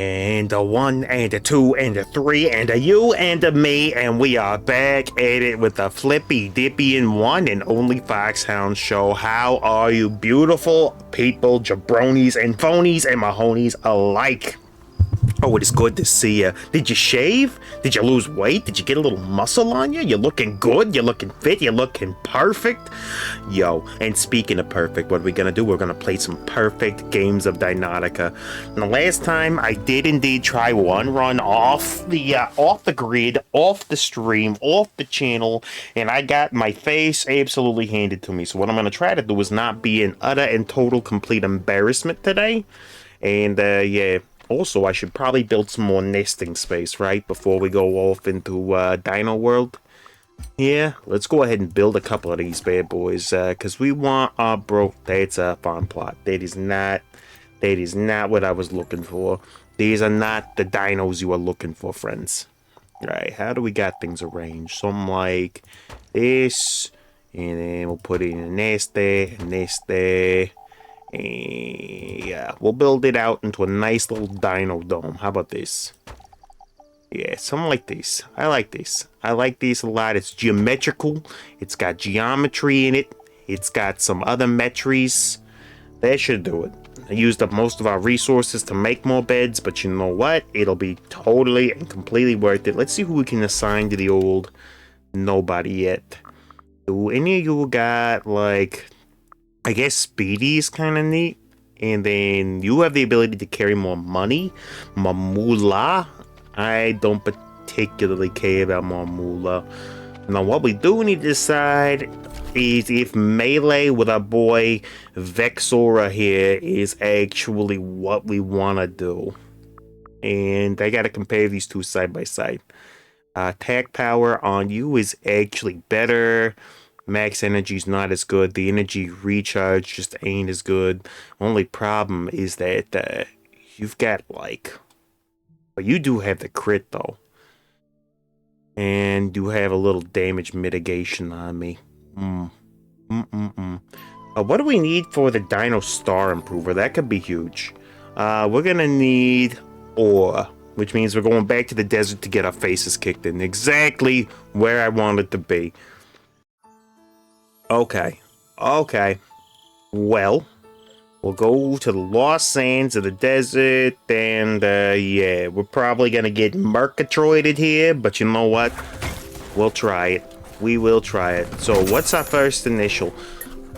And a one, and a two, and a three, and a you, and a me, and we are back at it with the flippy dippy in one and only Foxhound show. How are you, beautiful people, jabronis and phonies and mahonies alike? Oh, it is good to see you. Did you shave? Did you lose weight? Did you get a little muscle on you? You're looking good. You're looking fit. You're looking perfect. Yo, and speaking of perfect, what are we gonna do? We're gonna play some perfect games of Dinotica. And the last time I did indeed try one run off the grid, off the stream, off the channel, and I got my face absolutely handed to me. So what I'm gonna try to do is not be an utter and total complete embarrassment today. And yeah. Also, I should probably build some more nesting space, right? Before we go off into Dino World. Yeah, let's go ahead and build a couple of these bad boys. Because we want our bro... That's a farm plot. That is not what I was looking for. These are not the dinos you are looking for, friends. Right, how do we got things arranged? Something like this. And then we'll put it in a nest there, and yeah, we'll build it out into a nice little dino dome. How about this? Yeah, something like this. I like this. I like this a lot. It's geometrical. It's got geometry in it. It's got some other metries. That should do it. I used up most of our resources to make more beds, but you know what? It'll be totally and completely worth it. Let's see who we can assign to the old nobody yet. Do any of you got, like... I guess Speedy is kind of neat. And then you have the ability to carry more money. Mamula. I don't particularly care about Mamula. Now, what we do need to decide is if melee with our boy Vexora here is actually what we want to do. And I got to compare these two side by side. Attack power on you is actually better. Max energy is not as good. The energy recharge just ain't as good. Only problem is that you've got like... But you do have the crit though. And you have a little damage mitigation on me. What do we need for the Dino Star Improver? That could be huge. We're gonna need ore. Which means we're going back to the desert to get our faces kicked in. Exactly where I wanted to be. Okay. Well, we'll go to the lost sands of the desert, and yeah, we're probably gonna get Murgatroided here, but you know what? We'll try it. We will try it. So, what's our first initial?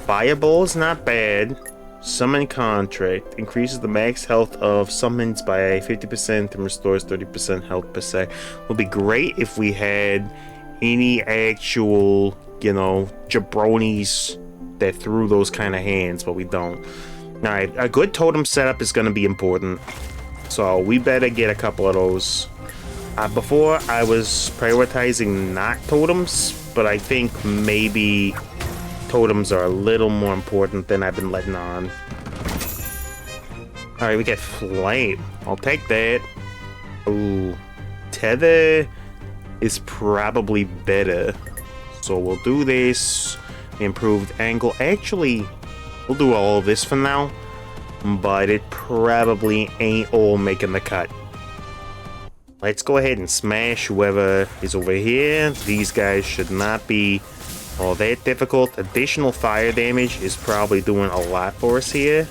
Fireball is not bad. Summon Contract increases the max health of summons by 50% and restores 30% health per sec. Would be great if we had any actual, you know, jabronis that threw those kind of hands, but we don't. Alright, a good totem setup is going to be important. So we better get a couple of those. Before, I was prioritizing not totems, but I think maybe totems are a little more important than I've been letting on. Alright, we get flame. I'll take that. Ooh, tether is probably better. So we'll do this. Improved angle. Actually, we'll do all of this for now. But it probably ain't all making the cut. Let's go ahead and smash whoever is over here. These guys should not be all that difficult. Additional fire damage is probably doing a lot for us here.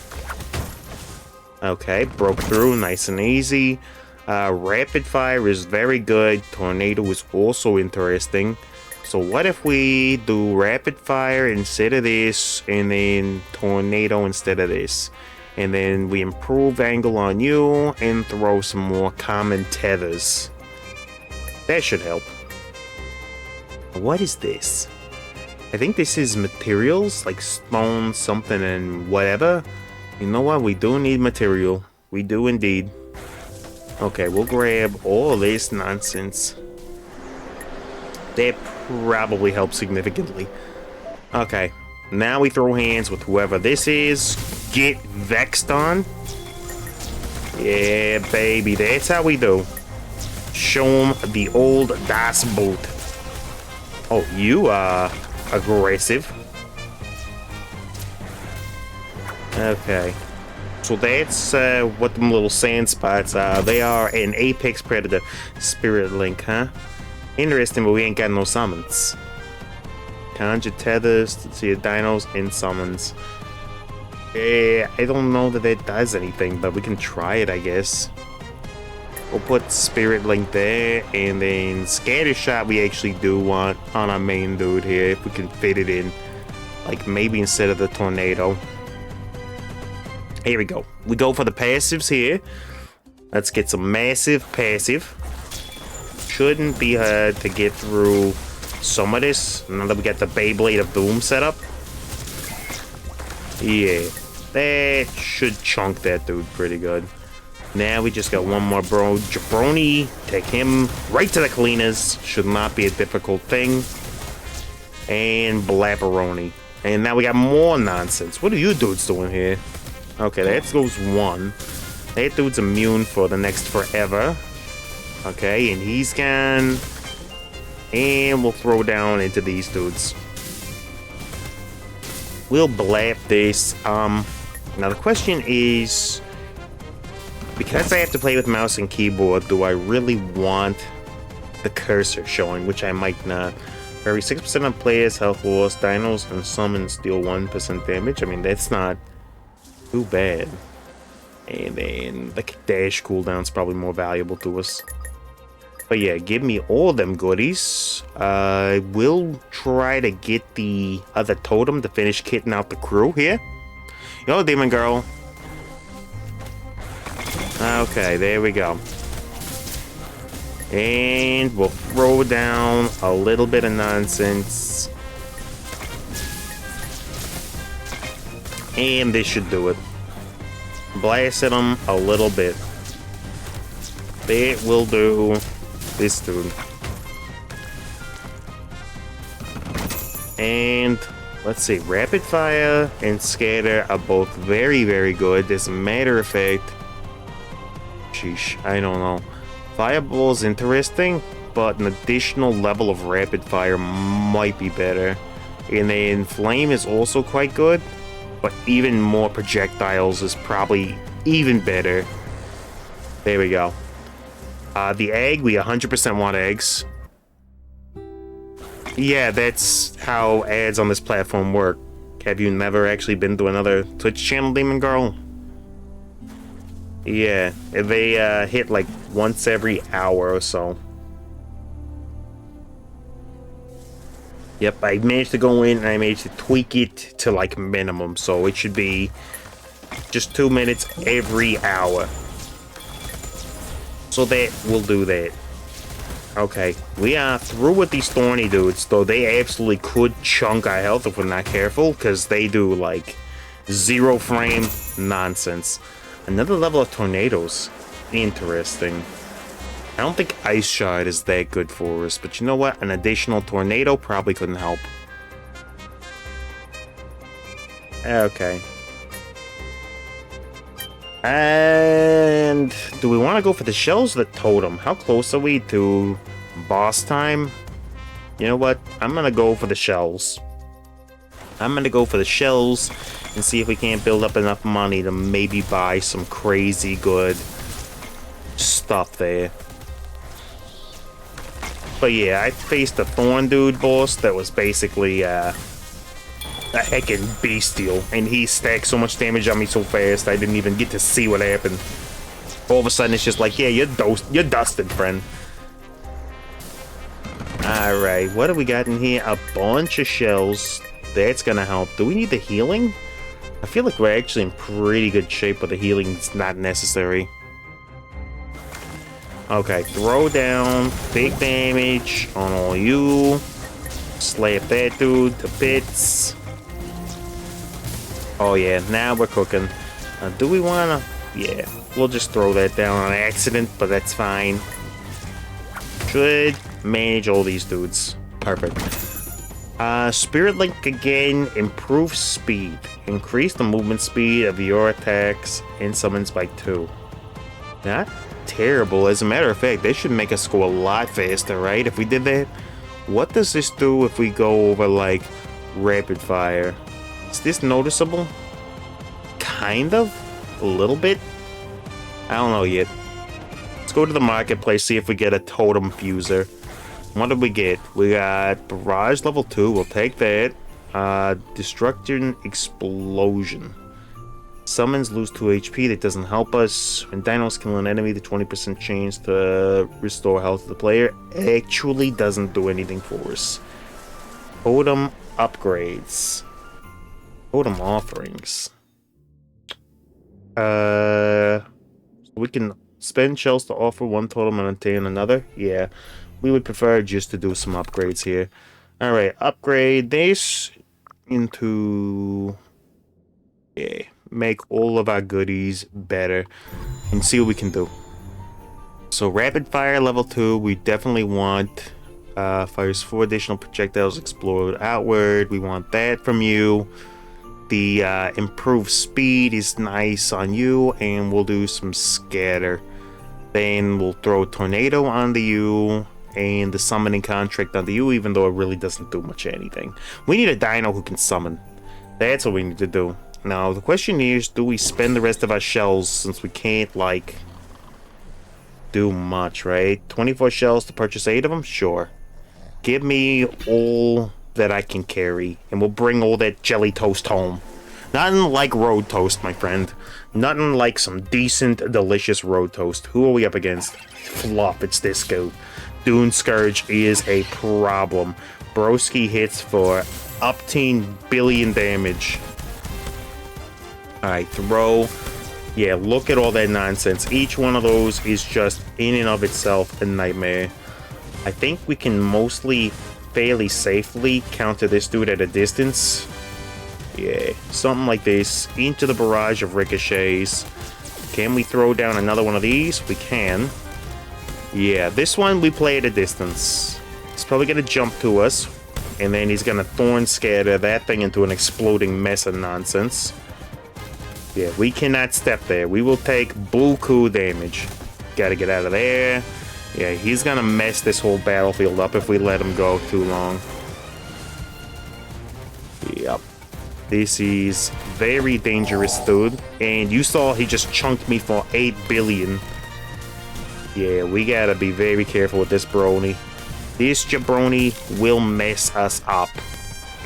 Okay, broke through nice and easy. Rapid fire is very good. Tornado is also interesting. So what if we do rapid fire instead of this, and then tornado instead of this? And then we improve angle on you and throw some more common tethers. That should help. What is this? I think this is materials, like stone, something, and whatever. You know what? We do need material. We do indeed. Okay, we'll grab all this nonsense. That probably helps significantly. Okay, now we throw hands with whoever this is. Get vexed on. Yeah, baby, that's how we do. Show them the old Das Boot. Oh, you are aggressive. Okay. So that's what them little sand spots are. They are an apex predator. Spirit Link, huh? Interesting, but we ain't got no summons. Conjure tethers to your dinos and summons. I don't know that it does anything, but we can try it, I guess. We'll put Spirit Link there, and then Scatter Shot we actually do want on our main dude here, if we can fit it in. Like, maybe instead of the Tornado. Here we go. We go for the passives here. Let's get some massive passive. Shouldn't be hard to get through some of this. Now that we got the Beyblade of Doom set up. Yeah, that should chunk that dude pretty good. Now we just got one more bro. Jabroni. Take him right to the cleaners. Should not be a difficult thing. And Blapperoni. And now we got more nonsense. What are you dudes doing here? Okay, that goes one. That dude's immune for the next forever. Okay, and he's gone. And we'll throw down into these dudes. We'll blap this. Now the question is, because I have to play with mouse and keyboard, do I really want the cursor showing? Which I might not. Every 6% of players' health loss, dinos and summons deal 1% damage. I mean, that's not too bad. And then the dash cooldown's probably more valuable to us. But yeah, give me all them goodies. I will try to get the other totem to finish kitting out the crew here. Yo, Demon Girl. Okay, there we go. And we'll throw down a little bit of nonsense. And this should do it. Blast at them a little bit. That will do this dude. And let's see, Rapid Fire and Scatter are both very, very good. As a matter of fact, sheesh, I don't know. Fireball's interesting, but an additional level of Rapid Fire might be better. And then Flame is also quite good, but even more projectiles is probably even better. There we go. The egg, we 100% want eggs. Yeah, that's how ads on this platform work. Have you never actually been to another Twitch channel, Demon Girl? Yeah, they hit like once every hour or so. Yep, I managed to go in and I managed to tweak it to like minimum, so it should be just 2 minutes every hour. So that will do that. Okay, we are through with these thorny dudes, though they absolutely could chunk our health if we're not careful, because they do like 0 frame nonsense. Another level of tornadoes. Interesting. I don't think Ice Shard is that good for us, but you know what? An additional tornado probably couldn't help. Okay. And do we want to go for the shells or the totem? How close are we to boss time? You know what? I'm going to go for the shells. I'm going to go for the shells and see if we can't build up enough money to maybe buy some crazy good stuff there. But yeah, I faced a Thorn Dude boss that was basically a heckin' bestial, and he stacked so much damage on me so fast I didn't even get to see what happened. All of a sudden it's just like, yeah, you're dusted, friend. Alright, what do we got in here? A bunch of shells. That's gonna help. Do we need the healing? I feel like we're actually in pretty good shape, but the healing's not necessary. Okay, throw down, big damage on all you. Slap that dude to bits. Oh yeah, now we're cooking. Do we wanna? Yeah, we'll just throw that down on accident, but that's fine. Should manage all these dudes. Perfect. Spirit Link again, improve speed. Increase the movement speed of your attacks and summons by 2. Not terrible. As a matter of fact, this should make us go a lot faster, right? If we did that. What does this do if we go over, like, rapid fire? Is this noticeable? Kind of? a little bit. I don't know yet. Let's go to the marketplace, see if we get a totem fuser. What did we get? We got Barrage level 2. We'll take that. Destruction Explosion. Summons lose 2 HP. That doesn't help us. When dinos kill an enemy, the 20% chance to restore health to the player actually doesn't do anything for us. Totem upgrades. Totem offerings. We can spend shells to offer one totem and obtain another. Yeah, we would prefer just to do some upgrades here. Alright, upgrade this into... Yeah, make all of our goodies better and see what we can do. So rapid fire level 2, we definitely want fires 4 additional projectiles explode outward. We want that from you. The improved speed is nice on you, and we'll do some scatter. Then we'll throw tornado onto you and the summoning contract onto you, even though it really doesn't do much anything. We need a dino who can summon. That's what we need to do. Now the question is, do we spend the rest of our shells since we can't like do much, right? 24 shells to purchase 8 of them? Sure. Give me all that I can carry, and we'll bring all that jelly toast home. Nothing like road toast, my friend. Nothing like some decent, delicious road toast. Who are we up against? Flop, it's this dude. Dune Scourge is a problem. Broski hits for up 10 billion damage. Alright, throw. Yeah, look at all that nonsense. Each one of those is just in and of itself a nightmare. I think we can mostly fairly safely counter this dude at a distance. Yeah, something like this. Into the barrage of ricochets. Can we throw down another one of these? We can. Yeah, this one we play at a distance. He's probably going to jump to us. And then he's going to thorn scatter that thing into an exploding mess of nonsense. Yeah, we cannot step there. We will take buku damage. Gotta get out of there. Yeah, he's gonna mess this whole battlefield up if we let him go too long. Yep. This is very dangerous, dude. And you saw he just chunked me for 8 billion. Yeah, we gotta be very careful with this brony. This jabroni will mess us up.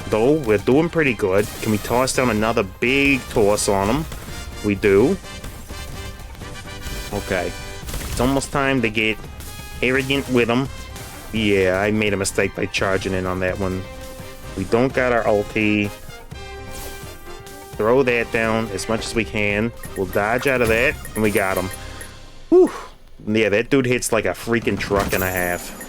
Though, we're doing pretty good. Can we toss down another big toss on him? We do. Okay. It's almost time to get arrogant with him. Yeah, I made a mistake by charging in on that one. We don't got our ulti. Throw that down as much as we can. We'll dodge out of that, and we got him. Whew. Yeah, that dude hits like a freaking truck and a half.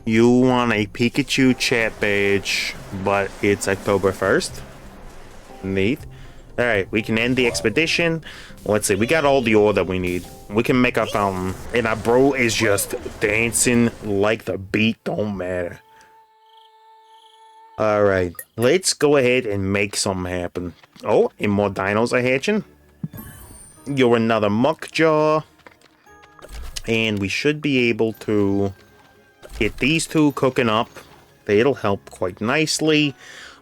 You want a Pikachu chat badge, but it's October 1st. Neat. Alright, we can end the expedition. Let's see, we got all the ore that we need. We can make our fountain. And our bro is just dancing like the beat don't matter. Alright, let's go ahead and make something happen. Oh, and more dinos are hatching. You're another muck jaw. And we should be able to get these two cooking up. It'll help quite nicely.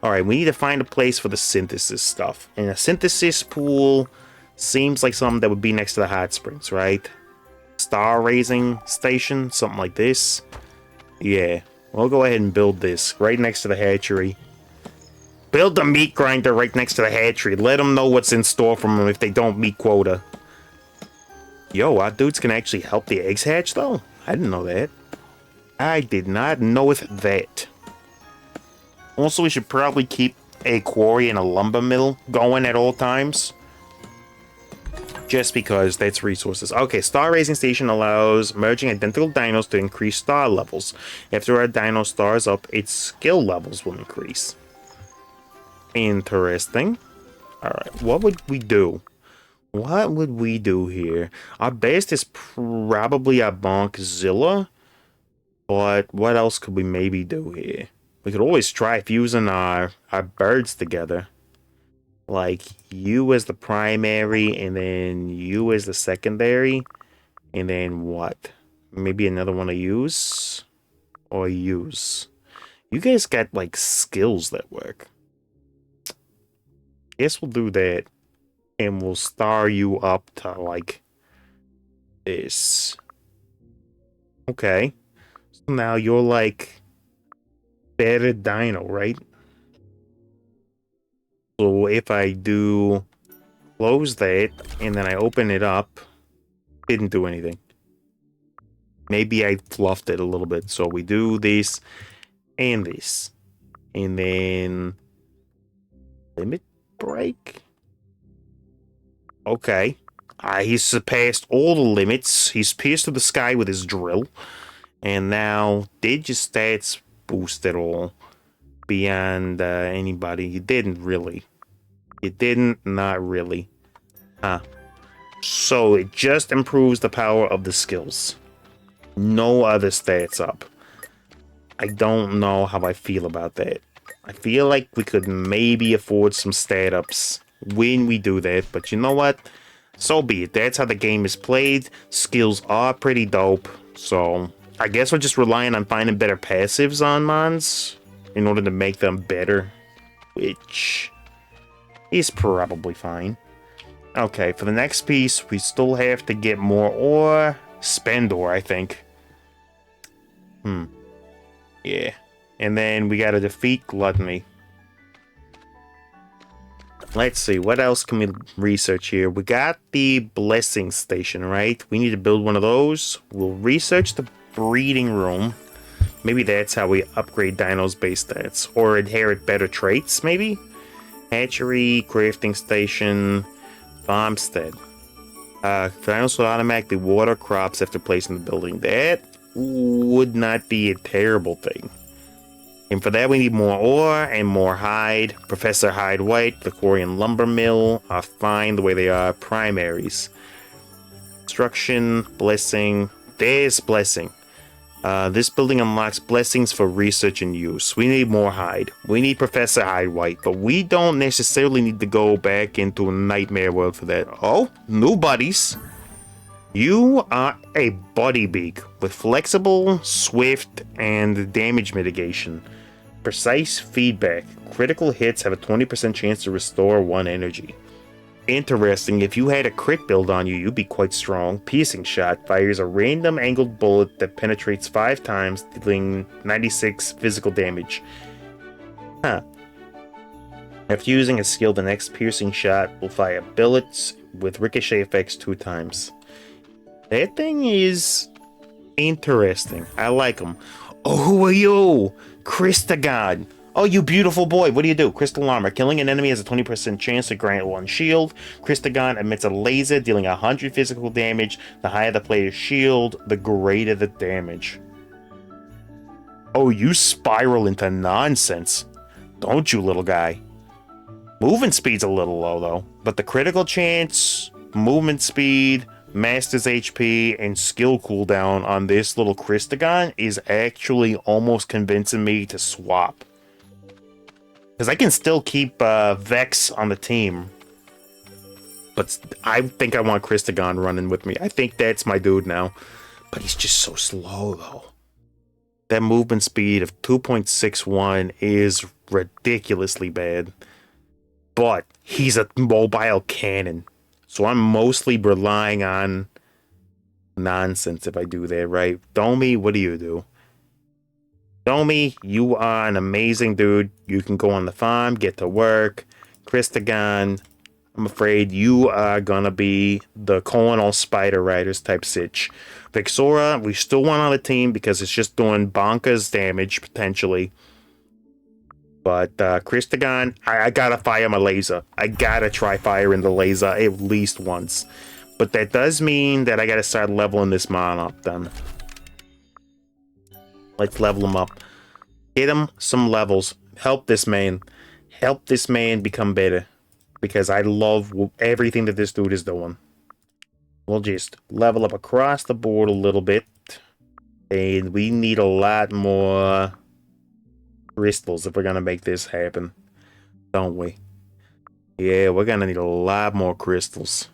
Alright, we need to find a place for the synthesis stuff. And a synthesis pool seems like something that would be next to the hot springs, right? Star raising station, something like this. Yeah, we'll go ahead and build this right next to the hatchery. Build the meat grinder right next to the hatchery. Let them know what's in store for them if they don't meet quota. Yo, our dudes can actually help the eggs hatch, though? I didn't know that. I did not know that. Also, we should probably keep a quarry and a lumber mill going at all times. Just because that's resources. Okay, star raising station allows merging identical dinos to increase star levels. After our dino stars up, its skill levels will increase. Interesting. Alright, what would we do? What would we do here? Our best is probably our Bonkzilla. But what else could we maybe do here? We could always try fusing our birds together. Like, you as the primary, and then you as the secondary. And then what? Maybe another one to use? Or use? You guys got, like, skills that work. Guess we'll do that. And we'll star you up to, like, this. Okay. So now you're, like, better dino, right? So if I do close that, and then I open it up, didn't do anything. Maybe I fluffed it a little bit. So we do this and this. And then limit break. Okay. He's surpassed all the limits. He's pierced through the sky with his drill. And now, did your stats boost at all beyond anybody? You didn't really. You didn't, not really. Huh. So it just improves the power of the skills. No other stats up. I don't know how I feel about that. I feel like we could maybe afford some stat ups when we do that, but you know what? So be it. That's how the game is played. Skills are pretty dope, so I guess we're just relying on finding better passives on mons in order to make them better, which is probably fine. Okay, for the next piece, we still have to get more ore. Spend ore, I think. Yeah. And then we gotta defeat gluttony. Let's see, what else can we research here? We got the blessing station, right? We need to build one of those. We'll research the breeding room. Maybe that's how we upgrade dinos base stats. Or inherit better traits, maybe? Hatchery, crafting station, farmstead. Dinos will automatically water crops after placing the building. That would not be a terrible thing. And for that, we need more ore and more hide. Professor Hyde White, the quarry and lumber mill are fine the way they are. Primaries. Construction, blessing. There's blessing. This building unlocks blessings for research and use. We need more hide. We need Professor Hyde White, but we don't necessarily need to go back into a nightmare world for that. Oh, new buddies. You are a buddy beak with flexible, swift, and damage mitigation. Precise feedback. Critical hits have a 20% chance to restore 1 energy. Interesting, if you had a crit build on you, you'd be quite strong. Piercing shot fires a random angled bullet that penetrates 5 times, dealing 96 physical damage. Huh. After using a skill, the next piercing shot will fire bullets with ricochet effects 2 times. That thing is interesting. I like him. Oh, who are you? Christagon. Oh, you beautiful boy. What do you do? Crystal armor. Killing an enemy has a 20% chance to grant 1 shield. Christagon emits a laser, dealing 100 physical damage. The higher the player's shield, the greater the damage. Oh, you spiral into nonsense. Don't you, little guy? Movement speed's a little low, though. But the critical chance, movement speed, Master's HP, and skill cooldown on this little Christagon is actually almost convincing me to swap. Because I can still keep Vex on the team. But I think I want Christagon running with me. I think that's my dude now. But he's just so slow, though. That movement speed of 2.61 is ridiculously bad. But he's a mobile cannon. So I'm mostly relying on nonsense if I do that, right? Domi, what do you do? Domi, you are an amazing dude. You can go on the farm, get to work. Christagon, I'm afraid you are gonna be the colonel spider riders type sitch. Vixora, we still want on the team because it's just doing bonkers damage, potentially. But Christagon, I gotta fire my laser. I gotta try firing the laser at least once. But that does mean that I gotta start leveling this mon up then. Let's level him up. Get him some levels. Help this man. Help this man become better. Because I love everything that this dude is doing. We'll just level up across the board a little bit. And we need a lot more crystals if we're gonna make this happen. Don't we? Yeah, we're gonna need a lot more crystals.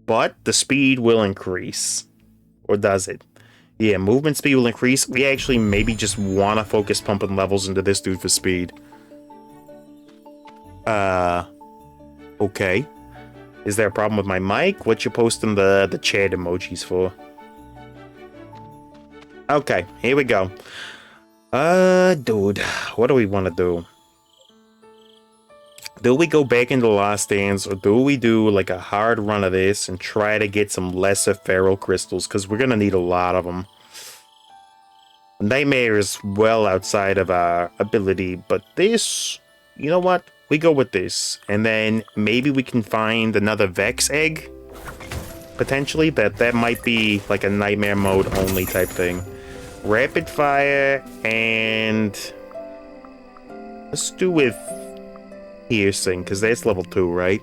But the speed will increase. Or does it? Yeah, movement speed will increase. We actually maybe just want to focus pumping levels into this dude for speed. Okay. Is there a problem with my mic? What you posting the chat emojis for? Okay, here we go. Dude, what do we want to do? Do we go back into the Last Dance, or do we do like a hard run of this and try to get some lesser feral crystals? Because we're gonna need a lot of them. Nightmare is well outside of our ability, but this, you know what? We go with this, and then maybe we can find another Vex egg, potentially. That might be like a Nightmare mode only type thing. Rapid fire, and let's do with piercing, because that's level 2, right?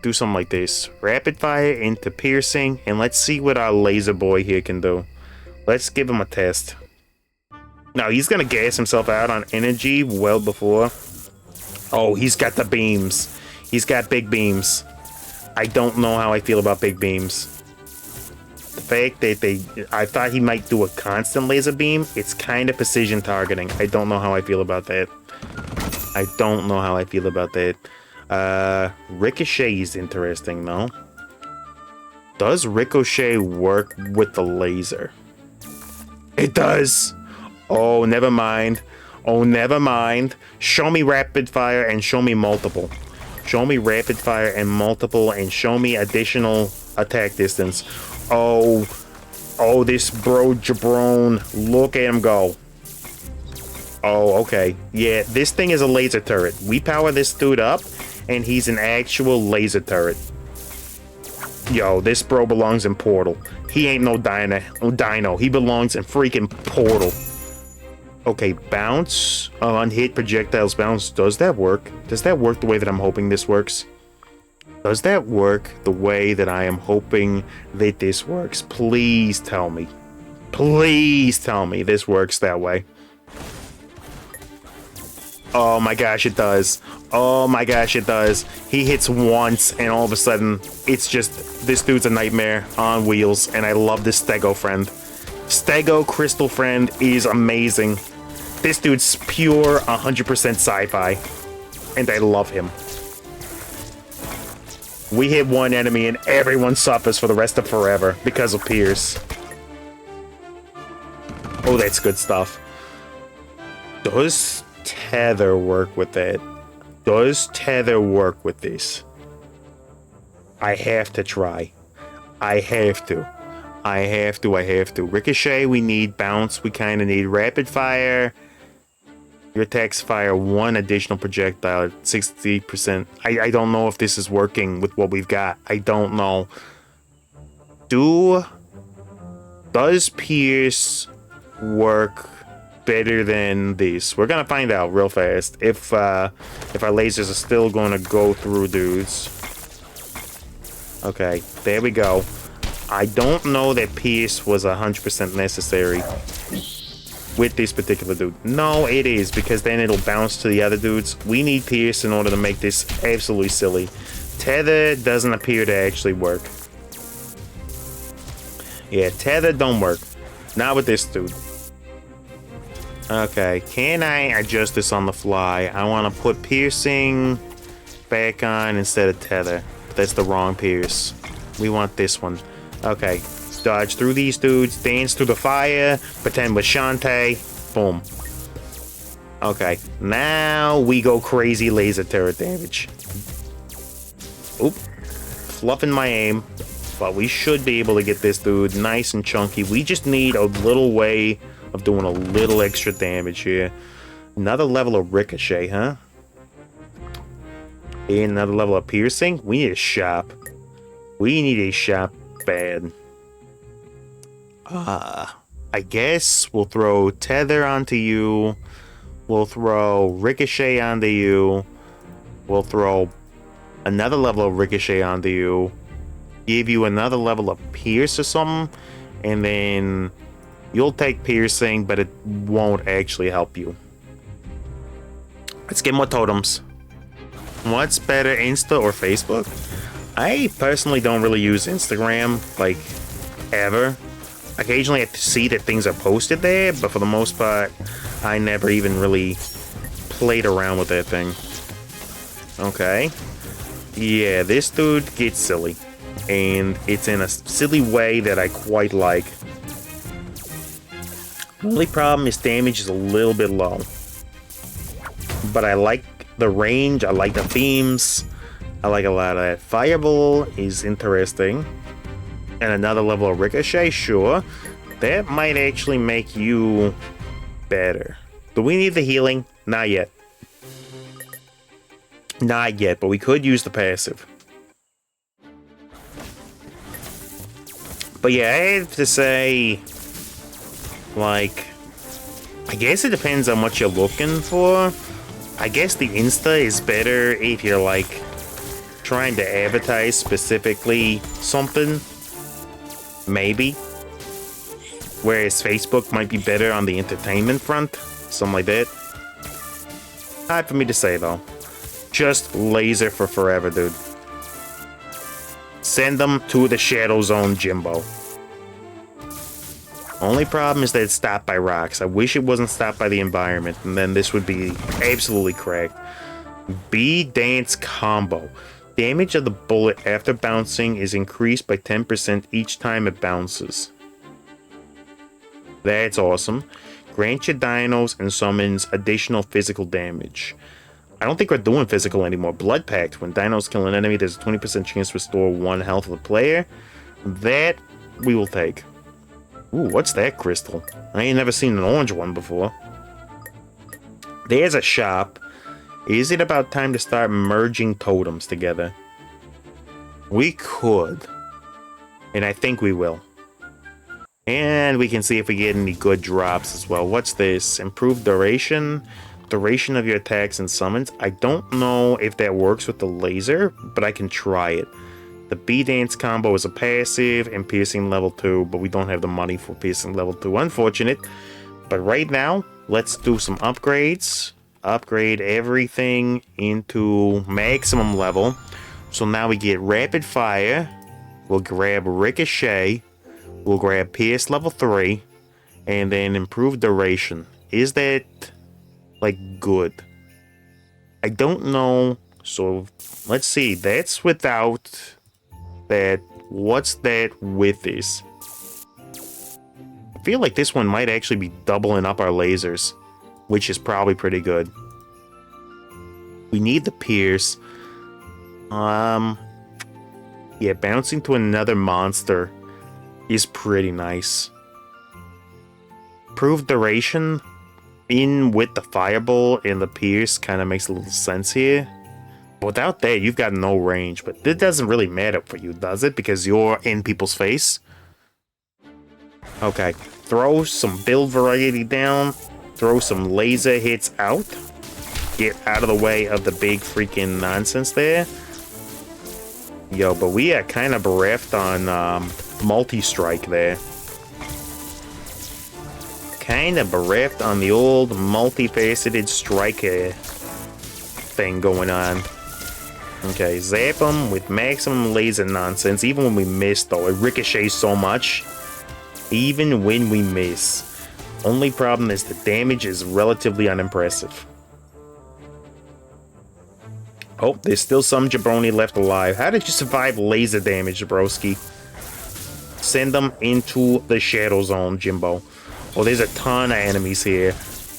Do something like this. Rapid fire into piercing, and let's see what our laser boy here can do. Let's give him a test. Now, he's gonna gas himself out on energy well before. Oh, he's got the beams. He's got big beams. I don't know how I feel about big beams. The fact that I thought he might do a constant laser beam, it's kind of precision targeting. I don't know how I feel about that. I don't know how I feel about that. Ricochet is interesting, though. Does Ricochet work with the laser? It does! Oh, never mind. Oh, never mind. Show me rapid fire and show me multiple. Show me rapid fire and multiple and show me additional attack distance. Oh, this bro jabron. Look at him go. Oh, okay. Yeah, this thing is a laser turret. We power this dude up and he's an actual laser turret. Yo, this bro belongs in Portal. He ain't no dino. He belongs in freaking Portal. Okay, bounce on hit projectiles bounce. Does that work? Does that work the way that I'm hoping this works? Does that work the way that I am hoping that this works? Please tell me. Please tell me this works that way. Oh my gosh, it does. Oh my gosh, it does. He hits once and all of a sudden it's just, this dude's a nightmare on wheels, and I love this Stego friend. Stego Crystal friend is amazing. This dude's pure 100% sci-fi, and I love him. We hit one enemy and everyone suffers for the rest of forever because of Pierce. Oh, that's good stuff. Does Tether work with that? Does Tether work with this? I have to try. I have to. I have to. Ricochet, we need. Bounce, we kind of need. Rapid fire. Your attacks fire one additional projectile at 60%. I don't know if this is working with what we've got. I don't know. Does Pierce work better than this? We're gonna find out real fast. If our lasers are still gonna go through dudes. Okay, there we go. I don't know that Pierce was 100% necessary with this particular dude. No, it is, because then it'll bounce to the other dudes. We need Pierce in order to make this absolutely silly. Tether doesn't appear to actually work. Yeah, Tether don't work. Not with this dude. Okay, can I adjust this on the fly? I want to put piercing back on instead of Tether. That's the wrong Pierce. We want this one. Okay, dodge through these dudes, dance through the fire, pretend with Shantae, boom. Okay, now we go crazy laser turret damage. Oop, fluffing my aim, but we should be able to get this dude nice and chunky. We just need a little way of doing a little extra damage here. Another level of ricochet, huh? And another level of piercing. We need a shop. We need a shop bad. I guess we'll throw Tether onto you. We'll throw Ricochet onto you. We'll throw another level of Ricochet onto you. Give you another level of Pierce or something. And then you'll take Piercing, but it won't actually help you. Let's get more totems. What's better, Insta or Facebook? I personally don't really use Instagram, like, ever. Occasionally I see that things are posted there, but for the most part, I never even really played around with that thing. Okay. Yeah, this dude gets silly. And it's in a silly way that I quite like. The only problem is damage is a little bit low. But I like the range, I like the themes, I like a lot of that. Fireball is interesting. And another level of Ricochet, sure. That might actually make you better. Do we need the healing? Not yet. Not yet, but we could use the passive. But yeah, I have to say, like, I guess it depends on what you're looking for. I guess the Insta is better if you're, like, trying to advertise specifically something. Maybe. Whereas Facebook might be better on the entertainment front. Something like that. Hard for me to say, though. Just laser for forever, dude. Send them to the Shadow Zone, Jimbo. Only problem is that it's stopped by rocks. I wish it wasn't stopped by the environment, and then this would be absolutely cracked. B-Dance Combo. Damage of the bullet after bouncing is increased by 10% each time it bounces. That's awesome. Grant your dinos and summons additional physical damage. I don't think we're doing physical anymore. Blood Pact. When dinos kill an enemy, there's a 20% chance to restore 1 health of the player. That we will take. Ooh, what's that crystal? I ain't never seen an orange one before. There's a shop. Is it about time to start merging totems together? We could. And I think we will. And we can see if we get any good drops as well. What's this? Improved duration. Duration of your attacks and summons. I don't know if that works with the laser, but I can try it. The B-Dance combo is a passive and piercing level 2, but we don't have the money for piercing level 2. Unfortunate. But right now, let's do some upgrades. Upgrade everything into maximum level. So now we get Rapid Fire. We'll grab Ricochet. We'll grab Pierce level 3. And then Improved Duration. Is that, like, good? I don't know. So, let's see. That's without that. What's that with this? I feel like this one might actually be doubling up our lasers, which is probably pretty good. We need the Pierce. Yeah, bouncing to another monster is pretty nice. Improved duration in with the Fireball and the Pierce kind of makes a little sense here. Without that, you've got no range, but that doesn't really matter for you, does it? Because you're in people's face. Okay, throw some build variety down. Throw some laser hits out. Get out of the way of the big freaking nonsense there. Yo, but we are kind of bereft on multi-strike there. Kind of bereft on the old multifaceted striker thing going on. Okay, zap them with maximum laser nonsense. Even when we miss, though, it ricochets so much. Even when we miss. Only problem is the damage is relatively unimpressive. Oh, there's still some jabroni left alive. How did you survive laser damage, Jabrowski? Send them into the Shadow Zone, Jimbo. Oh, there's a ton of enemies here.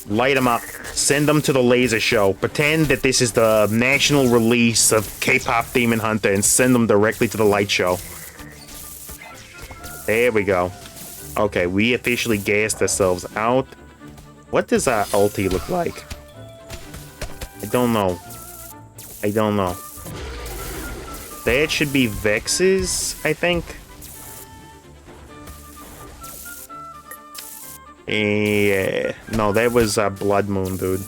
Light them up. Send them to the laser show. Pretend that this is the national release of K-pop Demon Hunter and send them directly to the light show. There we go. Okay, we officially gassed ourselves out. What does our ulti look like? I don't know. I don't know. That should be Vex's, I think. Yeah. No, that was Blood Moon, dude.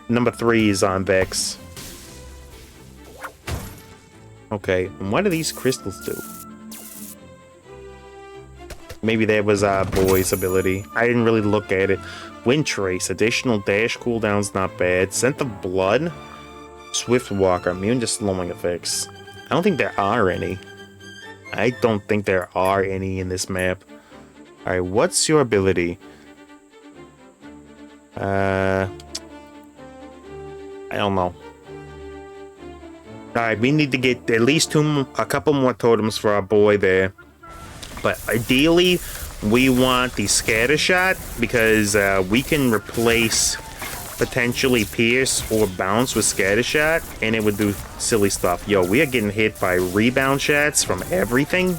Number 3 is on Vex. Okay, and what do these crystals do? Maybe that was Boy's ability. I didn't really look at it. Wind Trace. Additional dash cooldown's not bad. Scent of Blood. Swift Walker, immune to slowing effects. I don't think there are any. I don't think there are any in this map. Alright, what's your ability? I don't know. Alright, we need to get at least a couple more totems for our boy there. But ideally, we want the scatter shot because we can replace potentially pierce or bounce with scatter shot, and it would do silly stuff. Yo, we are getting hit by rebound shots from everything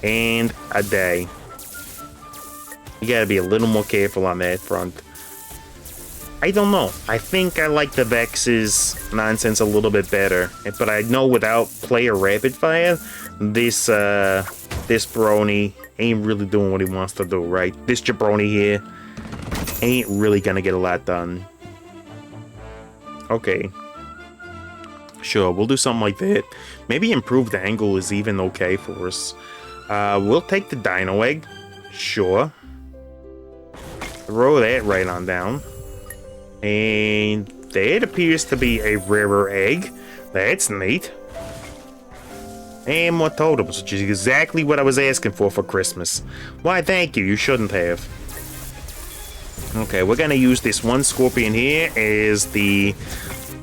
and a day. You gotta be a little more careful on that front. I don't know. I think I like the Vex's nonsense a little bit better, but I know without player rapid fire, this brony ain't really doing what he wants to do, right? This jabroni here ain't really gonna get a lot done. Okay. Sure, we'll do something like that. Maybe improved angle is even okay for us. We'll take the dino egg. Sure. Throw that right on down. And that appears to be a rarer egg. That's neat. And more totems, which is exactly what I was asking for Christmas. Why, thank you. You shouldn't have. Okay, we're going to use this one scorpion here as the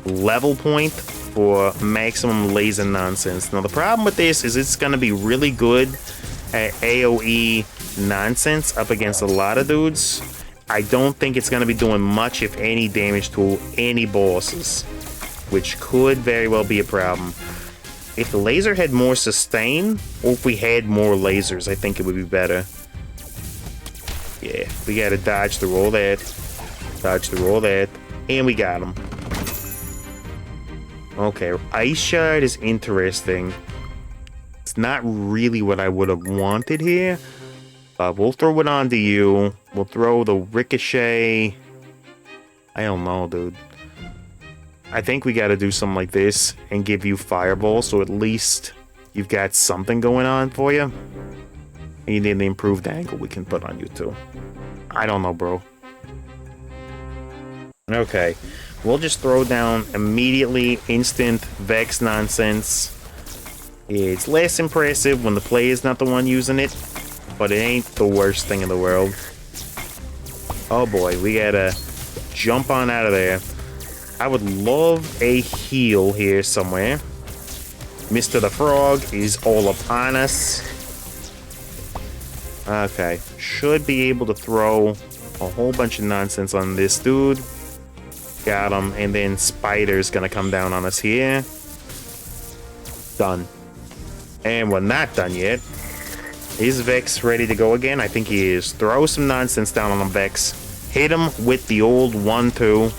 level point for maximum laser nonsense. Now, the problem with this is it's going to be really good at AoE nonsense up against a lot of dudes. I don't think it's going to be doing much, if any, damage to any bosses, which could very well be a problem. If the laser had more sustain, or if we had more lasers, I think it would be better. Yeah, we got to dodge through all that. Dodge through all that. And we got him. Okay, Ice Shard is interesting. It's not really what I would have wanted here. We'll throw it onto you. We'll throw the Ricochet. I don't know, dude. I think we got to do something like this and give you Fireball, so at least you've got something going on for you. And you need the improved angle we can put on you, too. I don't know, bro. Okay. We'll just throw down immediately instant Vex nonsense. It's less impressive when the player's not the one using it, but it ain't the worst thing in the world. Oh boy, we gotta jump on out of there. I would love a heal here somewhere. Mr. the Frog is all upon us. Okay, should be able to throw a whole bunch of nonsense on this dude. Got him, and then Spider's gonna come down on us here. Done. And we're not done yet. Is Vex ready to go again? I think he is. Throw some nonsense down on him, Vex. Hit him with the old 1-2.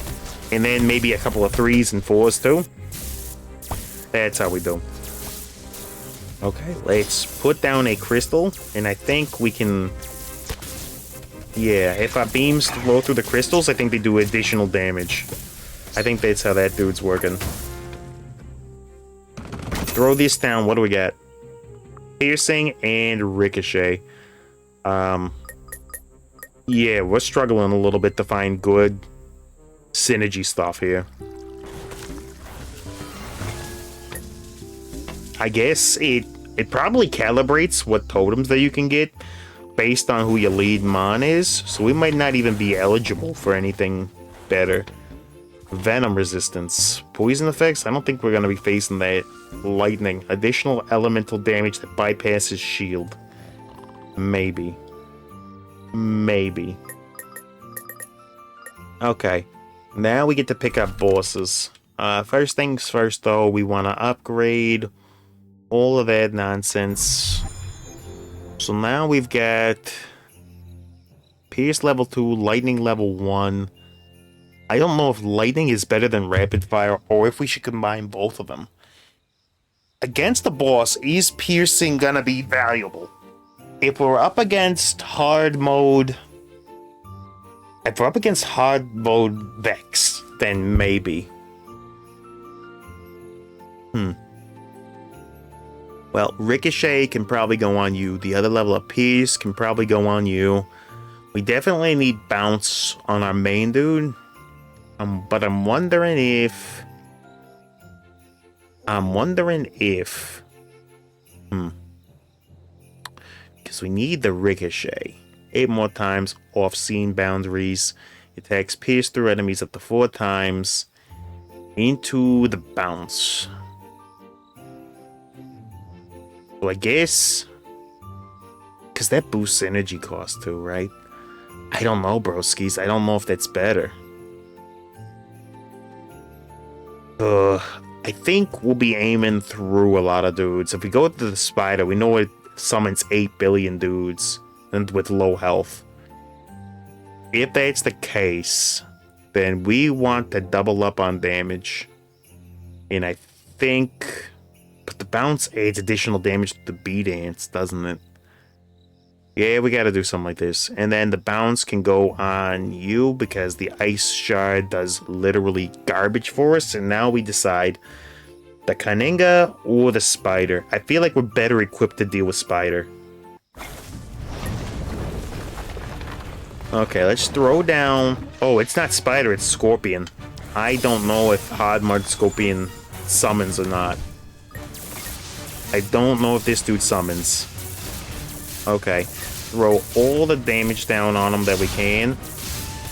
And then maybe a couple of 3s and 4s too. That's how we do. Okay, let's put down a crystal. And I think we can... Yeah, if our beams flow through the crystals, I think they do additional damage. I think that's how that dude's working. Throw this down. What do we got? Piercing and Ricochet. Yeah, we're struggling a little bit to find good synergy stuff here. I guess it probably calibrates what totems that you can get based on who your lead mon is, so we might not even be eligible for anything better. Venom resistance. Poison effects? I don't think we're going to be facing that. Lightning. Additional elemental damage that bypasses shield. Maybe. Maybe. Okay. Now we get to pick up bosses. First things first, though, we want to upgrade all of that nonsense. So now we've got Pierce level 2, Lightning level 1. I don't know if Lightning is better than Rapid Fire or if we should combine both of them. Against the boss, is Piercing gonna be valuable? If we're up against hard mode... If we're up against hard mode Vex, then maybe. Well, Ricochet can probably go on you. The other level of Pierce can probably go on you. We definitely need Bounce on our main dude. But I'm wondering if... Because we need the Ricochet. 8 more times off scene boundaries. Attacks pierce through enemies up to 4 times. Into the bounce. So I guess... because that boosts energy cost too, right? I don't know, broskis. I don't know if that's better. I think we'll be aiming through a lot of dudes. If we go to the spider, we know it summons 8 billion dudes and with low health. If that's the case, then we want to double up on damage. And I think... but the bounce adds additional damage to the beat ants, doesn't it? Yeah, we gotta do something like this. And then the bounce can go on you because the ice shard does literally garbage for us. And now we decide the Kaninga or the spider. I feel like we're better equipped to deal with spider. Okay, let's throw down... oh, it's not spider, it's scorpion. I don't know if hard mud scorpion summons or not. I don't know if this dude summons. Okay, throw all the damage down on him that we can.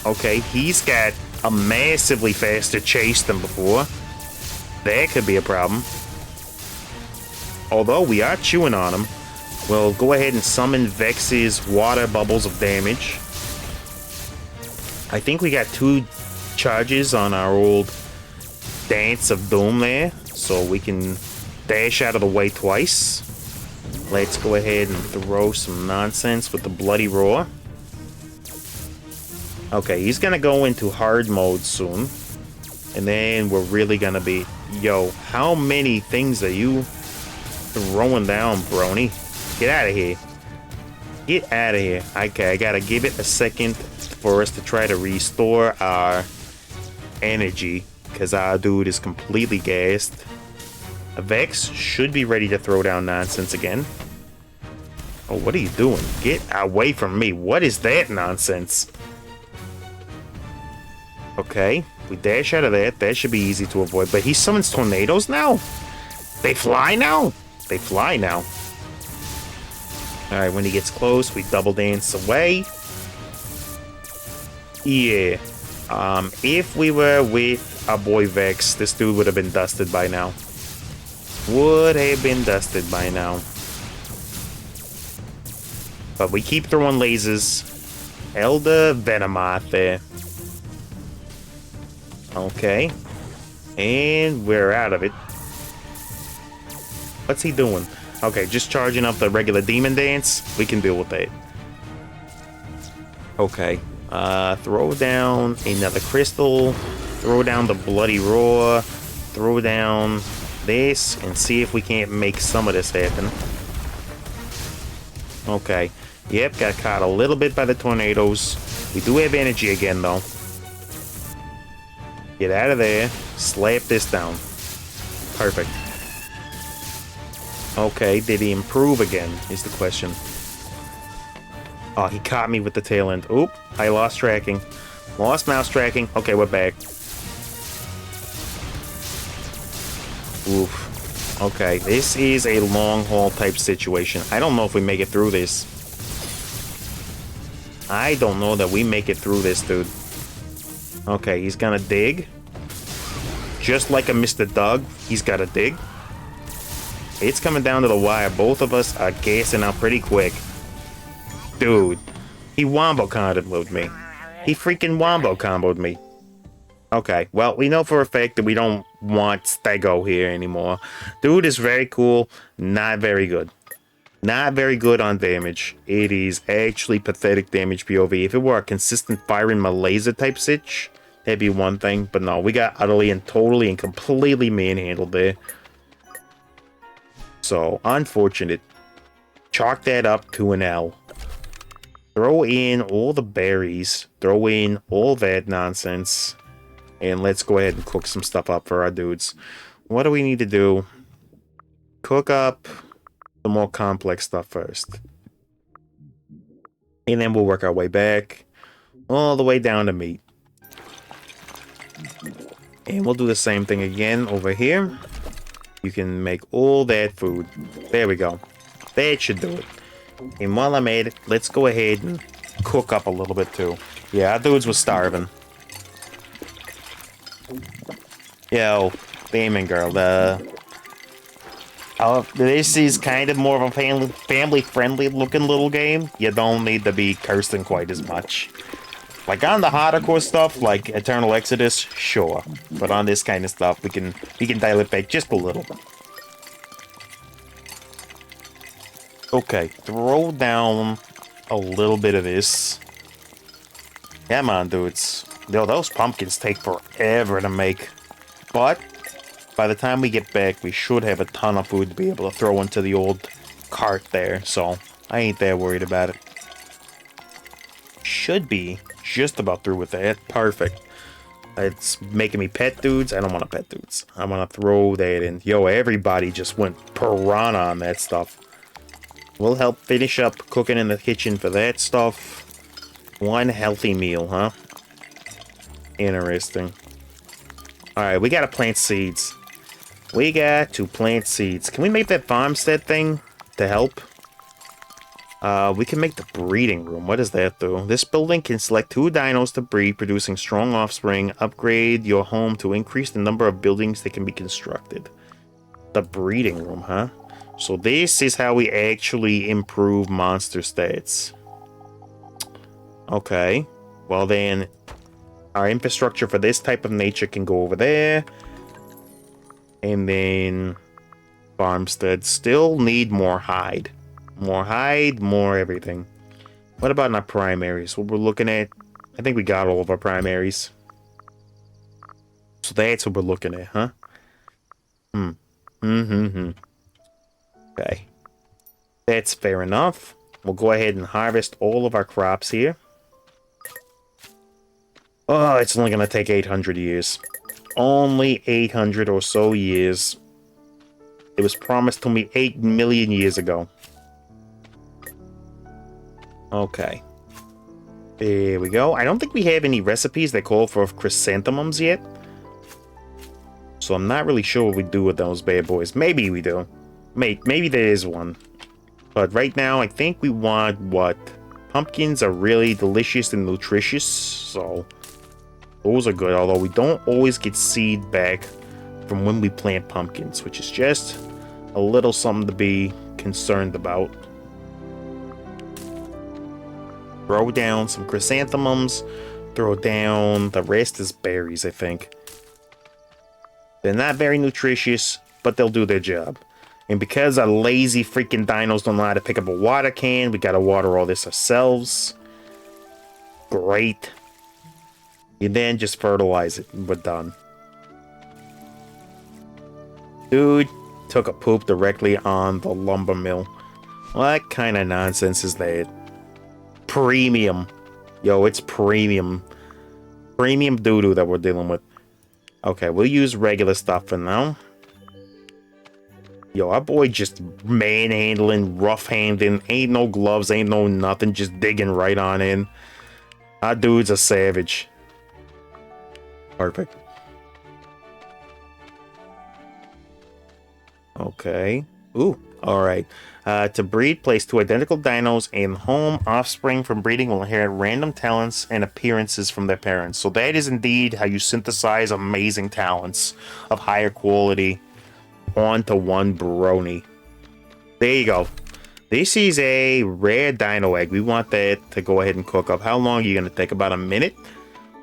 Okay, he's got a massively faster chase than before. That could be a problem. Although we are chewing on him, we'll go ahead and summon Vex's water bubbles of damage. I think we got 2 charges on our old Dance of Doom there, so we can dash out of the way twice. Let's go ahead and throw some nonsense with the Bloody Roar. Okay, he's gonna go into hard mode soon. And then we're really gonna be... yo, how many things are you throwing down, brony? Get out of here. Get out of here. Okay, I gotta give it a second for us to try to restore our energy, because our dude is completely gassed. A Vex should be ready to throw down nonsense again. Oh, what are you doing? Get away from me. What is that nonsense? Okay, we dash out of that. That should be easy to avoid. But he summons tornadoes now? They fly now? They fly now. Alright, when he gets close, we double dance away. Yeah. If we were with our boy Vex, this dude would have been dusted by now. Would have been dusted by now. But we keep throwing lasers. Elder Venomoth there. Okay. And we're out of it. What's he doing? Okay, just charging up the regular demon dance. We can deal with that. Okay. Throw down another crystal. Throw down the Bloody Roar. Throw down this and see if we can't make some of this happen. Okay. Yep, got caught a little bit by the tornadoes. We do have energy again, though. Get out of there. Slap this down. Perfect. Okay, did he improve again, is the question. Oh, he caught me with the tail end. Oop, I lost tracking. Lost mouse tracking. Okay, we're back. Oof. Okay, this is a long haul type situation. I don't know if we make it through this. I don't know that we make it through this, dude. Okay, he's gonna dig. Just like a Mr. Doug, he's gotta dig. It's coming down to the wire. Both of us are gassing out pretty quick. Dude, he wombo comboed me. He freaking wombo comboed me. Okay, well, we know for a fact that we don't want Stego here anymore. Dude is very cool, not very good. Not very good on damage. It is actually pathetic damage POV. If it were a consistent firing my laser type sitch, that'd be one thing. But no, we got utterly and totally and completely manhandled there. So, unfortunate. Chalk that up to an L. Throw in all the berries. Throw in all that nonsense. And let's go ahead and cook some stuff up for our dudes. What do we need to do? Cook up the more complex stuff first. And then we'll work our way back. All the way down to meat. And we'll do the same thing again over here. You can make all that food. There we go. That should do it. And while I'm at it, let's go ahead and cook up a little bit too. Yeah, our dudes was starving. Yo, Damon girl, this is kind of more of a family-friendly looking little game. You don't need to be cursing quite as much. Like on the hardcore stuff, like Eternal Exodus, sure. But on this kind of stuff, we can dial it back just a little. Okay, throw down a little bit of this. Come on, dudes. Yo, those pumpkins take forever to make. But by the time we get back, we should have a ton of food to be able to throw into the old cart there. So I ain't that worried about it. Should be just about through with that. Perfect. It's making me pet dudes. I don't want to pet dudes. I want to throw that in. Yo, everybody just went piranha on that stuff. We'll help finish up cooking in the kitchen for that stuff. One healthy meal, huh? Interesting. Alright, we gotta plant seeds. We got to plant seeds. Can we make that farmstead thing to help? We can make the breeding room. What does that do? This building can select 2 dinos to breed, producing strong offspring. Upgrade your home to increase the number of buildings that can be constructed. The breeding room, huh? So this is how we actually improve monster stats. Okay. Well then, our infrastructure for this type of nature can go over there. And then farmstead still need more hide. More hide, more everything. What about in our primaries? What we're looking at? I think we got all of our primaries. So that's what we're looking at, huh? Okay. That's fair enough. We'll go ahead and harvest all of our crops here. Oh, it's only going to take 800 years. Only 800 or so years. It was promised to me 8 million years ago. Okay. There we go. I don't think we have any recipes that call for chrysanthemums yet. So I'm not really sure what we do with those bad boys. Maybe we do. Maybe there is one. But right now, I think we want what? Pumpkins are really delicious and nutritious. So those are good. Although we don't always get seed back from when we plant pumpkins. Which is just a little something to be concerned about. Throw down some chrysanthemums. Throw down... the rest is berries, I think. They're not very nutritious, but they'll do their job. And because our lazy freaking dinos don't know how to pick up a water can, we gotta water all this ourselves. Great. And then just fertilize it, and we're done. Dude took a poop directly on the lumber mill. What kind of nonsense is that? Premium. Yo, it's premium. Premium doo-doo that we're dealing with. Okay, we'll use regular stuff for now. Yo, our boy just manhandling, rough-handing. Ain't no gloves, ain't no nothing. Just digging right on in. Our dude's a savage. Perfect. Okay. Ooh, alright. To breed, place 2 identical dinos in home. Offspring from breeding will inherit random talents and appearances from their parents. So that is indeed how you synthesize amazing talents of higher quality onto one brony. There you go. This is a rare dino egg. We want that to go ahead and cook up. How long are you going to take? About a minute?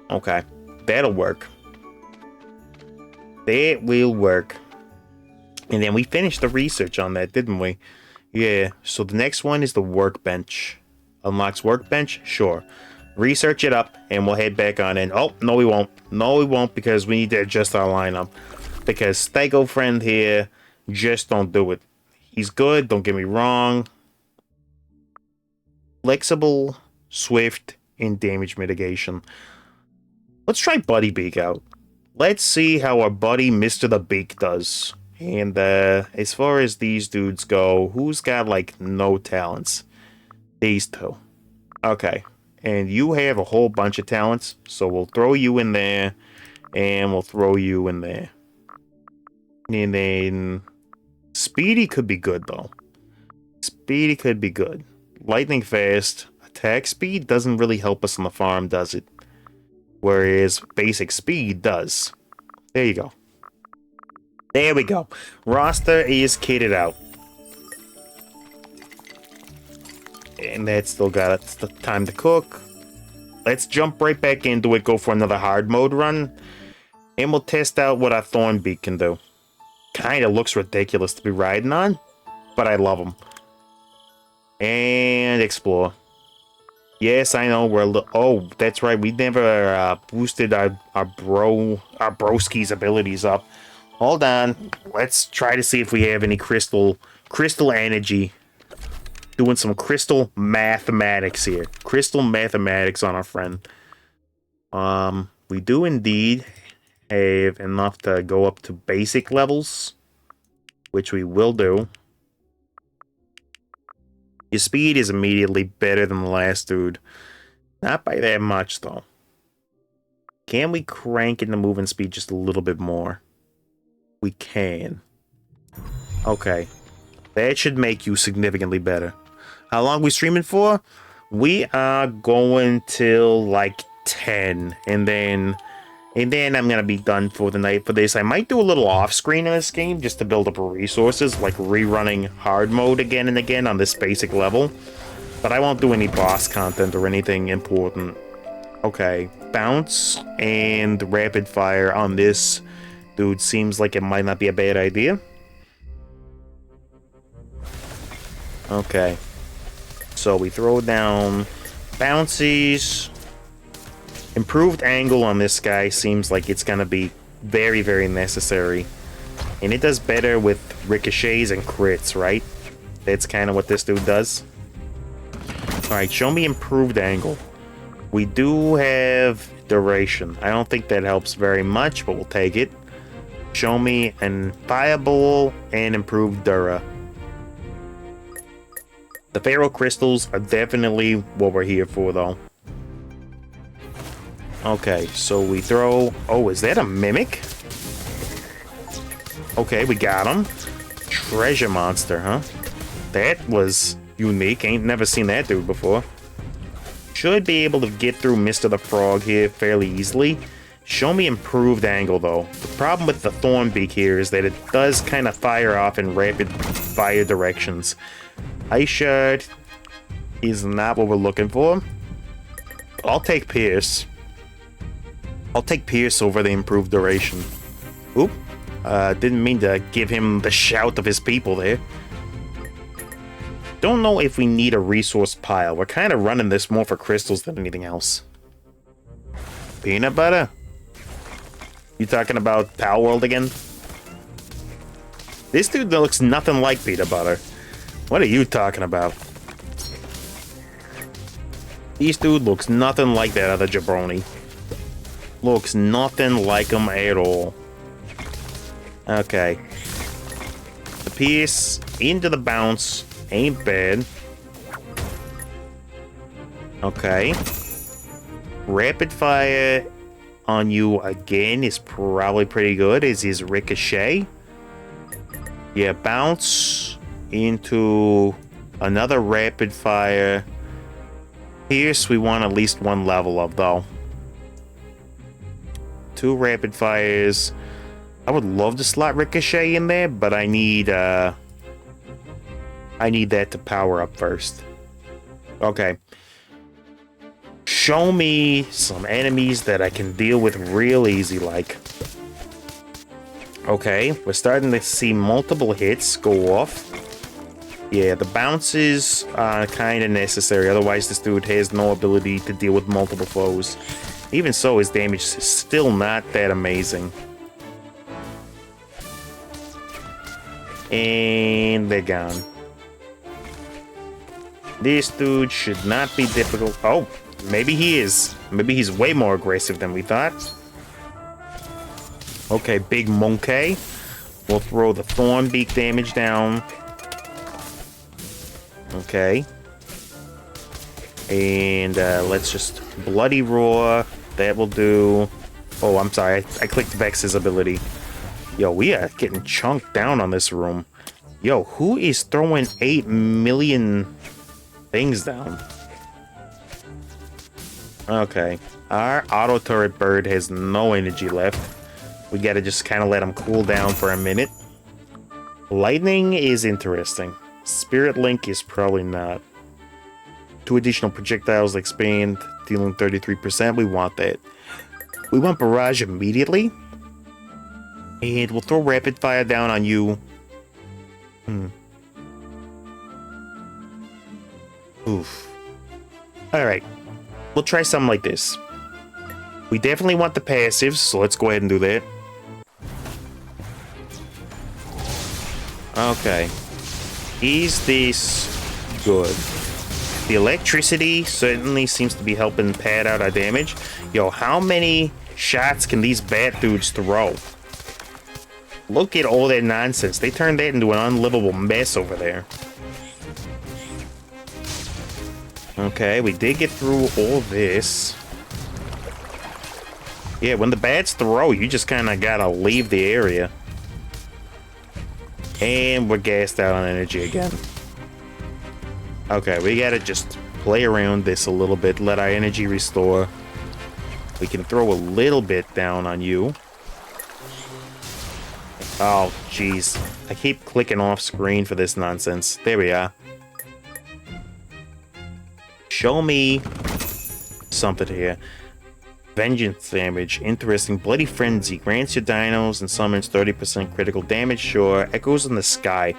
Okay. That'll work. That will work. And then we finished the research on that, didn't we? Yeah. So the next one is the workbench. Unlocks workbench? Sure. Research it up, and we'll head back on in. Oh, no we won't. No we won't, because we need to adjust our lineup. Because Stego friend here, just don't do it. He's good, don't get me wrong. Flexible, swift, and damage mitigation. Let's try Buddy Beak out. Let's see how our buddy Mr. the Beak does. And as far as these dudes go, who's got like no talents? These 2. Okay. And you have a whole bunch of talents, so we'll throw you in there, and we'll throw you in there. And then Speedy could be good though. Speedy could be good. Lightning fast, attack speed doesn't really help us on the farm, does it? Whereas basic speed does. There you go. There we go. Roster is kitted out. And that's still got the time to cook. Let's jump right back into it, go for another hard mode run. And we'll test out what our Thornbeak can do. Kinda looks ridiculous to be riding on, but I love them. And explore. Yes, I know we're a little... Oh, that's right. We never boosted our broski's abilities up. Hold on. Let's try to see if we have any crystal energy. Doing some crystal mathematics here. Crystal mathematics on our friend. We do indeed have enough to go up to basic levels, which we will do. Your speed is immediately better than the last dude. Not by that much, though. Can we crank in the moving speed just a little bit more? We can. Okay. That should make you significantly better. How long are we streaming for? We are going till like 10. And then I'm going to be done for the night for this. I might do a little off-screen in this game just to build up resources, like rerunning hard mode again and again on this basic level. But I won't do any boss content or anything important. Okay, bounce and rapid fire on this dude seems like it might not be a bad idea. Okay. So we throw down bouncies. Improved angle on this guy seems like it's gonna be very, very necessary. And it does better with ricochets and crits, right? That's kind of what this dude does. Alright, show me improved angle. We do have duration. I don't think that helps very much, but we'll take it. Show me an fireball and improved dura. The Pharaoh crystals are definitely what we're here for, though. Okay, so we throw... Oh, is that a mimic? Okay, we got him. Treasure monster, huh? That was unique. Ain't never seen that dude before. Should be able to get through Mr. the Frog here fairly easily. Show me improved angle, though. The problem with the Thornbeak here is that it does kind of fire off in rapid fire directions. Ice Shard is not what we're looking for. I'll take Pierce. I'll take Pierce over the improved duration. Oop. Didn't mean to give him the shout of his people there. Don't know if we need a resource pile. We're kind of running this more for crystals than anything else. Peanut butter? You talking about Pal World again? This dude looks nothing like peanut butter. What are you talking about? This dude looks nothing like that other jabroni. Looks nothing like him at all. Okay. The piece into the bounce ain't bad. Okay. Rapid fire on you again is probably pretty good. Is his ricochet? Yeah, bounce into another rapid fire. Pierce, we want at least one level of, though. 2 rapid fires. I would love to slot ricochet in there, but I need that to power up first. Okay. Show me some enemies that I can deal with real easy, like. Okay, we're starting to see multiple hits go off. Yeah, the bounces are kind of necessary, otherwise this dude has no ability to deal with multiple foes. Even so, his damage is still not that amazing. And they're gone. This dude should not be difficult. Oh, maybe he is. Maybe he's way more aggressive than we thought. Okay, big monkey. We'll throw the Thornbeak damage down. Okay. And let's just Bloody Roar. That will do. Oh, I'm sorry. I clicked Vex's ability. Yo, we are getting chunked down on this room. Yo, who is throwing 8 million things down? Okay. Our auto turret bird has no energy left. We gotta just kind of let him cool down for a minute. Lightning is interesting. Spirit Link is probably not. 2 additional projectiles expand, dealing 33%. We want that. We want Barrage immediately. And we'll throw Rapid Fire down on you. Oof. Alright. We'll try something like this. We definitely want the passives, so let's go ahead and do that. Okay. Is this good? The electricity certainly seems to be helping pad out our damage. Yo, how many shots can these bat dudes throw? Look at all that nonsense. They turned that into an unlivable mess over there. Okay, we did get through all this. Yeah, when the bats throw, you just kind of gotta leave the area. And we're gassed out on energy again. Okay, we gotta just play around this a little bit, let our energy restore. We can throw a little bit down on you. Oh, jeez. I keep clicking off screen for this nonsense. There we are. Show me something here. Vengeance damage. Interesting. Bloody Frenzy. Grants your dinos and summons 30% critical damage. Sure. Echoes in the sky.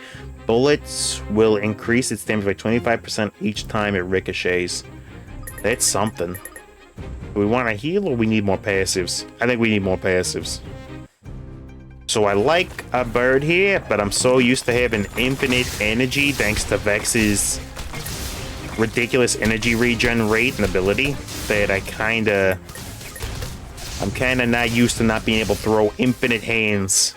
Bullets will increase its damage by 25% each time it ricochets. That's something. Do we want to heal or we need more passives? I think we need more passives. So I like a bird here, but I'm so used to having infinite energy thanks to Vex's ridiculous energy regen rate and ability that I'm kinda not used to not being able to throw infinite hands.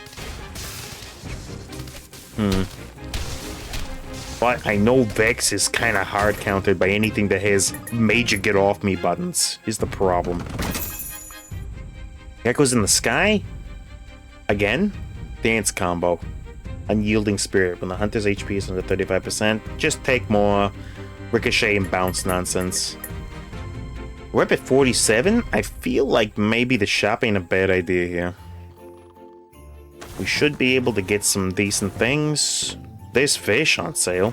But I know Vex is kinda hard countered by anything that has major get off me buttons, is the problem. Echoes in the sky? Again? Dance combo. Unyielding Spirit. When the hunter's HP is under 35%, just take more ricochet and bounce nonsense. We're up at 47. I feel like maybe the shop ain't a bad idea here. We should be able to get some decent things. There's fish on sale.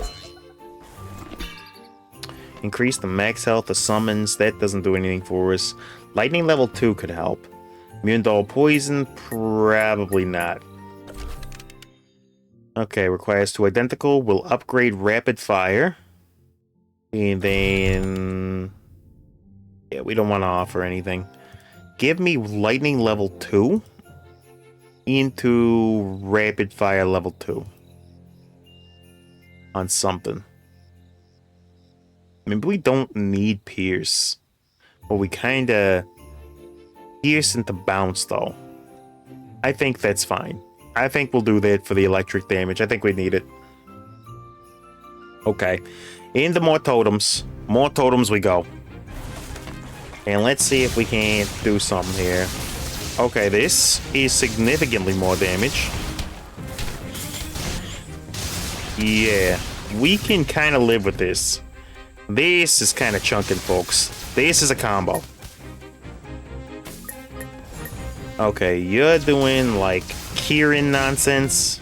Increase the max health of summons. That doesn't do anything for us. Lightning level 2 could help. Immune to all poison? Probably not. Okay, requires 2 identical. We'll upgrade rapid fire. And then... yeah, we don't want to offer anything. Give me lightning level 2 into rapid fire level 2. On something. I mean, we don't need Pierce. But we kinda... Pierce into bounce, though. I think that's fine. I think we'll do that for the electric damage. I think we need it. Okay. Into more totems. More totems we go. And let's see if we can do something here. Okay, this is significantly more damage. Yeah, we can kind of live with this. This is kind of chunking, folks. This is a combo. Okay, you're doing, like, Kieran nonsense.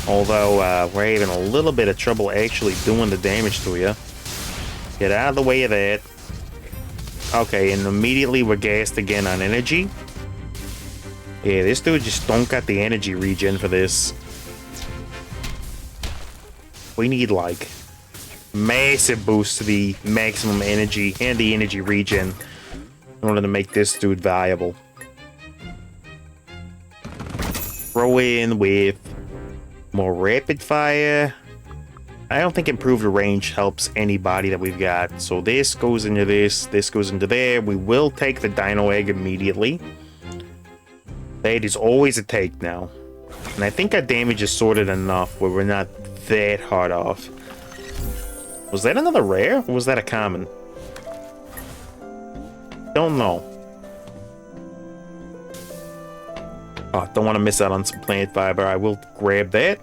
Although, we're having a little bit of trouble actually doing the damage to you. Get out of the way of that. Okay, and immediately we're gassed again on energy. Yeah, this dude just don't got the energy regen for this. We need, like, massive boost to the maximum energy and the energy regen in order to make this dude valuable. Throw in with more rapid fire. I don't think improved range helps anybody that we've got. So this goes into this goes into there. We will take the dino egg immediately. That is always a take now. And I think our damage is sorted enough where we're not that hard off. Was that another rare? Or was that a common? Don't know. Oh, don't want to miss out on some plant fiber. I will grab that.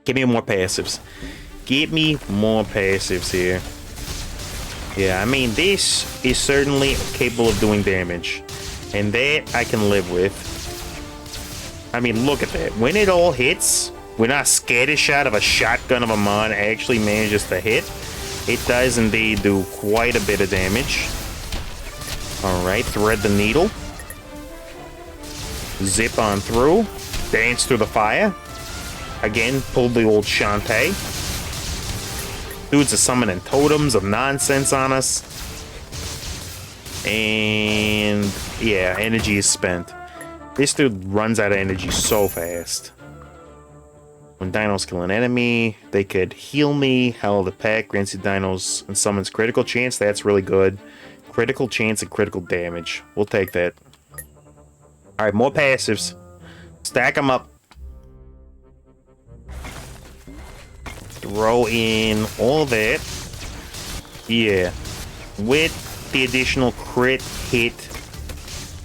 Give me more passives. Give me more passives here. Yeah, I mean, this is certainly capable of doing damage. And that I can live with. I mean, look at that. When it all hits, when our scatter shot of a shotgun of a mon actually manages to hit, it does indeed do quite a bit of damage. Alright, thread the needle. Zip on through. Dance through the fire. Again, pull the old Shantae. Dudes are summoning totems of nonsense on us. And yeah, energy is spent. This dude runs out of energy so fast. When dinos kill an enemy, they could heal me. Hell of the pack grants you dinos and summons critical chance. That's really good. Critical chance and critical damage. We'll take that. Alright, more passives. Stack them up. Throw in all that. Yeah. With the additional crit hit.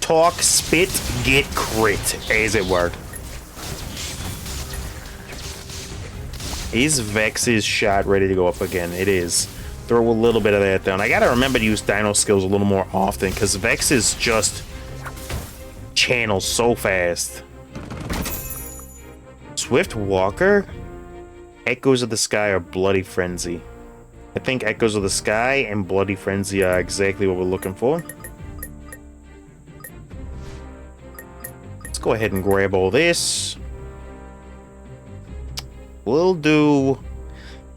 Talk, spit, get crit, as it were. Is Vex's shot ready to go up again? It is. Throw a little bit of that down. I gotta remember to use dino skills a little more often, because Vex is just channels so fast. Swift Walker? Echoes of the Sky or Bloody Frenzy? I think Echoes of the Sky and Bloody Frenzy are exactly what we're looking for. Let's go ahead and grab all this. We'll do...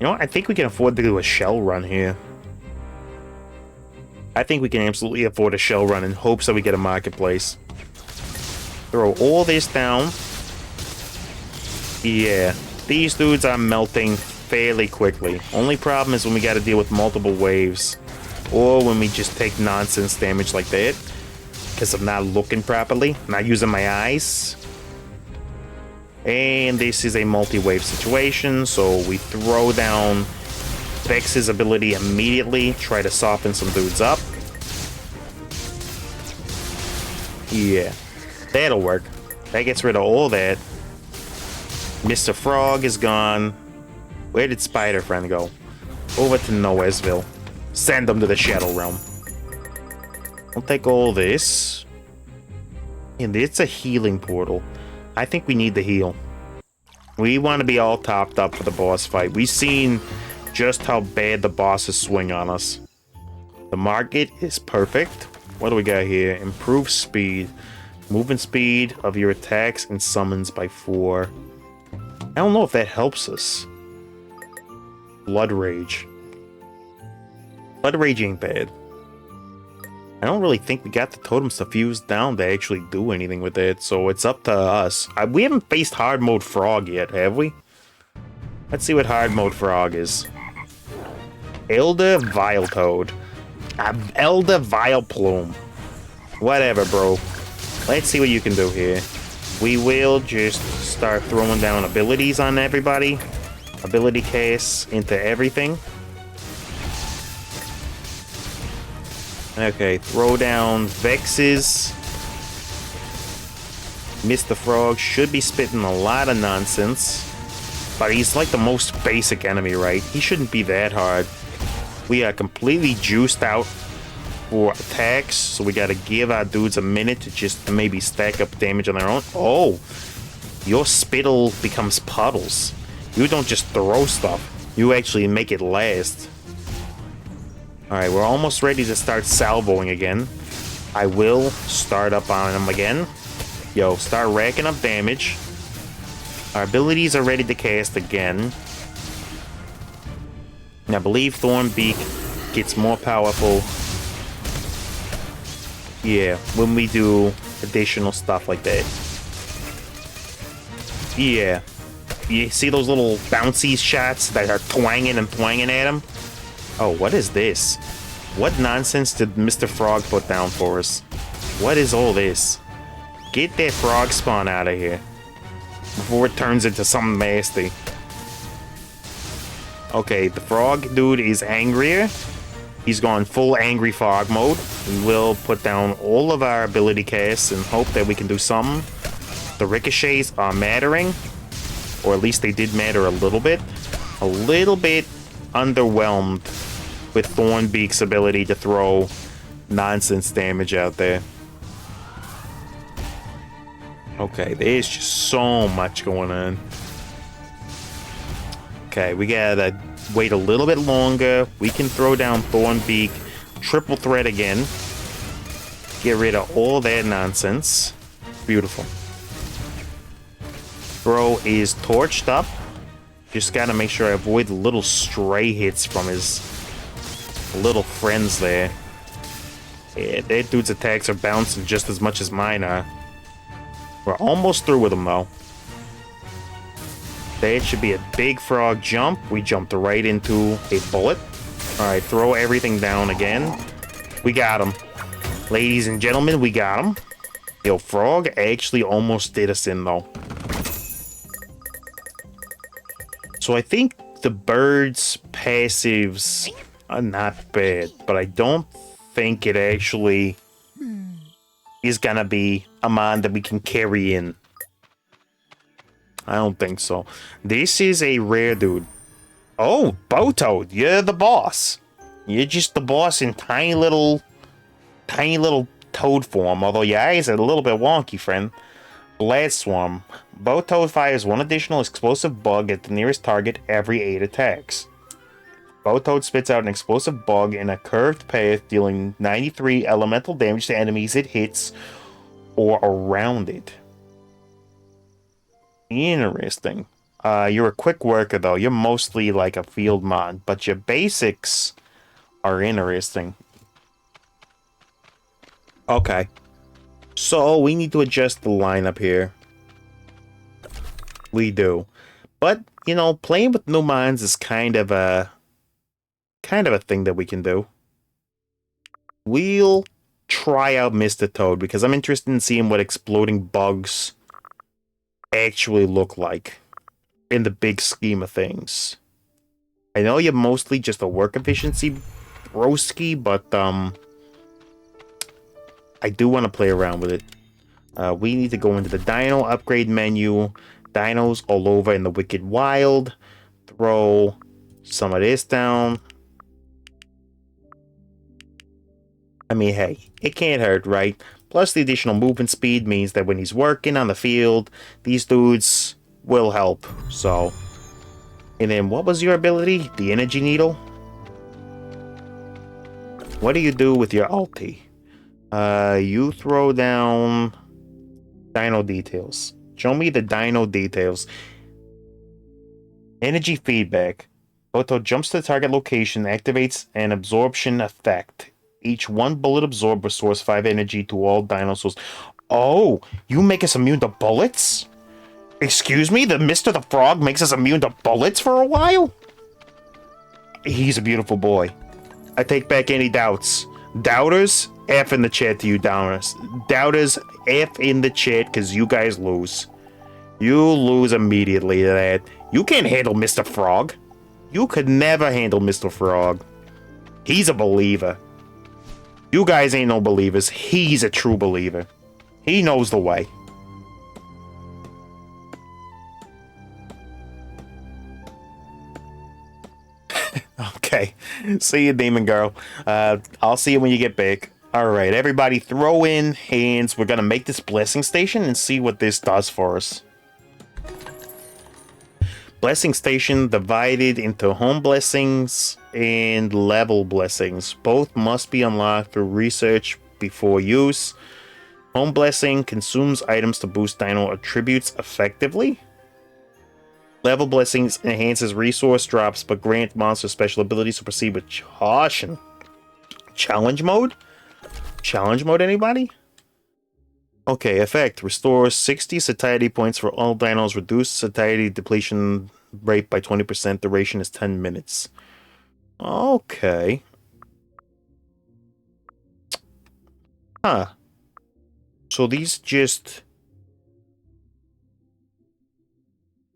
You know what? I think we can afford to do a shell run here. I think we can absolutely afford a shell run in hopes that we get a marketplace. Throw all this down. Yeah. These dudes are melting fairly quickly. Only problem is when we gotta deal with multiple waves. Or when we just take nonsense damage like that. Because I'm not looking properly. Not using my eyes. And this is a multi-wave situation, so we throw down Vex's ability immediately. Try to soften some dudes up. Yeah. That'll work. That gets rid of all that. Mr. Frog is gone. Where did Spider Friend go? Over to Noesville. Send them to the Shadow Realm. I'll take all this. And it's a healing portal. I think we need the heal. We want to be all topped up for the boss fight. We've seen just how bad the bosses swing on us. The market is perfect. What do we got here? Improve speed. Movement speed of your attacks and summons by 4. I don't know if that helps us. Blood Rage. Blood Rage ain't bad. I don't really think we got the totems to fuse down to actually do anything with it, so it's up to us. We haven't faced Hard Mode Frog yet, have we? Let's see what Hard Mode Frog is. Elder Viletoad. Elder Vileplume. Whatever, bro. Let's see what you can do here. We will just start throwing down abilities on everybody. Ability casts into everything. Okay, throw down Vexes. Mr. Frog should be spitting a lot of nonsense. But he's like the most basic enemy, right? He shouldn't be that hard. We are completely juiced out for attacks, so we gotta give our dudes a minute to just maybe stack up damage on their own. Oh! Your spittle becomes puddles. You don't just throw stuff. You actually make it last. Alright, we're almost ready to start salvoing again. I will start up on him again. Yo, start racking up damage. Our abilities are ready to cast again. And I believe Thornbeak gets more powerful. Yeah, when we do additional stuff like that. Yeah. You see those little bouncy shots that are twanging and twanging at him? Oh, what is this? What nonsense did Mr. Frog put down for us? What is all this? Get that frog spawn out of here. Before it turns into something nasty. Okay, the frog dude is angrier. He's gone full angry fog mode. We will put down all of our ability casts and hope that we can do something. The ricochets are mattering. Or at least they did matter a little bit. A little bit underwhelmed with Thornbeak's ability to throw nonsense damage out there. Okay, there's just so much going on. Okay, we gotta wait a little bit longer. We can throw down Thornbeak, triple threat again. Get rid of all that nonsense. Beautiful. Bro is torched up. Just gotta make sure I avoid the little stray hits from his little friends there. Yeah, that dude's attacks are bouncing just as much as mine are. We're almost through with him, though. That should be a big frog jump. We jumped right into a bullet. Alright, throw everything down again. We got him. Ladies and gentlemen, we got him. Yo, frog actually almost did us in, though. So I think the bird's passives are not bad, but I don't think it actually is gonna be a mon that we can carry in. I don't think so. This is a rare dude. Oh, Bowtoad, you're the boss. You're just the boss in tiny little toad form, although your eyes are a little bit wonky, friend. Blast Swarm. Bowtoad fires one additional explosive bug at the nearest target every 8 attacks. Bowtoad spits out an explosive bug in a curved path, dealing 93 elemental damage to enemies it hits or around it. Interesting. You're a quick worker, though. You're mostly like a field mon, but your basics are interesting. Okay. So, we need to adjust the lineup here. We do. But, you know, playing with new mons is kind of a thing that we can do. We'll try out Mr. Toad, because I'm interested in seeing what exploding bugs actually look like in the big scheme of things. I know you're mostly just a work efficiency broski, but I do want to play around with it. We need to go into the Dino upgrade menu. Dinos all over in the Wicked Wild. Throw some of this down. I mean, hey, it can't hurt, right? Plus, the additional movement speed means that when he's working on the field, these dudes will help, so. And then, what was your ability? The Energy Needle? What do you do with your ulti? You throw down Dino Details. Show me the Dino Details. Energy Feedback. Boto jumps to the target location, activates an absorption effect. Each one bullet absorbed restores 5 energy to all dinosaurs. Oh, you make us immune to bullets? Excuse me? The Mr. the Frog makes us immune to bullets for a while? He's a beautiful boy. I take back any doubts. Doubters, F in the chat to you downers. Doubters, F in the chat, because you guys lose. You lose immediately to that. You can't handle Mr. Frog. You could never handle Mr. Frog. He's a believer. You guys ain't no believers. He's a true believer. He knows the way. Okay. See you, Demon Girl. I'll see you when you get back. Alright, everybody throw in hands. We're gonna make this blessing station and see what this does for us. Blessing station divided into home blessings and level blessings. Both must be unlocked through research before use. Home blessing consumes items to boost dino attributes effectively. Level blessings enhances resource drops but grant monster special abilities to proceed with caution. Challenge mode? Challenge mode, anybody? Okay, effect. Restores 60 satiety points for all dinos. Reduce satiety depletion rate by 20%. Duration is 10 minutes. Okay. Huh. So these just...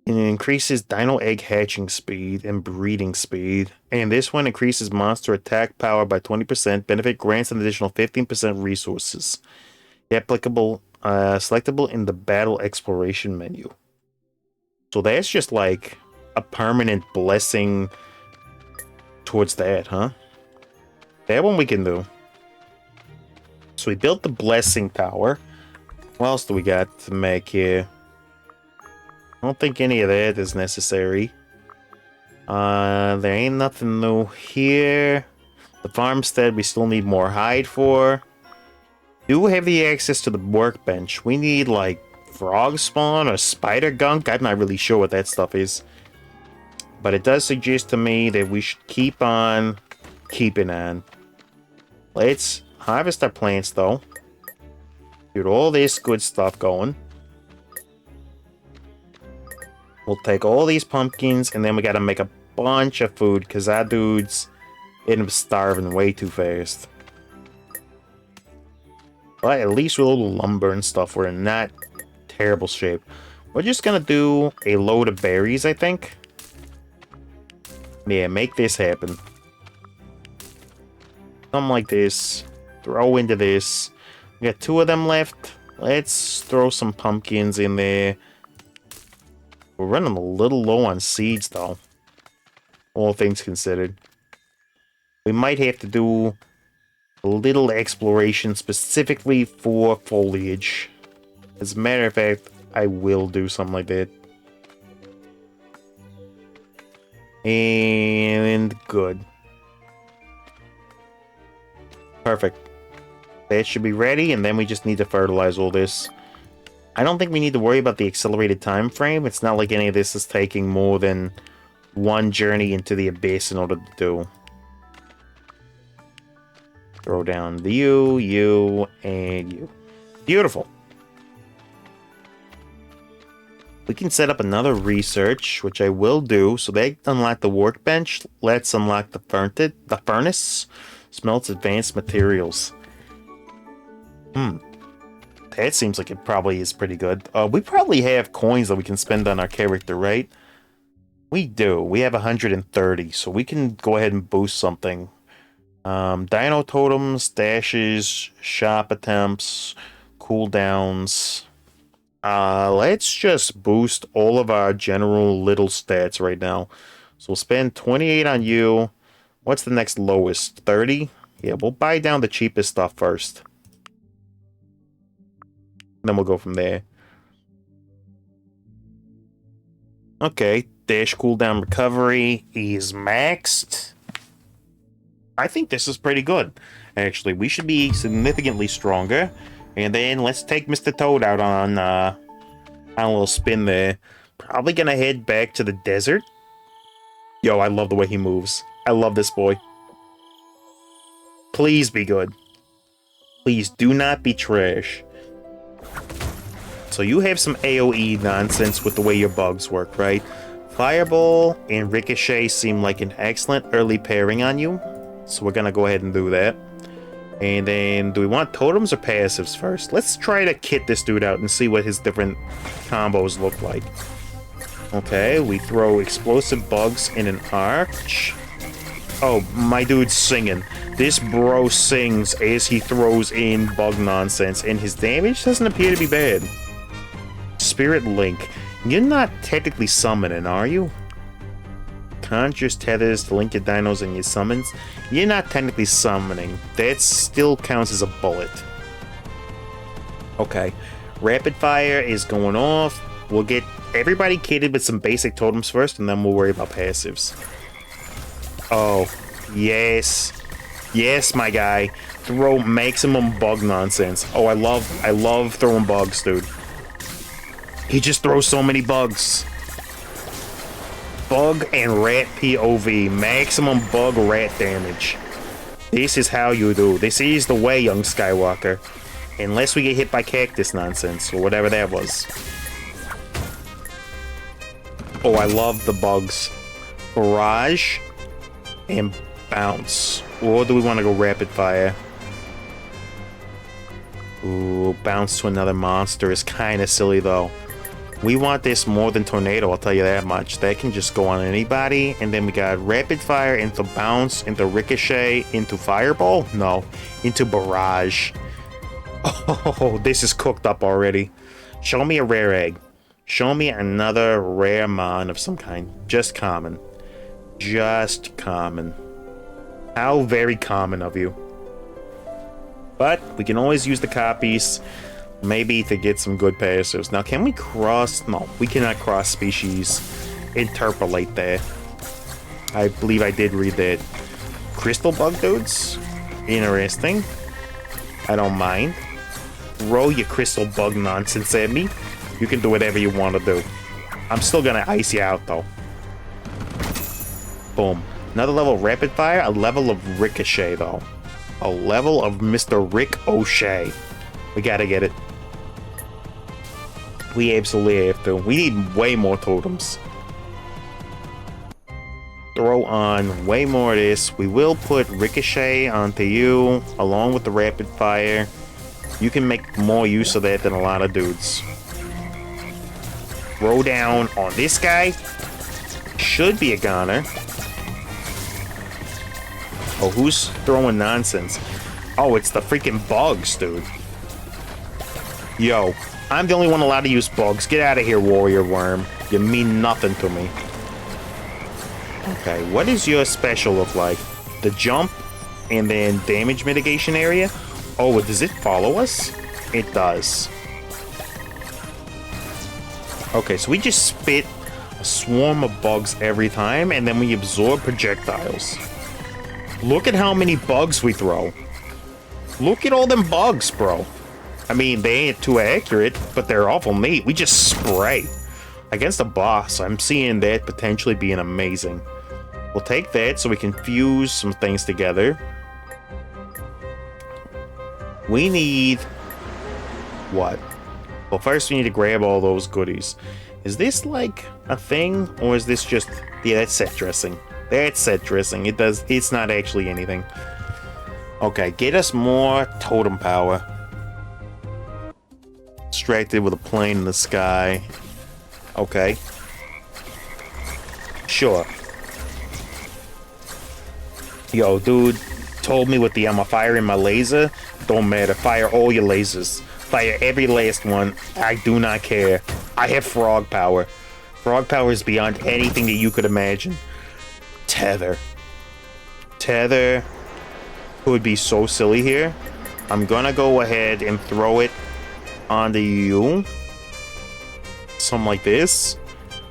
It increases dino egg hatching speed and breeding speed. And this one increases monster attack power by 20%. Benefit grants an additional 15% resources. Applicable, selectable in the battle exploration menu. So that's just like a permanent blessing towards that, huh? That one we can do. So we built the blessing tower. What else do we got to make here? I don't think any of that is necessary. There ain't nothing new here. The farmstead we still need more hide for. Do have the access to the workbench. We need like frog spawn or spider gunk. I'm not really sure what that stuff is. But it does suggest to me that we should keep on keeping on. Let's harvest our plants though. Get all this good stuff going. We'll take all these pumpkins and then we gotta make a bunch of food because our dudes end up starving way too fast. But at least with a little lumber and stuff, we're in not terrible shape. We're just gonna do a load of berries, I think. Yeah, make this happen. Something like this. Throw into this. We got 2 of them left. Let's throw some pumpkins in there. We're running a little low on seeds, though. All things considered. We might have to do a little exploration specifically for foliage. As a matter of fact, I will do something like that. And good. Perfect. That should be ready, and then we just need to fertilize all this. I don't think we need to worry about the accelerated time frame. It's not like any of this is taking more than 1 journey into the abyss in order to do. Throw down the you, and you. Beautiful. We can set up another research, which I will do. So they unlock the workbench. Let's unlock the furnace. Smelts advanced materials. That seems like it probably is pretty good. We probably have coins that we can spend on our character, right? We do. We have 130, so we can go ahead and boost something. Dino totems, dashes, shop attempts, cooldowns. Let's just boost all of our general little stats right now. So we'll spend 28 on you. What's the next lowest? 30? Yeah, we'll buy down the cheapest stuff first. Then we'll go from there. Okay, dash cooldown recovery is maxed. I think this is pretty good. Actually, we should be significantly stronger. And then let's take Mr. Toad out on a little spin there. Probably gonna head back to the desert. Yo, I love the way he moves. I love this boy. Please be good. Please do not be trash. So you have some AoE nonsense with the way your bugs work, right? Fireball and Ricochet seem like an excellent early pairing on you. So we're gonna go ahead and do that. And then, do we want totems or passives first? Let's try to kit this dude out and see what his different combos look like. Okay, we throw explosive bugs in an arch. Oh, my dude's singing. This bro sings as he throws in bug nonsense, and his damage doesn't appear to be bad. Spirit Link. You're not technically summoning, are you? Conjures tethers to link your dinos and your summons. You're not technically summoning. That still counts as a bullet. Okay. Rapid fire is going off. We'll get everybody kitted with some basic totems first, and then we'll worry about passives. Oh, yes. Yes, my guy. Throw maximum bug nonsense. Oh, I love throwing bugs, dude. He just throws so many bugs. Bug and rat POV. Maximum bug rat damage. This is how you do. This is the way, young Skywalker. Unless we get hit by cactus nonsense, or whatever that was. Oh, I love the bugs. Barrage and bounce. Or do we want to go rapid fire? Ooh, bounce to another monster is kind of silly, though. We want this more than tornado, I'll tell you that much. That can just go on anybody. And then we got rapid fire into bounce, into ricochet, into fireball? No, into barrage. Oh, this is cooked up already. Show me a rare egg. Show me another rare mon of some kind. Just common. Just common. How very common of you. But we can always use the copies, maybe to get some good pesos. Now, can we cross? No, we cannot cross species. Interpolate that. I believe I did read that. Crystal bug dudes? Interesting. I don't mind. Throw your crystal bug nonsense at me. You can do whatever you want to do. I'm still gonna ice you out, though. Boom. Another level of rapid fire, a level of ricochet, though. A level of Mr. Rick O'Shea. We gotta get it. We absolutely have to. We need way more totems. Throw on way more of this. We will put ricochet onto you, along with the rapid fire. You can make more use of that than a lot of dudes. Throw down on this guy. Should be a goner. Oh, who's throwing nonsense? Oh, it's the freaking bugs, dude. Yo, I'm the only one allowed to use bugs. Get out of here, warrior worm. You mean nothing to me. Okay, what does your special look like? The jump and then damage mitigation area? Oh, does it follow us? It does. Okay, so we just spit a swarm of bugs every time, and then we absorb projectiles. Look at how many bugs we throw. Look at all them bugs, bro. I mean, they ain't too accurate, but they're awful neat. We just spray. Against a boss, I'm seeing that potentially being amazing. We'll take that so we can fuse some things together. We need... what? Well, first we need to grab all those goodies. Is this like a thing, or is this just... yeah, that's set dressing. That's set dressing. It's not actually anything. Okay, get us more totem power. Distracted with a plane in the sky. Okay. Sure. Yo, dude told me with the I'm firing my laser. Don't matter. Fire all your lasers. Fire every last one. I do not care. I have frog power. Frog power is beyond anything that you could imagine. Tether. Tether would be so silly here. I'm gonna go ahead and throw it onto you. Something like this.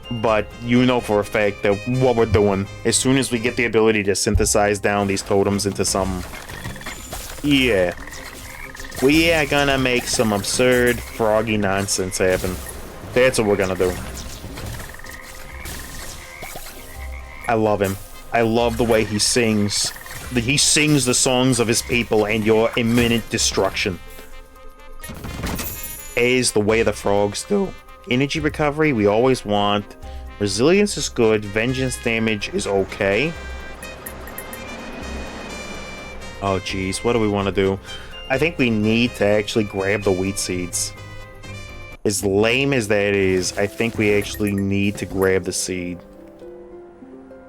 But you know for a fact that what we're doing, as soon as we get the ability to synthesize down these totems into some... yeah. We are gonna make some absurd froggy nonsense happen. That's what we're gonna do. I love him. I love the way he sings. He sings the songs of his people and your imminent destruction. As the way the frogs do. Energy recovery, we always want. Resilience is good. Vengeance damage is okay. Oh, geez. What do we want to do? I think we need to actually grab the wheat seeds. As lame as that is, I think we actually need to grab the seed.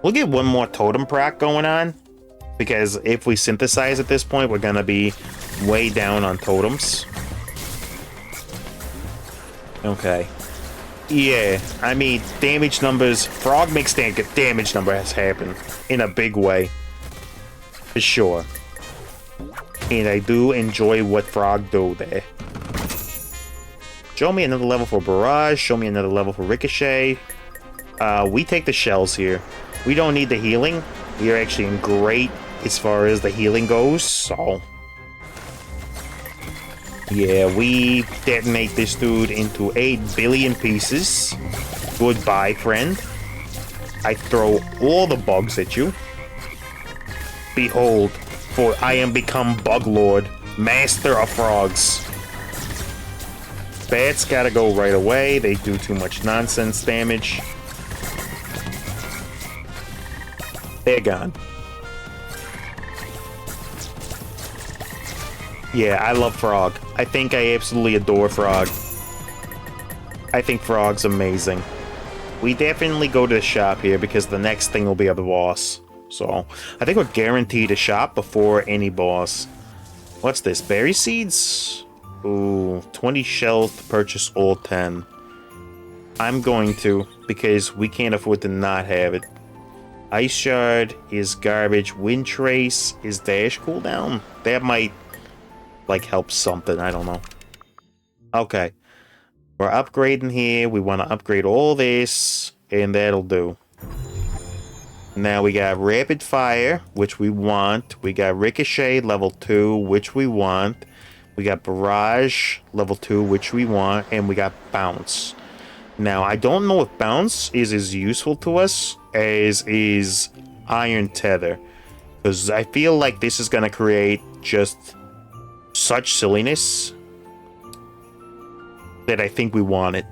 We'll get one more totem proc going on. Because if we synthesize at this point, we're going to be way down on totems. Okay. Yeah, I mean, damage numbers... frog makes damage numbers happen in a big way. For sure. And I do enjoy what frog do there. Show me another level for barrage. Show me another level for ricochet. We take the shells here. We don't need the healing. We are actually in great as far as the healing goes, so... yeah, we detonate this dude into 8 billion pieces. Goodbye, friend. I throw all the bugs at you. Behold, for I am become Bug Lord, Master of Frogs. Bats gotta go right away. They do too much nonsense damage. They're gone. Yeah, I love Frog. I think I absolutely adore Frog. I think Frog's amazing. We definitely go to the shop here because the next thing will be a boss. So, I think we're guaranteed a shop before any boss. What's this? Berry seeds? Ooh, 20 shells to purchase all 10. I'm going to, because we can't afford to not have it. Ice Shard is garbage. Wind Trace is dash cooldown. That might, like, help something. I don't know. Okay. We're upgrading here. We want to upgrade all this, and that'll do. Now we got Rapid Fire, which we want. We got Ricochet, level 2, which we want. We got Barrage, level 2, which we want. And we got Bounce. Now, I don't know if Bounce is as useful to us as is Iron Tether. Because I feel like this is going to create just such silliness that I think we want it.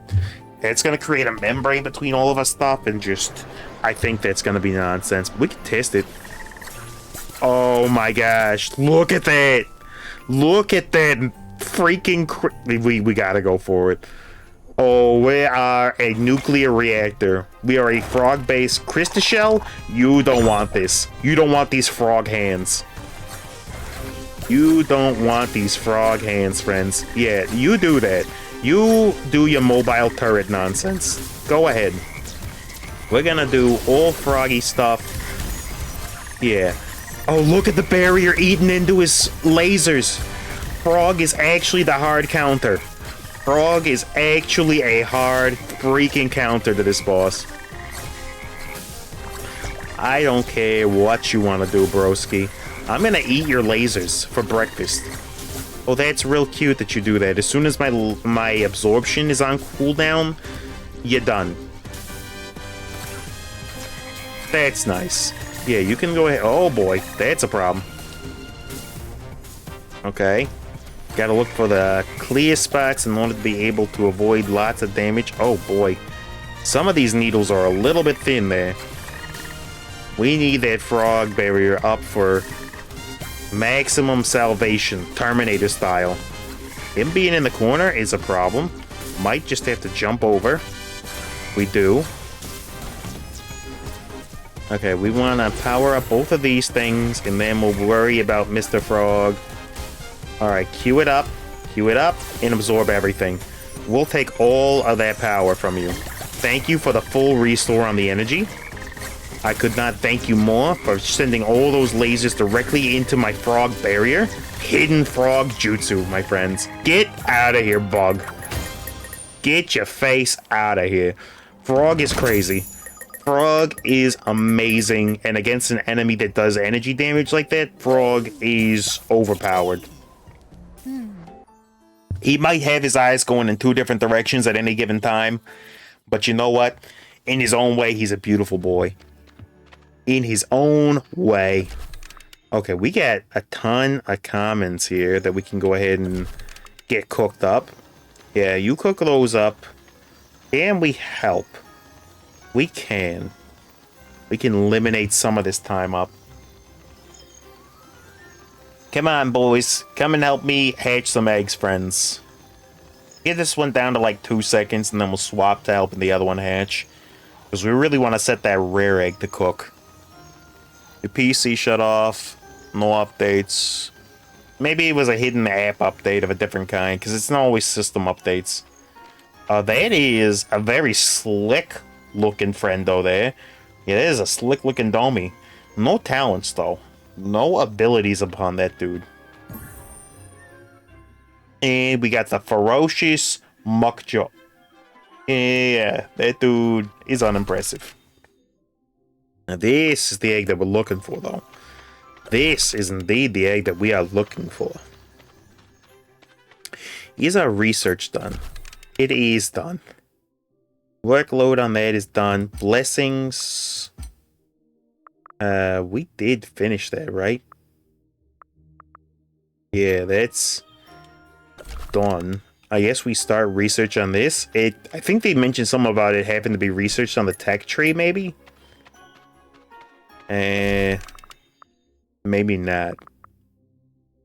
It's going to create a membrane between all of us stuff, and just, I think that's going to be nonsense. We can test it. Oh my gosh, look at that. Look at that freaking... We got to go for it. Oh, we are a nuclear reactor. We are a frog-based crystal shell. You don't want this. You don't want these frog hands. You don't want these frog hands, friends. Yeah, you do that. You do your mobile turret nonsense. Go ahead. We're gonna do all froggy stuff. Yeah. Oh, look at the barrier eating into his lasers. Frog is actually the hard counter. Frog is actually a hard freaking counter to this boss. I don't care what you want to do, broski. I'm gonna eat your lasers for breakfast. Oh, that's real cute that you do that. As soon as my absorption is on cooldown, you're done. That's nice. Yeah, you can go ahead. Oh boy, that's a problem. Okay. Gotta look for the clear spots in order to be able to avoid lots of damage. Oh boy. Some of these needles are a little bit thin there. We need that frog barrier up for maximum salvation, Terminator style. Him being in the corner is a problem. Might just have to jump over. We do. Okay, we want to power up both of these things, and then we'll worry about Mr. Frog. Alright, queue it up, and absorb everything. We'll take all of that power from you. Thank you for the full restore on the energy. I could not thank you more for sending all those lasers directly into my frog barrier. Hidden frog jutsu, my friends. Get out of here, bug. Get your face out of here. Frog is crazy. Frog is amazing, and against an enemy that does energy damage like that, Frog is overpowered. He might have his eyes going in two different directions at any given time, but you know what? In his own way, he's a beautiful boy. In his own way. Okay, we got a ton of commons here that we can go ahead and get cooked up. Yeah, you cook those up. Can we help? We can. We can eliminate some of this time up. Come on, boys. Come and help me hatch some eggs, friends. Get this one down to like 2 seconds, and then we'll swap to helping the other one hatch. Because we really want to set that rare egg to cook. Your PC shut off. No updates. Maybe it was a hidden app update of a different kind, because it's not always system updates. That is a very slick looking friendo there. Yeah, that is a slick looking dummy. No talents, though. No abilities upon that dude. And we got the ferocious Muckjaw. Yeah, that dude is unimpressive. Now this is the egg that we're looking for, though. This is indeed the egg that we are looking for. Is our research done? It is done. Workload on that is done. Blessings. We did finish that, right? Yeah, that's done. I guess we start research on this. I think they mentioned something about it having to be researched on the tech tree, maybe? Maybe not.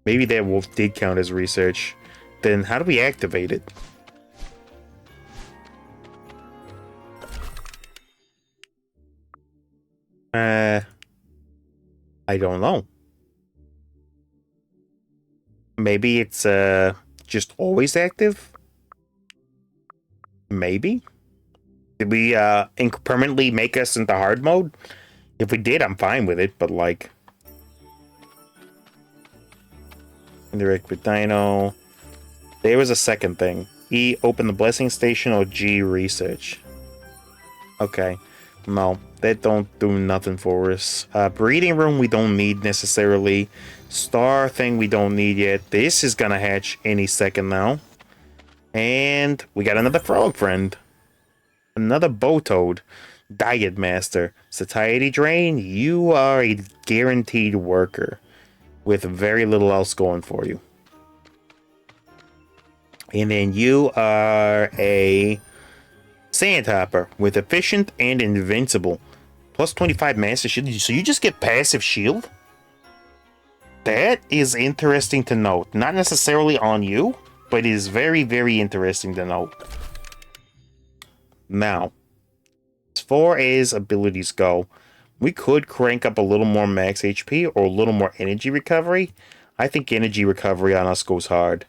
Maybe that wolf did count as research. Then how do we activate it? I don't know. Maybe it's just always active? Maybe? Did we permanently make us into hard mode? If we did, I'm fine with it, but like... Indirect with Dino. There was a second thing. E, open the blessing station, or G, research. Okay. No, that don't do nothing for us. Breeding room we don't need necessarily. Star thing we don't need yet. This is gonna hatch any second now. And we got another frog friend. Another Botoad. Diet Master. Satiety Drain, you are a guaranteed worker. With very little else going for you. And then you are a Sandhopper with efficient and invincible. Plus 25 massive shield. So you just get passive shield? That is interesting to note. Not necessarily on you, but it is very, very interesting to note. Now, as far as abilities go, we could crank up a little more max HP or a little more energy recovery. I think energy recovery on us goes hard.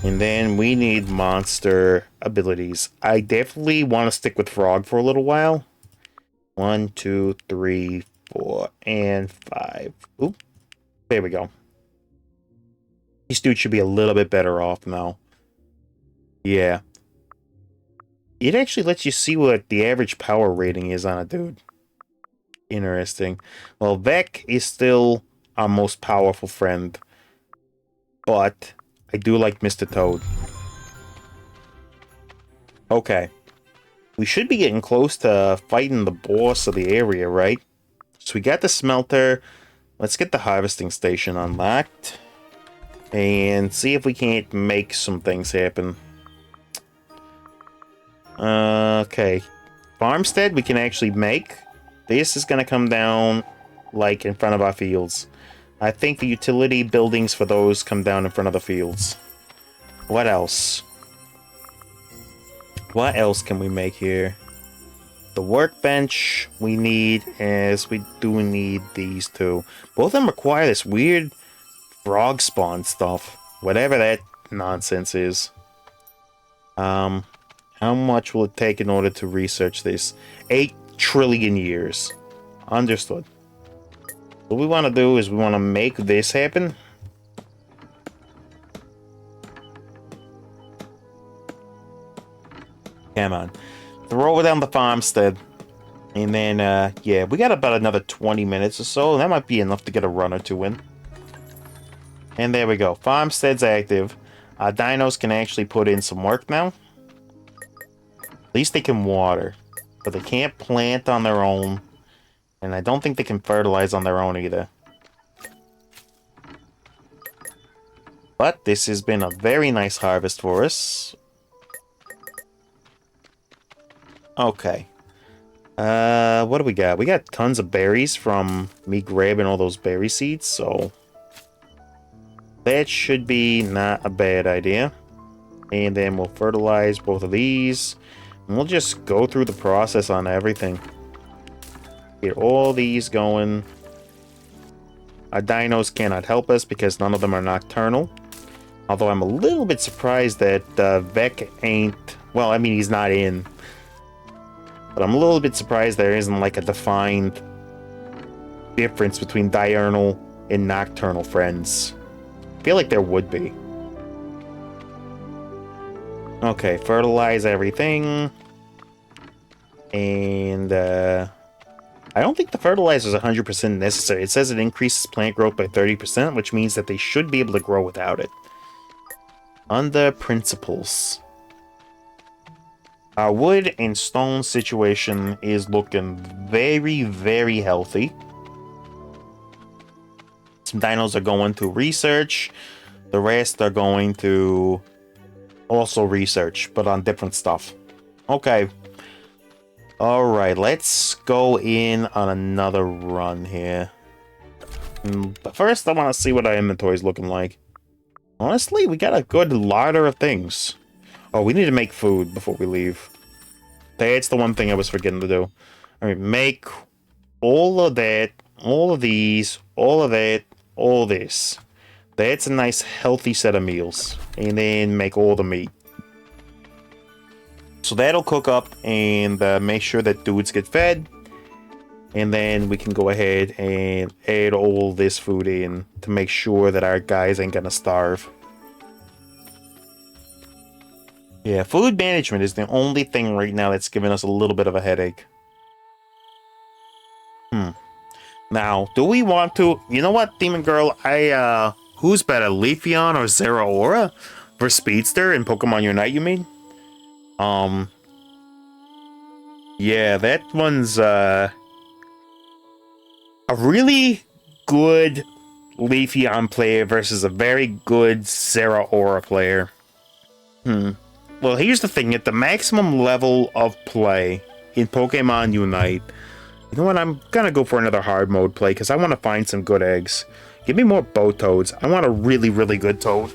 And then we need monster abilities. I definitely want to stick with Frog for a little while. 1, 2, 3, 4, and 5. Oop. There we go. These dudes should be a little bit better off now. Yeah. It actually lets you see what the average power rating is on a dude. Interesting. Well, Vec is still our most powerful friend. But I do like Mr. Toad. Okay. We should be getting close to fighting the boss of the area, right? So we got the smelter. Let's get the harvesting station unlocked. And see if we can't make some things happen. Okay. Farmstead we can actually make. This is going to come down, like, in front of our fields. I think the utility buildings for those come down in front of the fields. What else? What else can we make here? The workbench we need, as we do need these two. Both of them require this weird frog spawn stuff. Whatever that nonsense is. How much will it take in order to research this? 8 trillion years. Understood. What we want to do is we want to make this happen. Come on. Throw it down the farmstead. And then, yeah, we got about another 20 minutes or so. That might be enough to get a run or two in. And there we go. Farmstead's active. Our dinos can actually put in some work now. At least they can water. But they can't plant on their own. And I don't think they can fertilize on their own either. But this has been a very nice harvest for us. Okay. What do we got? We got tons of berries from me grabbing all those berry seeds, so that should be not a bad idea. And then we'll fertilize both of these. And we'll just go through the process on everything. Get all these going. Our dinos cannot help us because none of them are nocturnal. Although I'm a little bit surprised that Vec ain't... Well, I mean, he's not in. But I'm a little bit surprised there isn't like a defined difference between diurnal and nocturnal friends. I feel like there would be. Okay, fertilize everything. And I don't think the fertilizer is 100% necessary. It says it increases plant growth by 30%, which means that they should be able to grow without it. Under principles. Our wood and stone situation is looking very, very healthy. Some dinos are going to research. The rest are going to also research, but on different stuff. Okay. Alright, let's go in on another run here. But first, I want to see what our inventory is looking like. Honestly, we got a good larder of things. Oh, we need to make food before we leave. That's the one thing I was forgetting to do. Alright, make all of that, all of these, all of that, all this. That's a nice healthy set of meals. And then make all the meat. So that'll cook up and make sure that dudes get fed. And then we can go ahead and add all this food in to make sure that our guys ain't gonna starve. Yeah, food management is the only thing right now that's giving us a little bit of a headache. Now, do we want to... You know what, Demon Girl? Who's better, Leafeon or Zeraora? For Speedster in Pokemon Unite, you mean? Yeah, that one's, a really good Leafeon player versus a very good Zeraora player. Well, here's the thing. At the maximum level of play in Pokemon Unite... You know what? I'm gonna go for another hard mode play because I want to find some good eggs. Give me more Botoads. I want a really, really good Toad.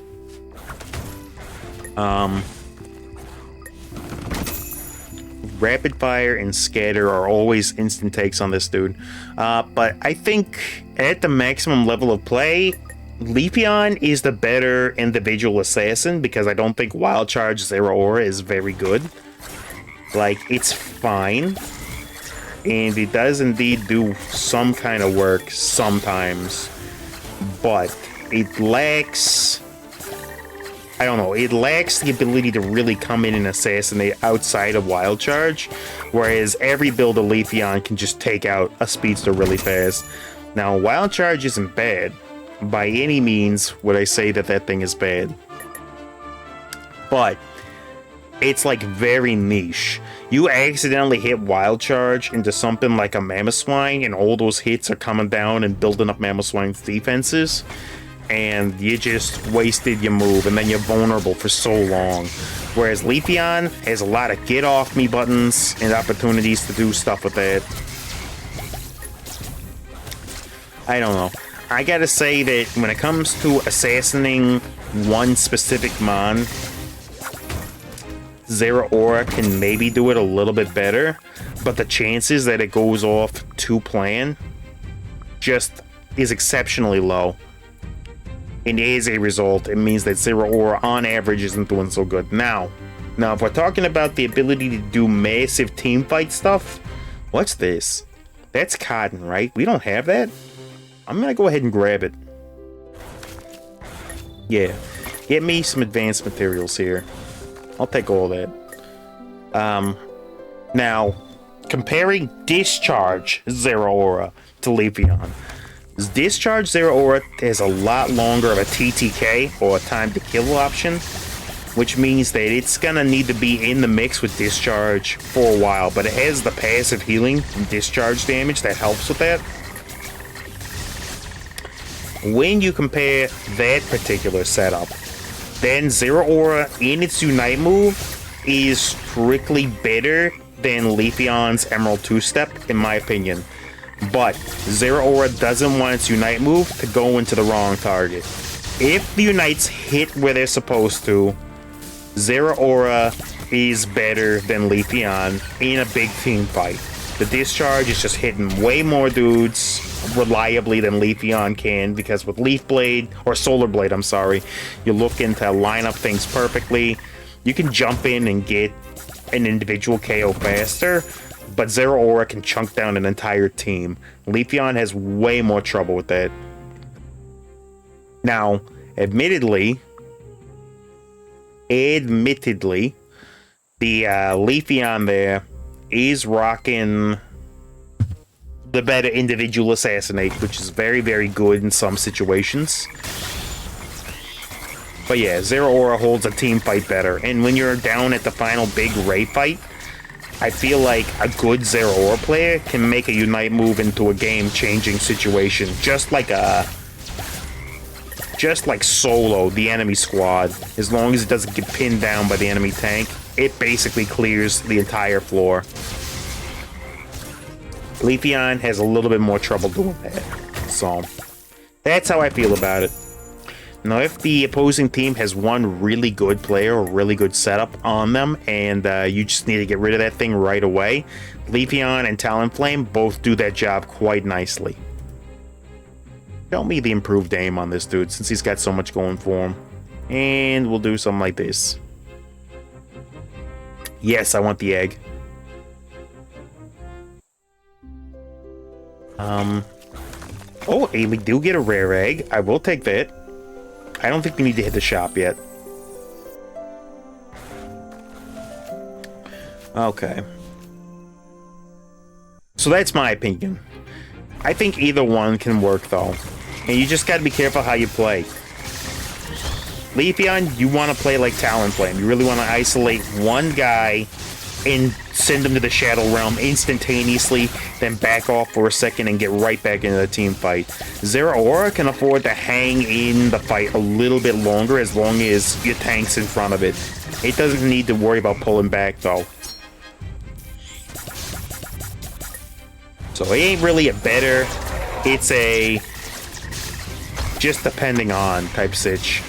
Rapid Fire and Scatter are always instant takes on this dude. But I think at the maximum level of play, Leafeon is the better individual assassin because I don't think Wild Charge Zeraora is very good. Like, it's fine. And it does indeed do some kind of work sometimes, but it lacks... I don't know, it lacks the ability to really come in and assassinate outside of Wild Charge, whereas every build of Leafeon can just take out a Speedster really fast. Now, Wild Charge isn't bad. By any means would I say that that thing is bad. But it's like very niche. You accidentally hit Wild Charge into something like a Mamoswine, and all those hits are coming down and building up Mamoswine's defenses, and you just wasted your move, and then you're vulnerable for so long. Whereas Leafeon has a lot of get off me buttons and opportunities to do stuff with that. I don't know. I gotta say that when it comes to assassinating one specific mon, Zeraora can maybe do it a little bit better, but the chances that it goes off to plan just is exceptionally low. And as a result, it means that Zeraora on average isn't doing so good. Now, if we're talking about the ability to do massive team fight stuff, what's this? That's cotton, right? We don't have that? I'm gonna go ahead and grab it. Yeah, get me some advanced materials here. I'll take all that. Now, comparing Discharge Zeraora to Leafeon. Discharge Zeraora has a lot longer of a TTK, or a time to kill option, which means that it's gonna need to be in the mix with Discharge for a while, but it has the passive healing and discharge damage that helps with that. When you compare that particular setup, then Zeraora in its Unite move is strictly better than Leafeon's Emerald 2-Step, in my opinion. But Zeraora doesn't want its Unite move to go into the wrong target. If the Unites hit where they're supposed to, Zeraora is better than Leafeon in a big team fight. The Discharge is just hitting way more dudes reliably than Leafeon can, because with Leaf Blade, or Solar Blade, I'm sorry, you're looking to line up things perfectly. You can jump in and get an individual KO faster, but Zeraora can chunk down an entire team. Leafeon has way more trouble with that. Now, admittedly, the Leafeon there is rocking the better individual assassinate, which is very, very good in some situations. But yeah, Zeraora holds a team fight better. And when you're down at the final big Ray fight, I feel like a good Zeraora player can make a Unite move into a game-changing situation. Just like Solo, the enemy squad. As long as it doesn't get pinned down by the enemy tank, it basically clears the entire floor. Leafeon has a little bit more trouble doing that. So, that's how I feel about it. Now, if the opposing team has one really good player or really good setup on them, and you just need to get rid of that thing right away, Leafeon and Talonflame both do that job quite nicely. Show me the improved aim on this dude, since he's got so much going for him. And we'll do something like this. Yes, I want the egg. Oh, and we do get a rare egg. I will take that. I don't think we need to hit the shop yet. Okay. So that's my opinion. I think either one can work, though. And you just gotta be careful how you play. Leafeon, you want to play like Talonflame. You really want to isolate one guy and send him to the Shadow Realm instantaneously, then back off for a second and get right back into the team fight. Zeraora can afford to hang in the fight a little bit longer as long as your tank's in front of it. It doesn't need to worry about pulling back, though. So it ain't really a better, it's a just depending on type sitch.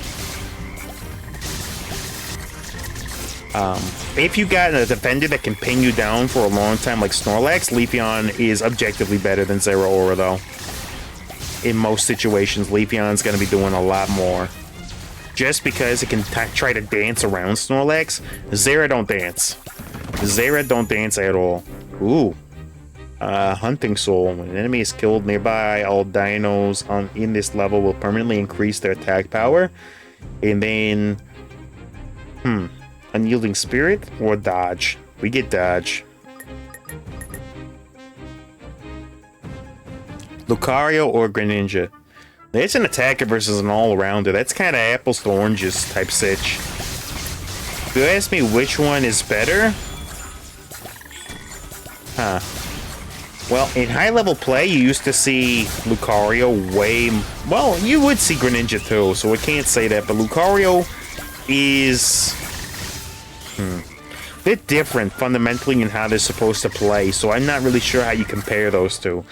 If you got a defender that can pin you down for a long time like Snorlax, Leafeon is objectively better than Zeraora, though. In most situations, Leafeon's going to be doing a lot more. Just because it can try to dance around Snorlax, Zera don't dance. Zera don't dance at all. Ooh. Hunting Soul. When an enemy is killed nearby, all dinos in this level will permanently increase their attack power. And then... Unyielding Spirit or Dodge? We get Dodge. Lucario or Greninja? That's an attacker versus an all-arounder. That's kind of apples to oranges type sitch. If you ask me which one is better... Well, in high-level play, you used to see Lucario way... Well, you would see Greninja too, so I can't say that, but Lucario is... bit different fundamentally in how they're supposed to play, so I'm not really sure how you compare those two.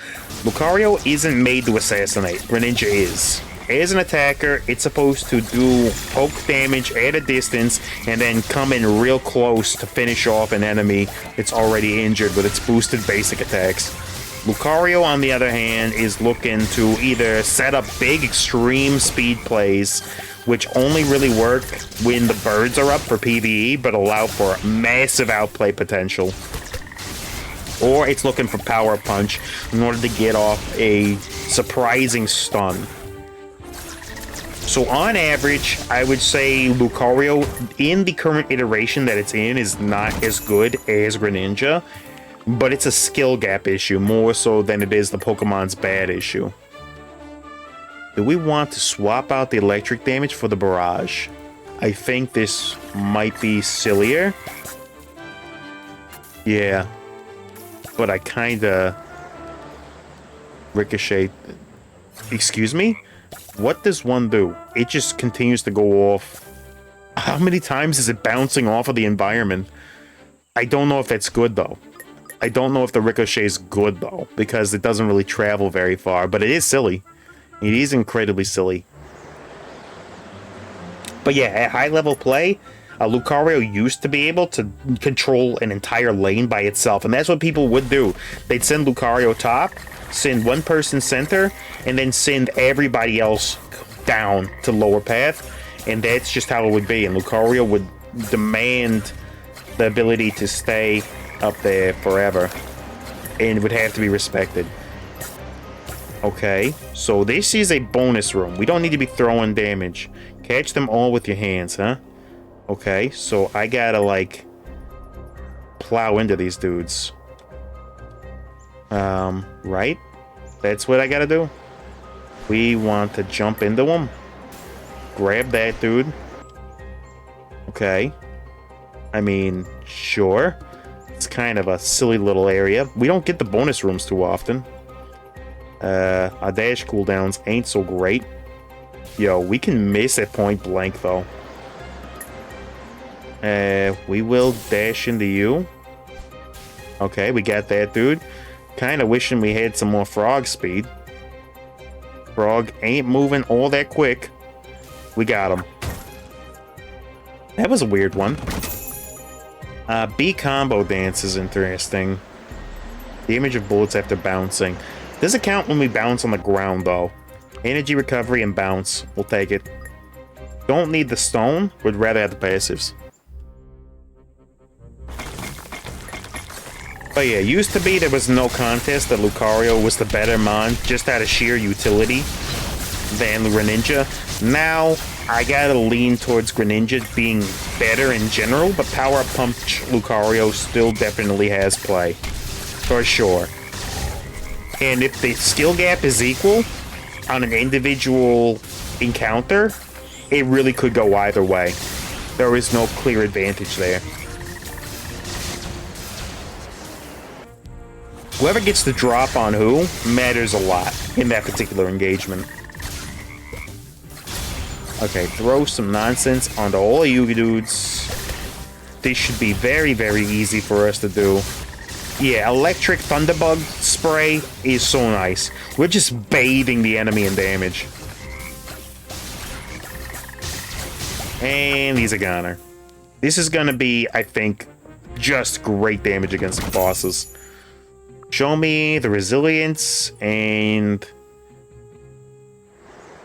Lucario isn't made to assassinate. Greninja is. As an attacker, it's supposed to do poke damage at a distance and then come in real close to finish off an enemy that's already injured with its boosted basic attacks. Lucario, on the other hand, is looking to either set up big extreme speed plays, which only really work when the birds are up for PvE, but allow for massive outplay potential. Or it's looking for Power Punch in order to get off a surprising stun. So on average, I would say Lucario, in the current iteration that it's in, is not as good as Greninja, but it's a skill gap issue, more so than it is the Pokemon's bad issue. Do we want to swap out the electric damage for the barrage? I think this might be sillier. Yeah. But I kinda... Ricochet... Excuse me? What does one do? It just continues to go off. How many times is it bouncing off of the environment? I don't know if that's good, though. I don't know if the Ricochet is good, though, because it doesn't really travel very far, but it is silly. It is incredibly silly. But yeah, at high-level play, Lucario used to be able to control an entire lane by itself, and that's what people would do. They'd send Lucario top, send one person center, and then send everybody else down to lower path, and that's just how it would be. And Lucario would demand the ability to stay up there forever, and would have to be respected. Okay, so this is a bonus room. We don't need to be throwing damage. Catch them all with your hands, huh? Okay, so I gotta, like, plow into these dudes. Right? That's what I gotta do? We want to jump into them. Grab that dude. Okay. I mean, sure. It's kind of a silly little area. We don't get the bonus rooms too often. Our dash cooldowns ain't so great. Yo, we can miss at point blank, though. We will dash into you. Okay, we got that dude. Kind of wishing we had some more frog speed. Frog ain't moving all that quick. We got him. That was a weird one. B combo dance is interesting. The image of bullets after bouncing. Does it count when we bounce on the ground, though? Energy recovery and bounce. We'll take it. Don't need the stone. Would rather have the passives. But yeah, used to be there was no contest that Lucario was the better Mon, just out of sheer utility, than Greninja. Now, I gotta lean towards Greninja being better in general, but Power Punch Lucario still definitely has play. For sure. And if the skill gap is equal on an individual encounter, it really could go either way. There is no clear advantage there. Whoever gets the drop on who matters a lot in that particular engagement. Okay, throw some nonsense onto all of you dudes. This should be very, very easy for us to do. Yeah, electric thunderbug spray is so nice. We're just bathing the enemy in damage. And he's a goner. This is gonna be, I think, just great damage against the bosses. Show me the resilience and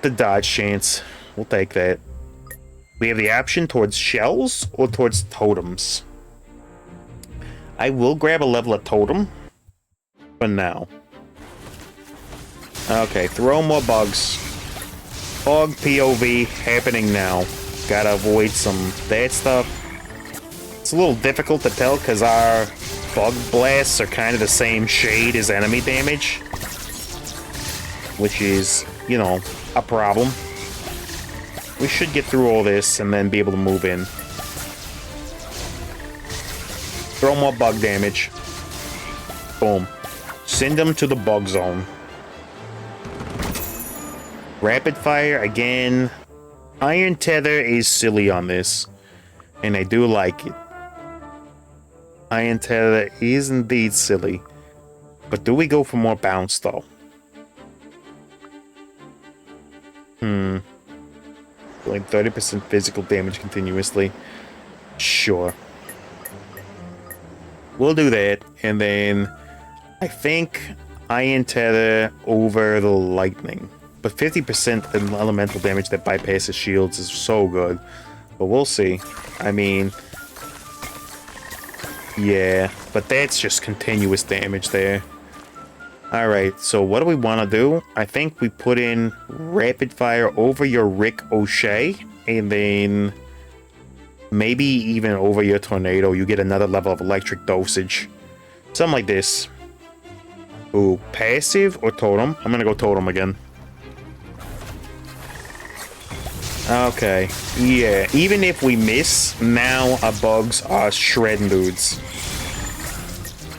the dodge chance. We'll take that. We have the option towards shells or towards totems. I will grab a level of totem for now. Okay, throw more bugs. Bug POV happening now. Gotta avoid some that stuff. It's a little difficult to tell because our bug blasts are kind of the same shade as enemy damage, which is, you know, a problem. We should get through all this and then be able to move in. Throw more bug damage. Boom. Send them to the bug zone. Rapid fire again. Iron Tether is silly on this, and I do like it. Iron Tether is indeed silly. But do we go for more bounce, though? Like 30% physical damage continuously. Sure. We'll do that, and then I think Iron Tether over the lightning. But 50% in elemental damage that bypasses shields is so good. But we'll see. I mean, yeah, but that's just continuous damage there. Alright, so what do we want to do? I think we put in Rapid Fire over your Rick O'Shea, and then maybe even over your Tornado. You get another level of electric dosage. Something like this. Ooh, passive or totem? I'm gonna go totem again. Okay, yeah, even if we miss, now our bugs are shredding dudes.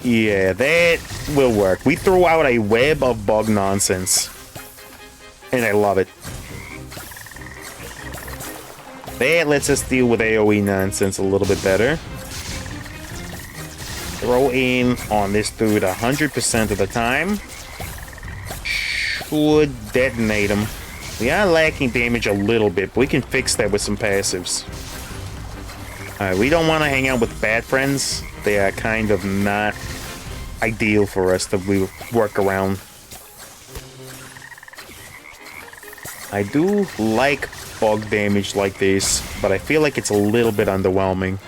Yeah, that will work. We throw out a web of bug nonsense, and I love it. That lets us deal with AoE nonsense a little bit better. Throw in on this dude 100% of the time. Should detonate him. We are lacking damage a little bit, but we can fix that with some passives. Alright, we don't want to hang out with bad friends. They are kind of not ideal for us to work around. I do like bug damage like this, but I feel like it's a little bit underwhelming.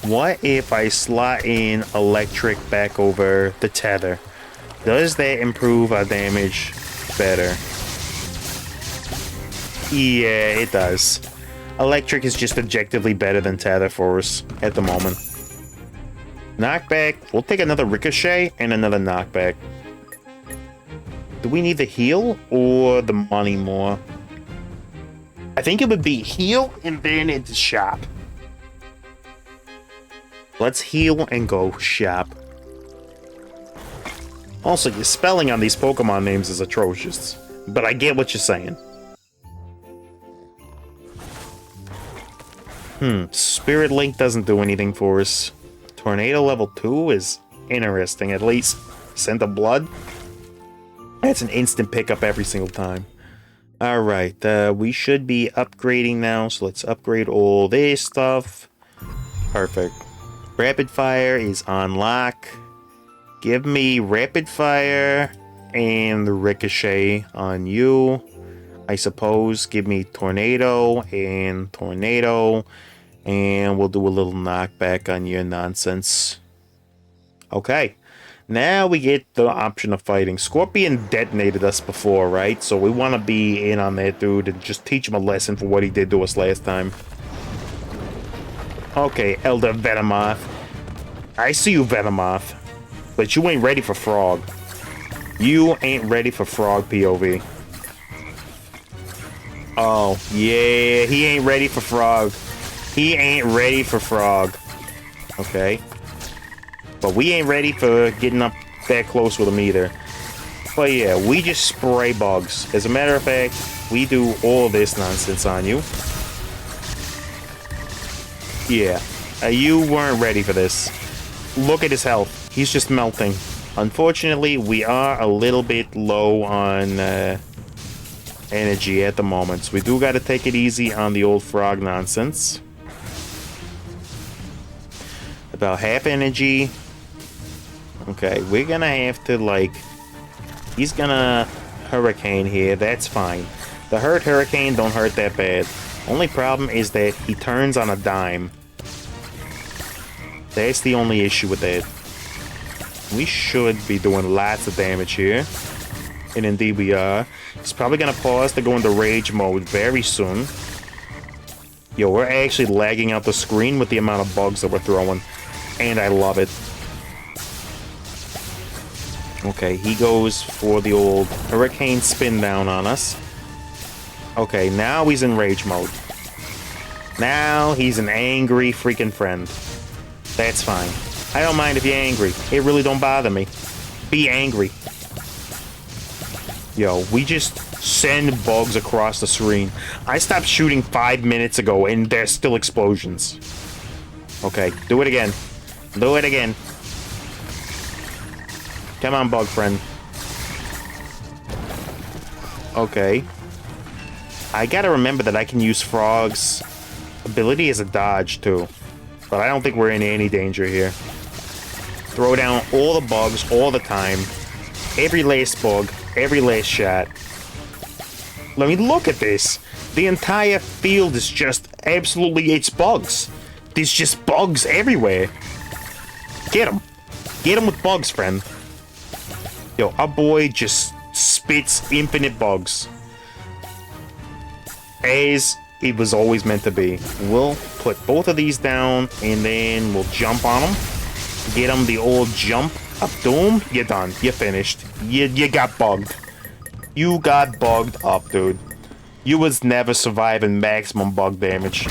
What if I slot in electric back over the tether? Does that improve our damage better? Yeah, it does. Electric is just objectively better than tether for us at the moment. Knockback. We'll take another ricochet and another knockback. Do we need the heal or the money more? I think it would be heal and then into shop. Let's heal and go shop. Also, your spelling on these Pokemon names is atrocious, but I get what you're saying. Spirit Link doesn't do anything for us. Tornado level 2 is interesting, at least. Scent of Blood? That's an instant pickup every single time. Alright, we should be upgrading now, so let's upgrade all this stuff. Perfect. Rapid Fire is on lock. Give me Rapid Fire and the Ricochet on you. I suppose give me Tornado and Tornado. And we'll do a little knockback on your nonsense. Okay. Now we get the option of fighting. Scorpion detonated us before, right? So we want to be in on that dude and just teach him a lesson for what he did to us last time. Okay, Elder Venomoth. I see you, Venomoth. But you ain't ready for Frog. You ain't ready for Frog, POV. Oh, yeah, he ain't ready for Frog. He ain't ready for Frog. Okay. But we ain't ready for getting up that close with him either. But yeah, we just spray bugs. As a matter of fact, we do all this nonsense on you. Yeah, you weren't ready for this. Look at his health. He's just melting. Unfortunately, we are a little bit low on energy at the moment. So we do got to take it easy on the old frog nonsense. About half energy. Okay, we're gonna have to, like... He's gonna hurricane here. That's fine. The hurricane don't hurt that bad. Only problem is that he turns on a dime. That's the only issue with that. We should be doing lots of damage here. And indeed we are. He's probably gonna pause to go into rage mode very soon. Yo, we're actually lagging out the screen with the amount of bugs that we're throwing. And I love it. Okay, he goes for the old hurricane spin down on us. Okay, now he's in rage mode. Now he's an angry freaking friend. That's fine. I don't mind if you're angry. It really don't bother me. Be angry. Yo, we just send bugs across the screen. I stopped shooting 5 minutes ago and there's still explosions. Okay, do it again. Do it again. Come on, bug friend. Okay. I gotta remember that I can use Frog's ability as a dodge, too. But I don't think we're in any danger here. Throw down all the bugs all the time. Every last bug. Every last shot. Let me look at this. The entire field is just absolutely... It's bugs. There's just bugs everywhere. Get him. Get him with bugs, friend. Yo, our boy just spits infinite bugs. As it was always meant to be. We'll put both of these down, and then we'll jump on them. Get them the old jump. Up doom. You're done. You're finished. You got bugged. You got bugged up, dude. You was never surviving maximum bug damage.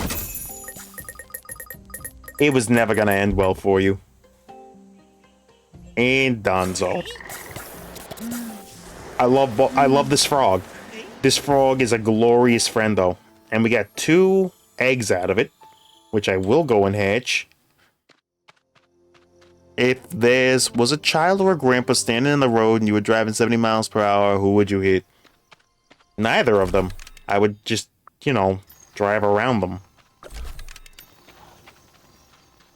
It was never gonna end well for you. And Donzo. I love this frog. This frog is a glorious friendo. And we got 2 eggs out of it, which I will go and hatch. If there was a child or a grandpa standing in the road and you were driving 70 miles per hour, who would you hit? Neither of them. I would just, you know, drive around them.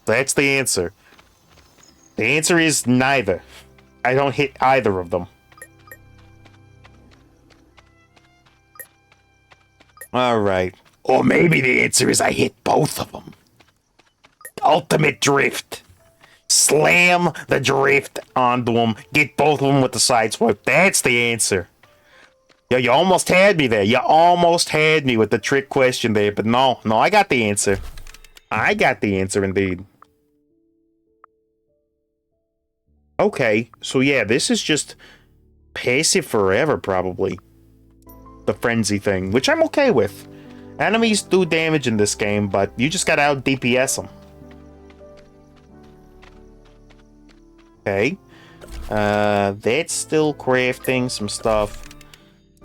That's the answer. The answer is neither. I don't hit either of them. Alright. Or maybe the answer is I hit both of them. Ultimate drift. Slam the drift onto them. Get both of them with the side swipe. That's the answer. Yo, you almost had me there. You almost had me with the trick question there. But no, I got the answer. I got the answer indeed. Okay, so yeah, this is just passive forever, probably. The frenzy thing, which I'm okay with. Enemies do damage in this game, but you just gotta out DPS them. Okay. That's still crafting some stuff.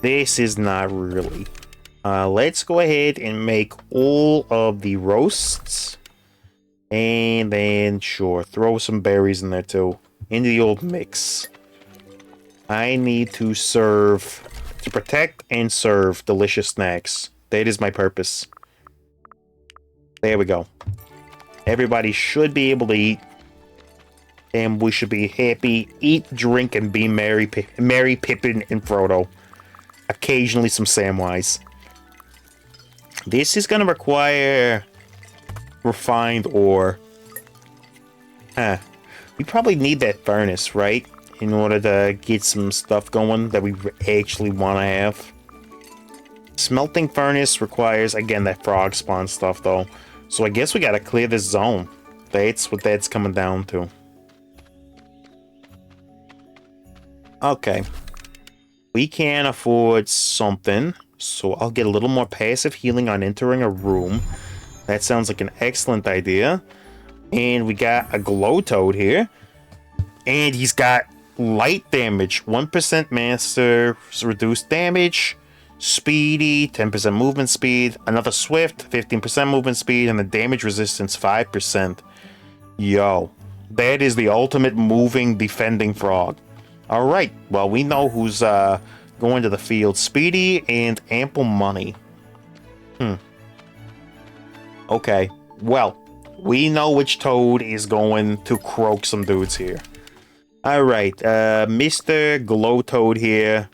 This is not really. Let's go ahead and make all of the roasts. And then, sure, throw some berries in there too. In the old mix. I need to serve... To protect and serve delicious snacks. That is my purpose. There we go. Everybody should be able to eat. And we should be happy. Eat, drink, and be merry, Pippin, and Frodo. Occasionally some Samwise. This is going to require refined ore. We probably need that furnace, right? In order to get some stuff going that we actually want to have. Smelting furnace requires, again, that frog spawn stuff, though. So I guess we gotta clear this zone. That's what that's coming down to. Okay. We can afford something. So I'll get a little more passive healing on entering a room. That sounds like an excellent idea. And we got a glow toad here. And he's got light damage. 1% master reduced damage. Speedy, 10% movement speed. Another swift, 15% movement speed. And the damage resistance, 5%. Yo, that is the ultimate moving, defending frog. Alright, well, we know who's going to the field. Speedy and ample money. Okay, well, we know which toad is going to croak some dudes here. Alright, Mr. Glow Toad here.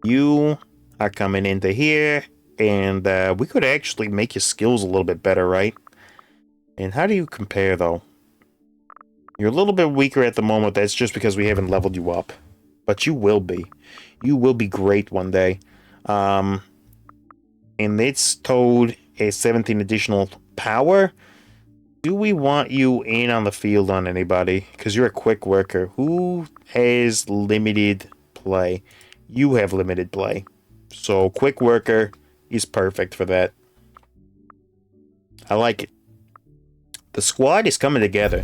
You are coming into here, and we could actually make your skills a little bit better, right? And how do you compare, though? You're a little bit weaker at the moment. That's just because we haven't leveled you up. But you will be. You will be great one day. And this toad has 17 additional power. Do we want you in on the field on anybody? Because you're a quick worker. Who has limited play? You have limited play. So quick worker is perfect for that. I like it. The squad is coming together.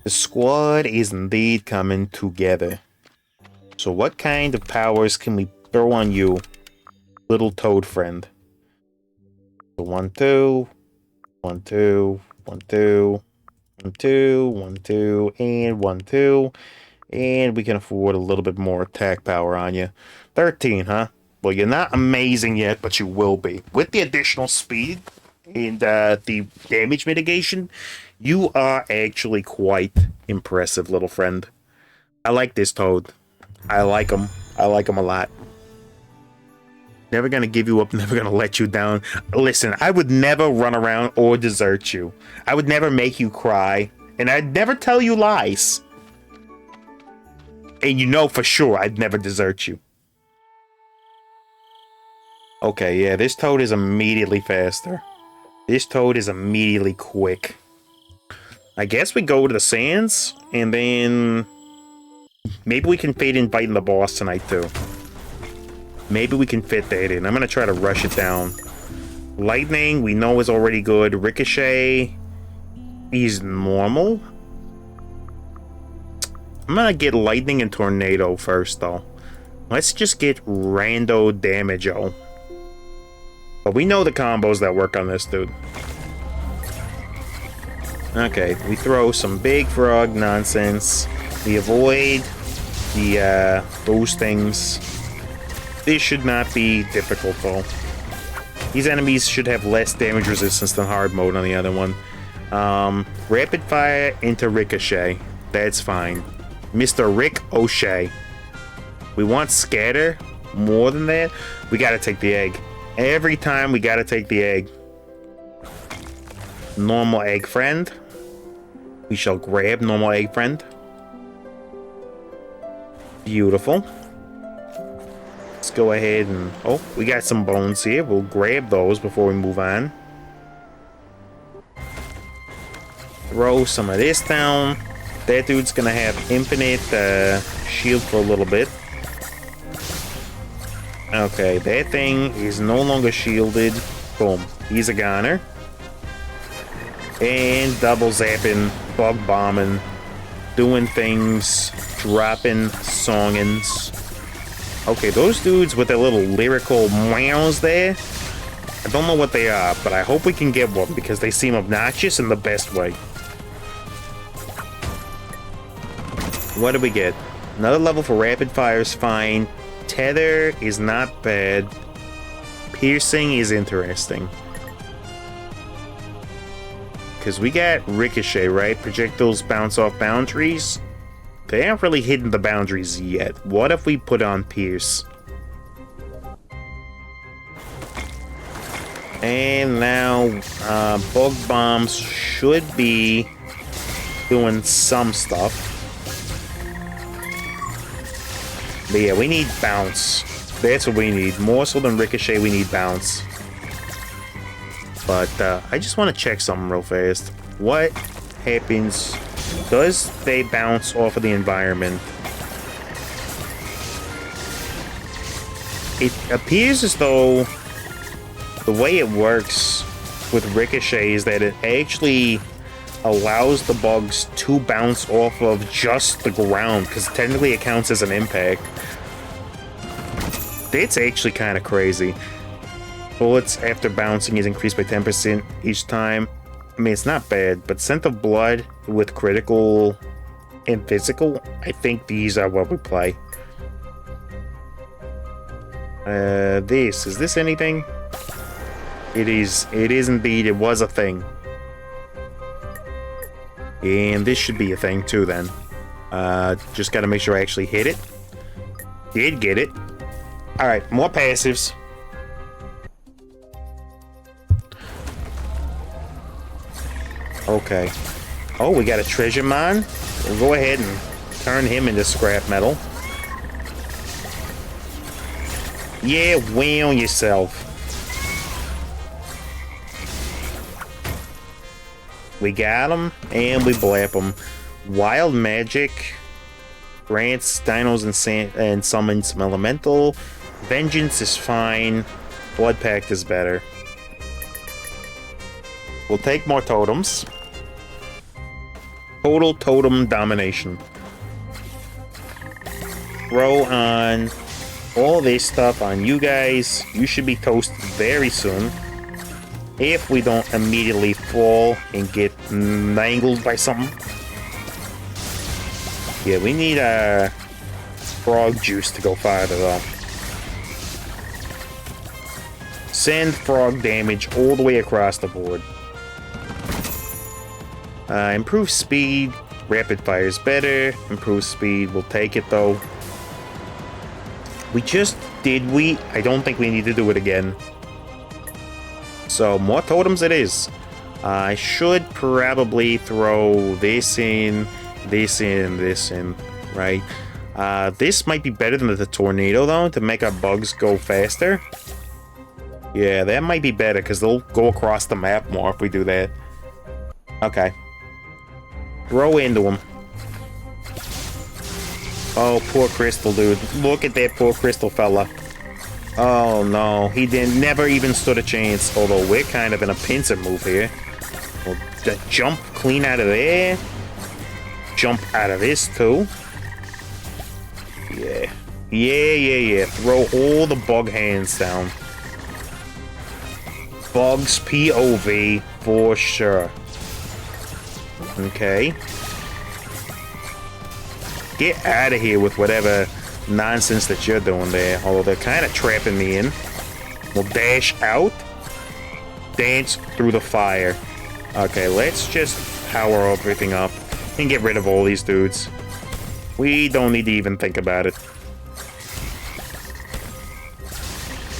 The squad is indeed coming together. So what kind of powers can we throw on you, little toad friend? So 1, 2, 1, 2, 1, 2, 1, 2, 1, 2, and 1, 2. And we can afford a little bit more attack power on you. 13, huh? Well, you're not amazing yet, but you will be. With the additional speed and the damage mitigation, you are actually quite impressive, little friend. I like this toad. I like him. I like him a lot. Never gonna give you up, never gonna let you down. Listen, I would never run around or desert you. I would never make you cry. And I'd never tell you lies. And you know for sure I'd never desert you. Okay, yeah, this toad is immediately faster. This toad is immediately quick. I guess we go to the sands, and then maybe we can fit in fighting the boss tonight, too. Maybe we can fit that in. I'm going to try to rush it down. Lightning, we know is already good. Ricochet is normal. I'm going to get lightning and tornado first, though. Let's just get rando damage-o. But we know the combos that work on this dude. Okay, we throw some big frog nonsense. We avoid the those things. This should not be difficult, though. These enemies should have less damage resistance than hard mode on the other one. Rapid fire into Ricochet. That's fine. Mr. Rick O'Shea. We want scatter. More than that, we gotta take the egg. Every time we gotta take the egg. Normal egg friend. We shall grab normal egg friend. Beautiful. Let's go ahead and... Oh, we got some bones here. We'll grab those before we move on. Throw some of this down. That dude's gonna have infinite shield for a little bit. Okay, that thing is no longer shielded. Boom. He's a goner. And double zapping, bug bombing, doing things, dropping songins. Okay, those dudes with their little lyrical meows there, I don't know what they are, but I hope we can get one because they seem obnoxious in the best way. What do we get? Another level for rapid fire is fine. Tether is not bad. Piercing is interesting. Because we got Ricochet, right? Projectiles bounce off boundaries. They haven't really hidden the boundaries yet. What if we put on Pierce? And now, bug bombs should be doing some stuff. But yeah, we need bounce. That's what we need. More so than ricochet, we need bounce. But I just want to check something real fast. What happens? Does they bounce off of the environment? It appears as though the way it works with ricochet is that it actually allows the bugs to bounce off of just the ground, because technically it counts as an impact. That's actually kind of crazy. Bullets after bouncing is increased by 10% each time. I mean, it's not bad, but scent of blood with critical and physical, I think these are what we play. Is this anything? It is indeed, it was a thing. And this should be a thing too then. Just gotta make sure I actually hit it. Did get it. Alright, more passives. Okay. Oh, we got a treasure mine. We'll go ahead and turn him into scrap metal. Yeah, wham yourself. We got him, and we blap him. Wild magic grants dinos and summons some elemental. Vengeance is fine. Blood pact is better. We'll take more totems. Total totem domination. Throw on all this stuff on you guys. You should be toasted very soon. If we don't immediately fall and get mangled by something. Yeah, we need a frog juice to go farther though. Send frog damage all the way across the board. Improve speed. Rapid fire is better. Improve speed. We'll take it though. I don't think we need to do it again. So more totems it is. I should probably throw this in, this in, this in, right? This might be better than the tornado though, to make our bugs go faster. Yeah, that might be better because they'll go across the map more if we do that. Okay. Throw into him. Oh, poor Crystal, dude. Look at that poor Crystal fella. Oh no, he never even stood a chance. Although we're kind of in a pincer move here. We'll jump clean out of there. Jump out of this too. Yeah. Yeah. Throw all the bug hands down. Bugs POV for sure. Okay. Get out of here with whatever nonsense that you're doing there. Although they're kind of trapping me in. We'll dash out. Dance through the fire. Okay, let's just power everything up and get rid of all these dudes. We don't need to even think about it.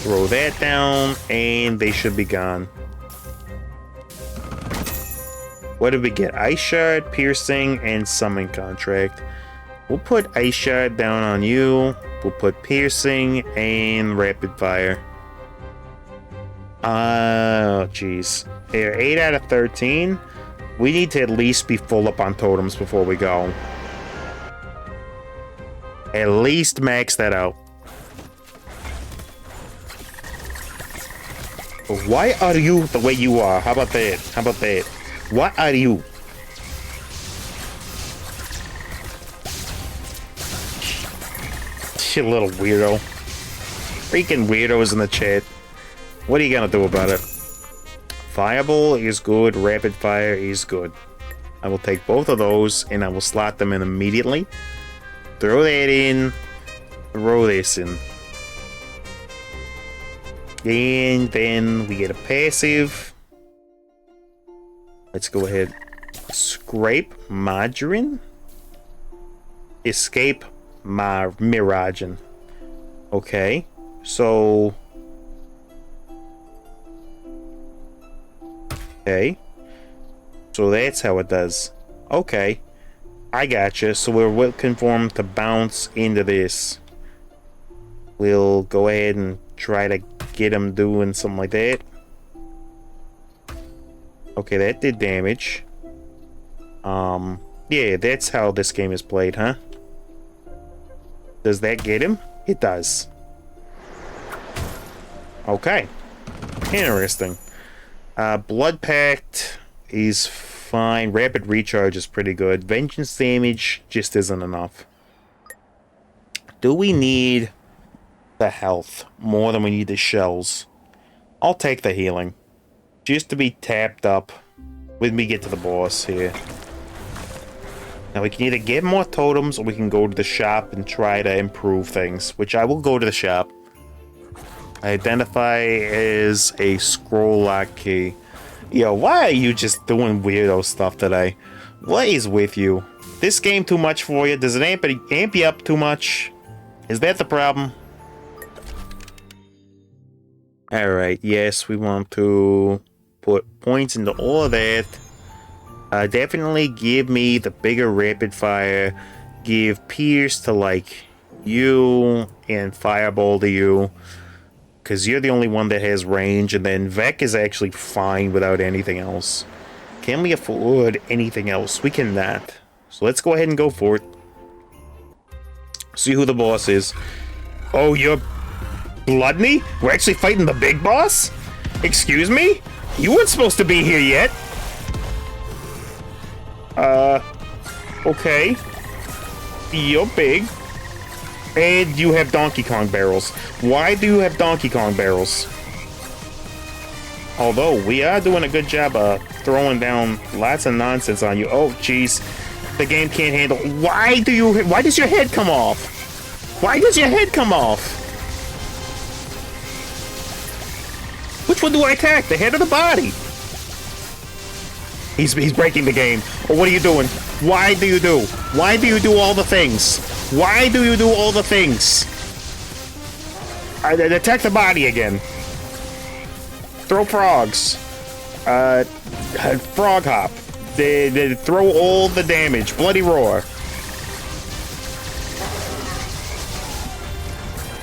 Throw that down, and they should be gone. What did we get? Ice Shard, Piercing, and Summon Contract. We'll put Ice Shard down on you. We'll put Piercing and Rapid Fire. Oh, jeez. Here, 8 out of 13. We need to at least be full up on totems before we go. At least max that out. Why are you the way you are? How about that? How about that? What are you? You little weirdo. Freaking weirdos in the chat. What are you gonna do about it? Fireball is good. Rapid fire is good. I will take both of those and I will slot them in immediately. Throw that in. Throw this in. And then we get a passive. Let's go ahead. Scrape Margarine. Escape Miragen. Okay. So. Okay. So that's how it does. Okay. I gotcha. So we're looking for him to bounce into this. We'll go ahead and try to get him doing something like that. Okay, that did damage. Yeah, that's how this game is played, huh? Does that get him? It does. Okay. Interesting. Blood Pact is fine. Rapid Recharge is pretty good. Vengeance damage just isn't enough. Do we need the health more than we need the shells? I'll take the healing. Just to be tapped up when we get to the boss here. Now we can either get more totems or we can go to the shop and try to improve things, which I will go to the shop. Identify as a scroll lock key. Yo, why are you just doing weirdo stuff today? What is with you? This game too much for you? Does it amp you up too much? Is that the problem? Alright, yes, we want to put points into all of that. Definitely give me the bigger rapid fire. Give Pierce to, like, you, and Fireball to you. Because you're the only one that has range, and then Vec is actually fine without anything else. Can we afford anything else? We cannot. So let's go ahead and go for it. See who the boss is. Oh, you're Bloodney? We're actually fighting the big boss? Excuse me? You weren't supposed to be here yet. Okay. You're big. And you have Donkey Kong barrels. Why do you have Donkey Kong barrels? Although, we are doing a good job of throwing down lots of nonsense on you. Oh, jeez. The game can't handle... Why does your head come off? Why does your head come off? Which one do I attack? The head or the body? He's breaking the game. Or what are you doing? Why do you do? Why do you do all the things? Why do you do all the things? Attack the body again. Throw frogs. Frog hop. They throw all the damage. Bloody roar.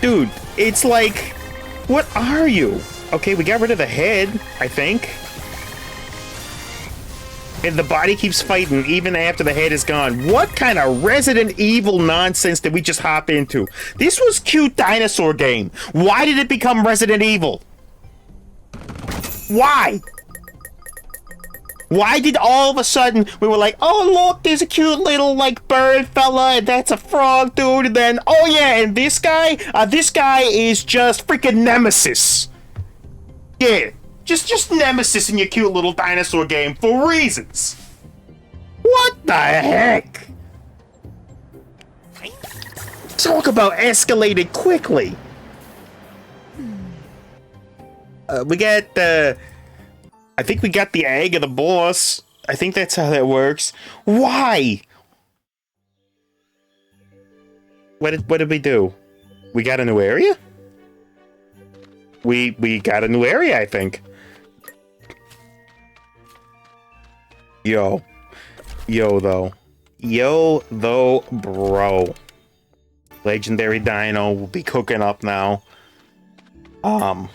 Dude, it's like... What are you? Okay, we got rid of the head, I think. And the body keeps fighting even after the head is gone. What kind of Resident Evil nonsense did we just hop into? This was cute dinosaur game. Why did it become Resident Evil? Why? Why did all of a sudden we were like, oh look, there's a cute little like bird fella, and that's a frog dude, and then oh yeah, and this guy is just freaking Nemesis. Yeah. Just Nemesis in your cute little dinosaur game for reasons. What the heck? Talk about escalated quickly. We got I think we got the egg of the boss. I think that's how that works. Why? What did we do? We got a new area? We got a new area, I think. Yo, though, bro. Legendary Dino will be cooking up now. I'm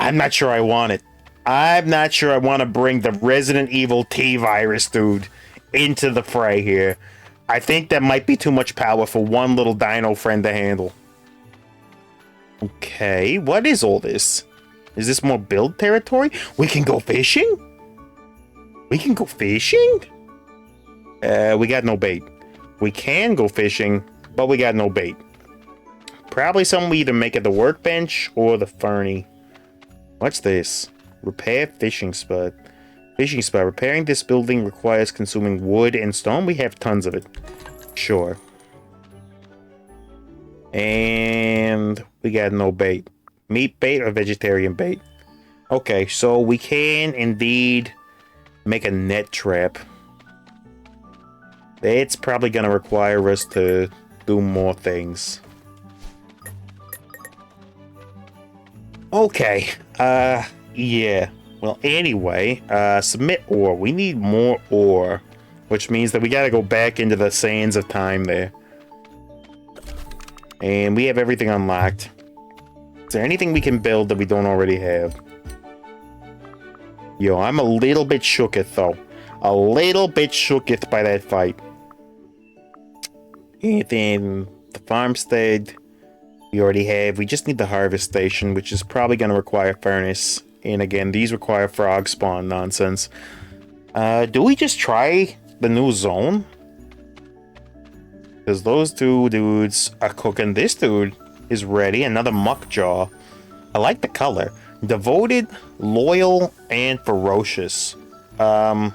not sure I want it. I'm not sure I want to bring the Resident Evil T-Virus dude into the fray here. I think that might be too much power for one little dino friend to handle. Okay, what is all this? Is this more build territory? We can go fishing? We can go fishing? We got no bait. We can go fishing, but we got no bait. Probably something we either make at the workbench or the Fernie. What's this? Repair fishing spot. Fishing spot. Repairing this building requires consuming wood and stone. We have tons of it. Sure. And we got no bait. Meat bait or vegetarian bait? Okay, so we can indeed make a net trap. It's probably going to require us to do more things. Okay, yeah. Well, anyway, submit ore. We need more ore. which means that we gotta go back into the sands of time there. And we have everything unlocked. Is there anything we can build that we don't already have? Yo, I'm a little bit shooketh, though. A little bit shooketh by that fight. And then the farmstead we already have. We just need the harvest station, which is probably going to require furnace. And again, these require frog spawn nonsense. Do we just try the new zone? Because those two dudes are cooking. This dude is ready. Another muck jaw. I like the color. Devoted, loyal, and ferocious. I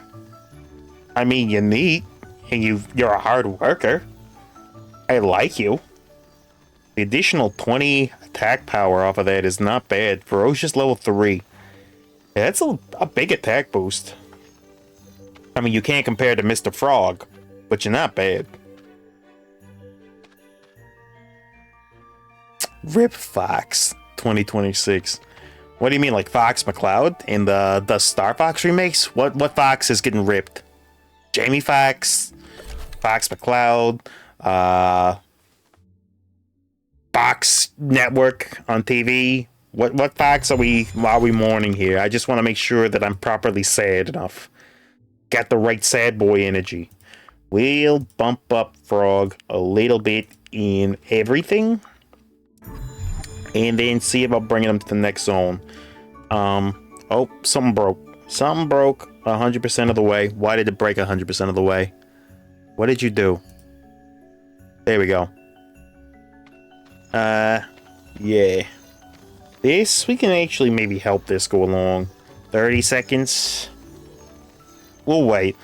mean, you're neat, and you're a hard worker. I like you. The additional 20 attack power off of that is not bad. Ferocious level 3. Yeah, that's a big attack boost. I mean, you can't compare to Mr. Frog, but you're not bad. Rip Fox 2026. What do you mean, like Fox McCloud in the Star Fox remakes? What Fox is getting ripped? Jamie Foxx, Fox McCloud, Fox Network on TV. What Fox are we mourning here? I just want to make sure that I'm properly sad enough. Got the right sad boy energy. We'll bump up Frog a little bit in everything. And then see about bringing them to the next zone. Oh, something broke. Something broke 100% of the way. Why did it break 100% of the way? What did you do? There we go. Yeah. This, we can actually maybe help this go along. 30 seconds. We'll wait.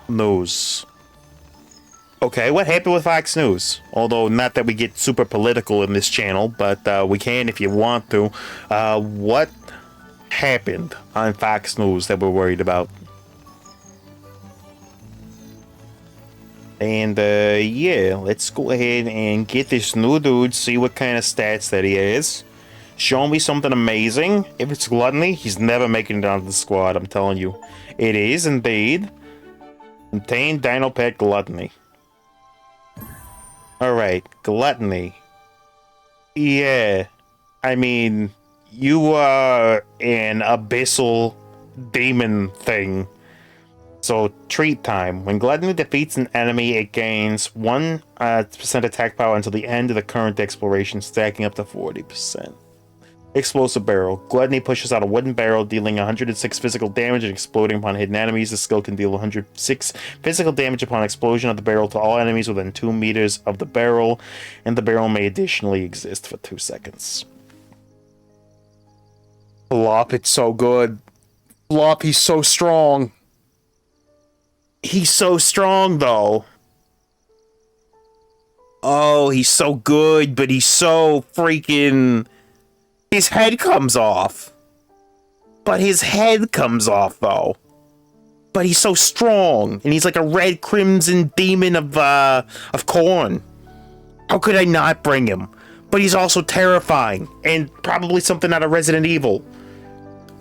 News. Okay, what happened with Fox News? Although, not that we get super political in this channel, but we can if you want to. What happened on Fox News that we're worried about? And, yeah, let's go ahead and get this new dude, see what kind of stats that he has. Show me something amazing. If it's gluttony, he's never making it onto the squad, I'm telling you. It is, indeed. Contain Dino Pet Gluttony. Alright, gluttony. Yeah, I mean, you are an abyssal demon thing. So, treat time. When gluttony defeats an enemy, it gains 1% attack power until the end of the current exploration, stacking up to 40%. Explosive Barrel. Gluttony pushes out a wooden barrel, dealing 106 physical damage and exploding upon hidden enemies. The skill can deal 106 physical damage upon explosion of the barrel to all enemies within 2 meters of the barrel, and the barrel may additionally exist for 2 seconds. Flop, it's so good. Flop, he's so strong. He's so strong, though. Oh, he's so good, but he's so freaking... His head comes off. But his head comes off, though. But he's so strong. And he's like a red crimson demon of corn. How could I not bring him? But he's also terrifying. And probably something out of Resident Evil.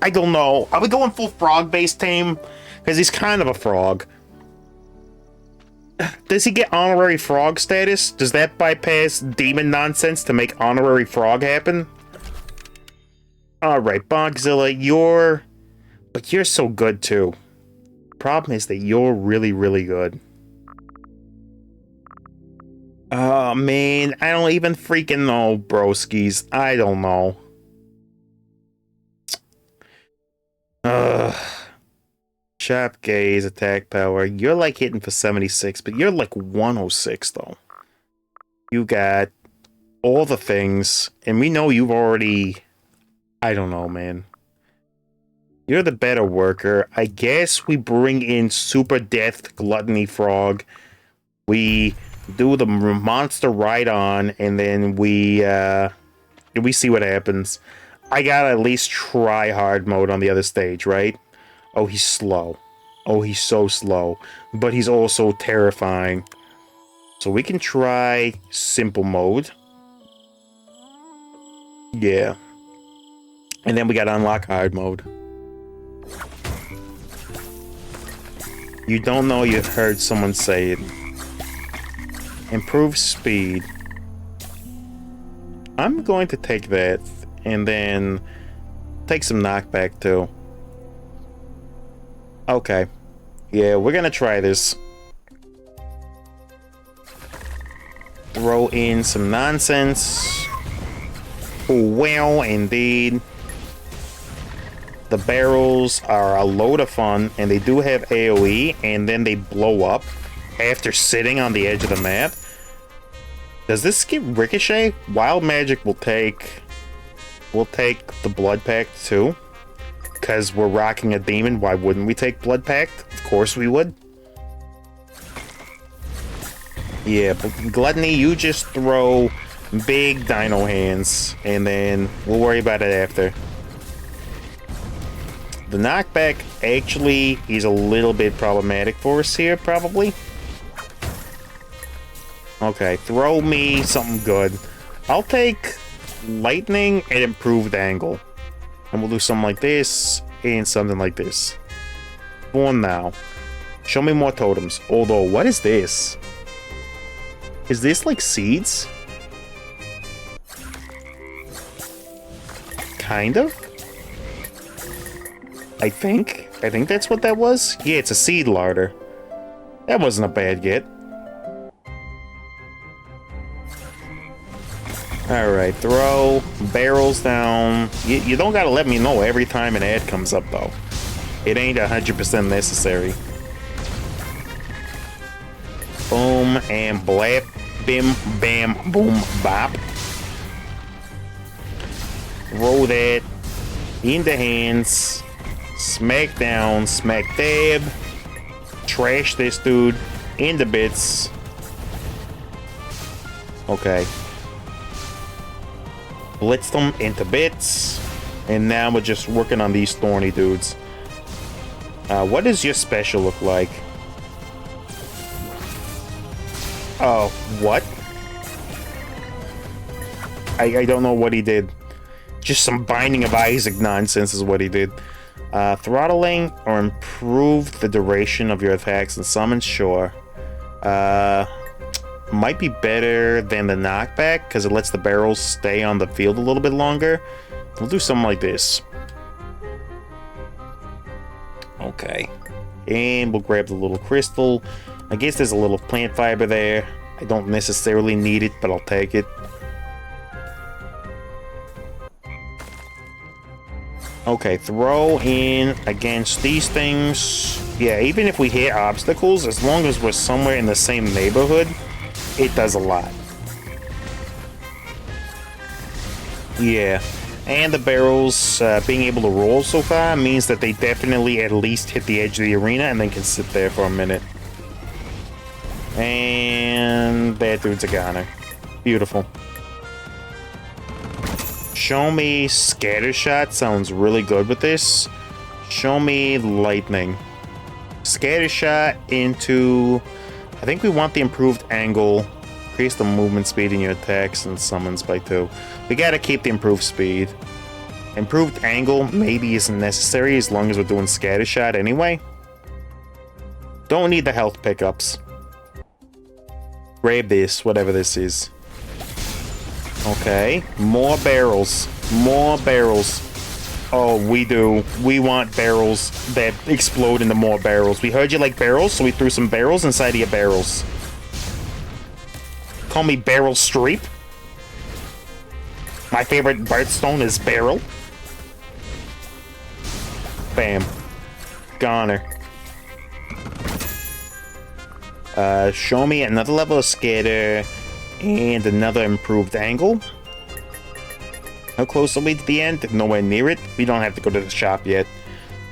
I don't know. Are we going full frog-based team? Because he's kind of a frog. Does he get honorary frog status? Does that bypass demon nonsense to make honorary frog happen? Alright, Bogzilla, you're so good too. Problem is that you're really, really good. Oh man, I don't even freaking know, broskies. I don't know. Sharp gaze, attack power. You're like hitting for 76, but you're like 106 though. You got all the things, and we know you've already... I don't know, man. You're the better worker. I guess we bring in Super Death Gluttony Frog. We do the monster ride on, and then we see what happens. I gotta at least try hard mode on the other stage, right? Oh, he's slow. Oh, he's so slow. But he's also terrifying. So we can try simple mode. Yeah. And then we gotta unlock hard mode. You don't know you heard someone say it. Improve speed. I'm going to take that and then take some knockback too. Okay. Yeah, we're gonna try this. Throw in some nonsense. Well, indeed. The barrels are a load of fun, and they do have AoE, and then they blow up after sitting on the edge of the map. Does this skip Ricochet? Wild Magic will take the Blood Pact too. Because we're rocking a demon, why wouldn't we take Blood Pact? Of course we would. Yeah, but Gluttony, you just throw big dino hands, and then we'll worry about it after. The knockback actually is a little bit problematic for us here, probably. Okay, throw me something good. I'll take lightning and improved angle. And we'll do something like this and something like this. For now. Show me more totems. Although, what is this? Is this like seeds? Kind of? I think that's what that was. Yeah, it's a seed larder. That wasn't a bad get. Alright, throw barrels down. You don't gotta let me know every time an ad comes up, though. It ain't 100% necessary. Boom and blap. Bim, bam, boom, bop. Throw that in the hands. Smack down, smack dab. Trash this dude into bits. Okay. Blitz them into bits. And now we're just working on these thorny dudes. What does your special look like? Oh, what? I don't know what he did. Just some Binding of Isaac nonsense is what he did. Throttling or improve the duration of your attacks and summons, sure. Might be better than the knockback because it lets the barrels stay on the field a little bit longer. We'll do something like this. Okay. And we'll grab the little crystal. I guess there's a little plant fiber there. I don't necessarily need it, but I'll take it. Okay, throw in against these things. Yeah, even if we hit obstacles, as long as we're somewhere in the same neighborhood, it does a lot. Yeah, and the barrels being able to roll so far means that they definitely at least hit the edge of the arena and then can sit there for a minute. And that dude's a goner. Beautiful. Show me scatter shot. Sounds really good with this. Show me lightning. Scatter shot into... I think we want the improved angle. Increase the movement speed in your attacks and summons by 2. We gotta keep the improved speed. Improved angle maybe isn't necessary as long as we're doing scatter shot anyway. Don't need the health pickups. Grab this, whatever this is. Okay, more barrels. More barrels. Oh, we do. We want barrels that explode into more barrels. We heard you like barrels, so we threw some barrels inside of your barrels. Call me Barrel Streep. My favorite birthstone is Barrel. Bam. Goner. Show me another level of scatter and another improved angle. How close are we to the end? Nowhere near it. We don't have to go to the shop yet.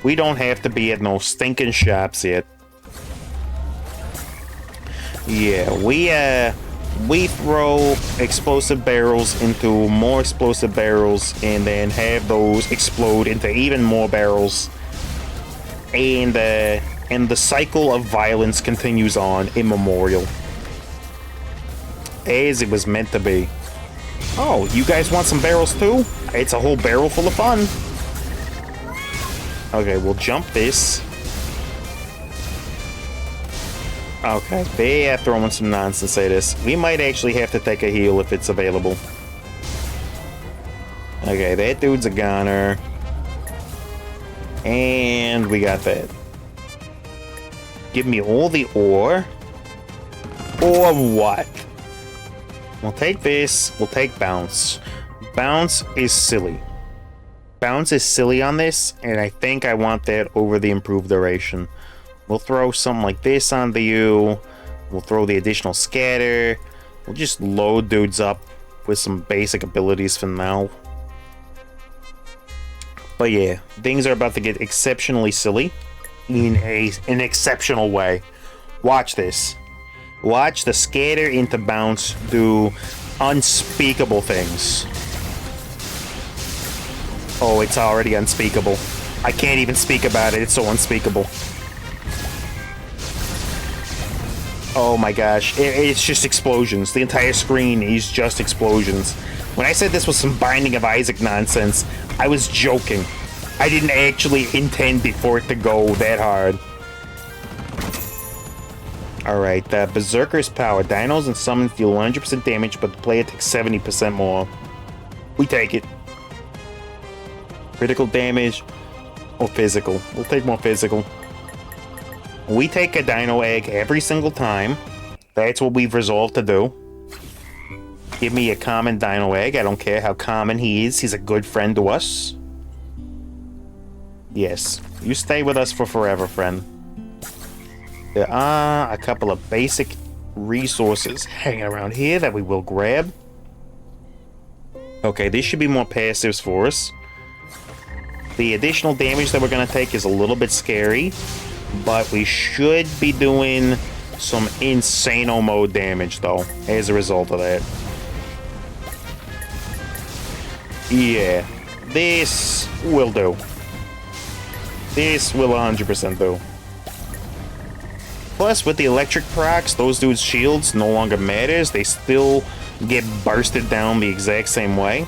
We don't have to be at no stinking shops yet. Yeah, we throw explosive barrels into more explosive barrels and then have those explode into even more barrels. And the cycle of violence continues on immemorial. As it was meant to be. Oh, you guys want some barrels too? It's a whole barrel full of fun. Okay, we'll jump this. Okay, they are throwing some nonsense at us. We might actually have to take a heal if it's available. Okay, that dude's a goner. And we got that. Give me all the ore. Or what? We'll take this. We'll take bounce. Bounce is silly. Bounce is silly on this, and I think I want that over the improved duration. We'll throw something like this onto you. We'll throw the additional scatter. We'll just load dudes up with some basic abilities for now. But yeah, things are about to get exceptionally silly in an exceptional way. Watch this. Watch the scatter into bounce do unspeakable things. Oh, it's already unspeakable. I can't even speak about it. It's so unspeakable. Oh my gosh. It's just explosions. The entire screen is just explosions. When I said this was some Binding of Isaac nonsense, I was joking. I didn't actually intend for it to go that hard. Alright, Berserker's power. Dinos and summons deal 100% damage, but the player takes 70% more. We take it. Critical damage or physical? We'll take more physical. We take a dino egg every single time. That's what we've resolved to do. Give me a common dino egg. I don't care how common he is. He's a good friend to us. Yes. You stay with us for forever, friend. There are a couple of basic resources hanging around here that we will grab. Okay, this should be more passives for us. The additional damage that we're going to take is a little bit scary, but we should be doing some insano mode damage, though, as a result of that. Yeah, this will do. This will 100% do. Plus, with the electric procs, those dudes' shields no longer matters. They still get bursted down the exact same way.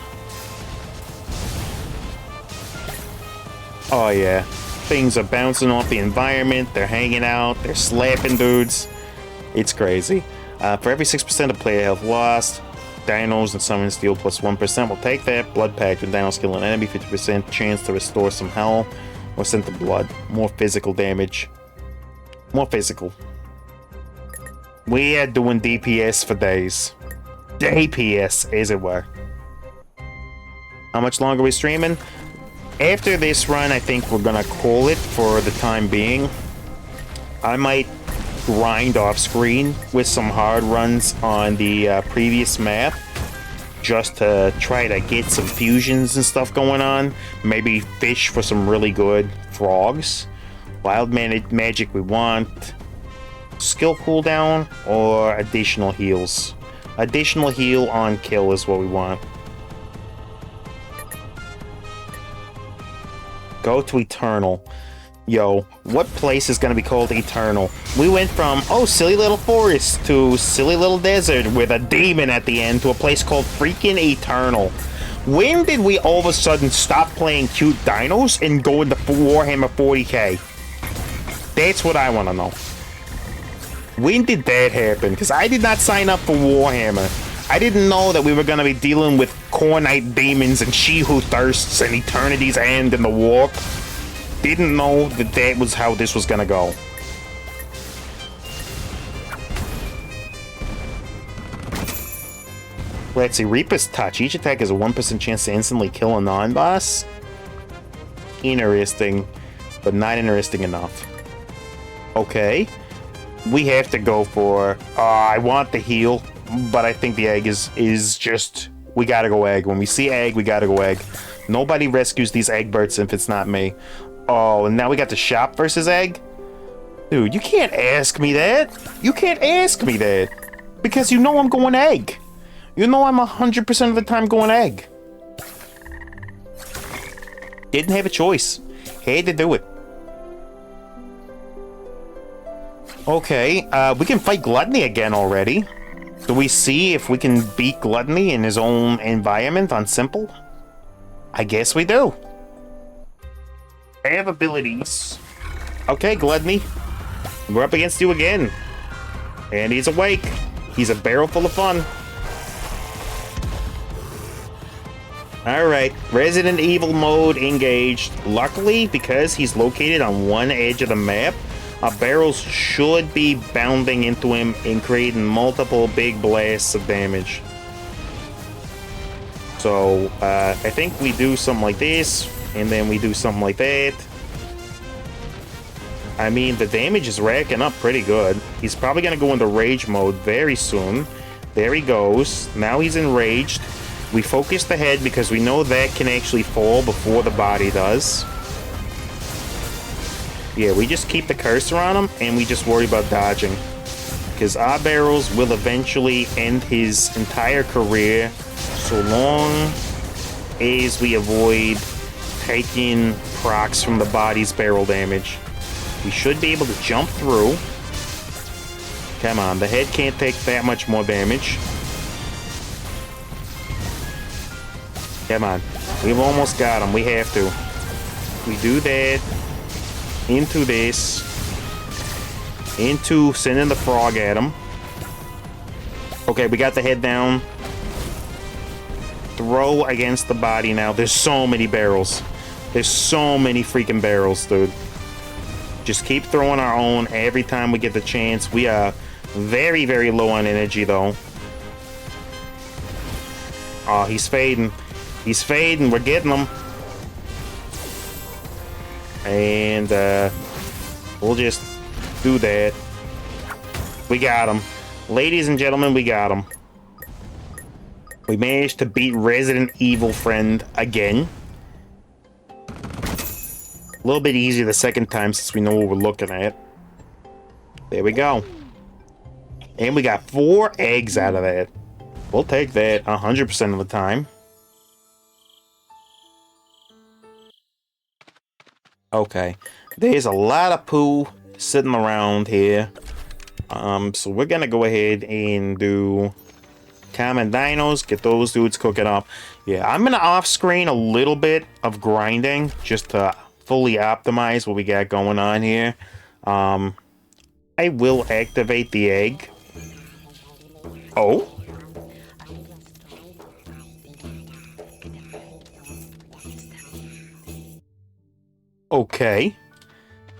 Oh yeah, things are bouncing off the environment. They're hanging out. They're slapping dudes. It's crazy. For every 6% of player health lost, dinos and summons deal plus 1%. We'll take that. Blood pact. When dinos kill an enemy, 50% chance to restore some health or send the blood. More physical damage. More physical. We are doing DPS for days. DPS, as it were. How much longer are we streaming? After this run, I think we're gonna call it for the time being. I might grind off screen with some hard runs on the previous map, just to try to get some fusions and stuff going on. Maybe fish for some really good frogs. Wild magic we want. Skill cooldown or additional heals. Additional heal on kill is what we want. Go to Eternal. Yo, what place is going to be called Eternal? We went from, oh, silly little forest to silly little desert with a demon at the end to a place called freaking Eternal. When did we all of a sudden stop playing cute dinos and go into Warhammer 40k? That's what I want to know. When did that happen? Because I did not sign up for Warhammer. I didn't know that we were going to be dealing with Cornite demons and She Who Thirsts and Eternity's End and the Warp. Didn't know that that was how this was going to go. Let's see. Reaper's Touch. Each attack has a 1% chance to instantly kill a non-boss. Interesting, but not interesting enough. Okay. We have to go for... I want the heal, but I think the egg is just... We gotta go egg. When we see egg, we gotta go egg. Nobody rescues these egg birds if it's not me. Oh, and now we got the shop versus egg? Dude, you can't ask me that. You can't ask me that. Because you know I'm going egg. You know I'm 100% of the time going egg. Didn't have a choice. Had to do it. Okay, we can fight Gluttony again already. Do we see if we can beat Gluttony in his own environment on Simple? I guess we do. I have abilities. Okay, Gluttony. We're up against you again. And he's awake. He's a barrel full of fun. Alright, Resident Evil mode engaged. Luckily, because he's located on one edge of the map, our barrels should be bounding into him and creating multiple big blasts of damage. So, I think we do something like this, and then we do something like that. I mean, the damage is racking up pretty good. He's probably going to go into rage mode very soon. There he goes. Now he's enraged. We focus the head because we know that can actually fall before the body does. Yeah, we just keep the cursor on him and we just worry about dodging. Because our barrels will eventually end his entire career so long as we avoid taking procs from the body's barrel damage. We should be able to jump through. Come on, the head can't take that much more damage. Come on. We've almost got him. We have to. We do that. Into this. Into sending the frog at him. Okay, we got the head down. Throw against the body now. There's so many barrels. There's so many freaking barrels, dude. Just keep throwing our own every time we get the chance. We are very, very low on energy, though. Oh, he's fading. He's fading. We're getting him. And we'll just do that. We got him. Ladies and gentlemen, we got him. We managed to beat Resident Evil friend again. A little bit easier the second time since we know what we're looking at. There we go. And we got 4 eggs out of that. We'll take that 100% of the time. Okay. There's a lot of poo sitting around here. So we're gonna go ahead and do common dinos, get those dudes cooking up. Yeah, I'm gonna off-screen a little bit of grinding just to fully optimize what we got going on here. I will activate the egg. Oh. Okay.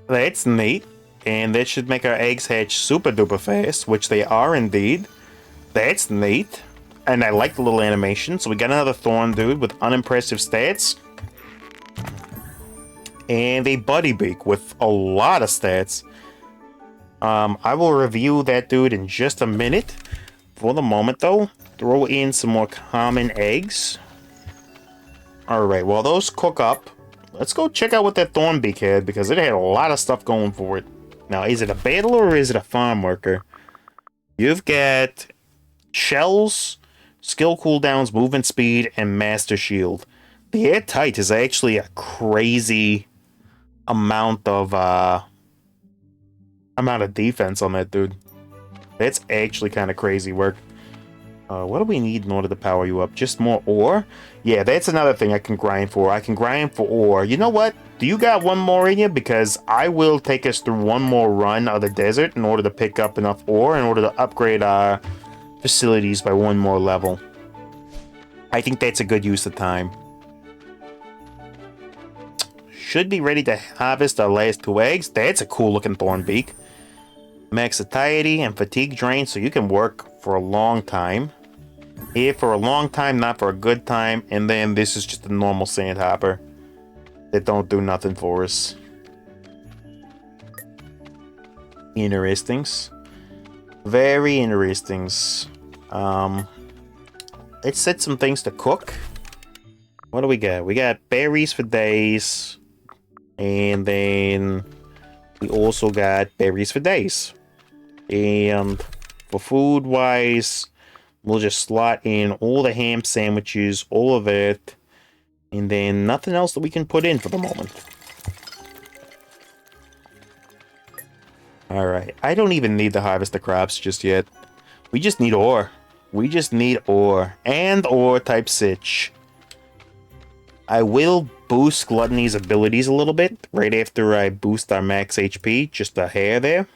That's neat. And that should make our eggs hatch super duper fast, which they are indeed. That's neat. And I like the little animation. So we got another Thorn dude with unimpressive stats. And a Buddy Beak with a lot of stats. I will review that dude in just a minute. For the moment, though, throw in some more common eggs. Alright, while those cook up, let's go check out what that Thornbeak had, because it had a lot of stuff going for it. Now, is it a battler or is it a farm worker? You've got shells, skill cooldowns, movement speed, and master shield. The airtight is actually a crazy amount of defense on that dude. That's actually kind of crazy work. What do we need in order to power you up? Just more ore? Yeah, that's another thing I can grind for. I can grind for ore. You know what? Do you got one more in you? Because I will take us through one more run of the desert in order to pick up enough ore in order to upgrade our facilities by one more level. I think that's a good use of time. Should be ready to harvest our last 2 eggs. That's a cool looking Thornbeak. Max satiety and fatigue drain, so you can work for a long time. Here for a long time, not for a good time. And then this is just a normal sandhopper that don't do nothing for us. Interestings. Very interestings. Let's set some things to cook. What do we got? We got berries for days. And then we also got berries for days. And for food wise, we'll just slot in all the ham sandwiches, all of it, and then nothing else that we can put in for the moment. Alright, I don't even need to harvest the crops just yet. We just need ore. We just need ore. And ore type sitch. I will boost Gluttony's abilities a little bit right after I boost our max HP, just a hair there.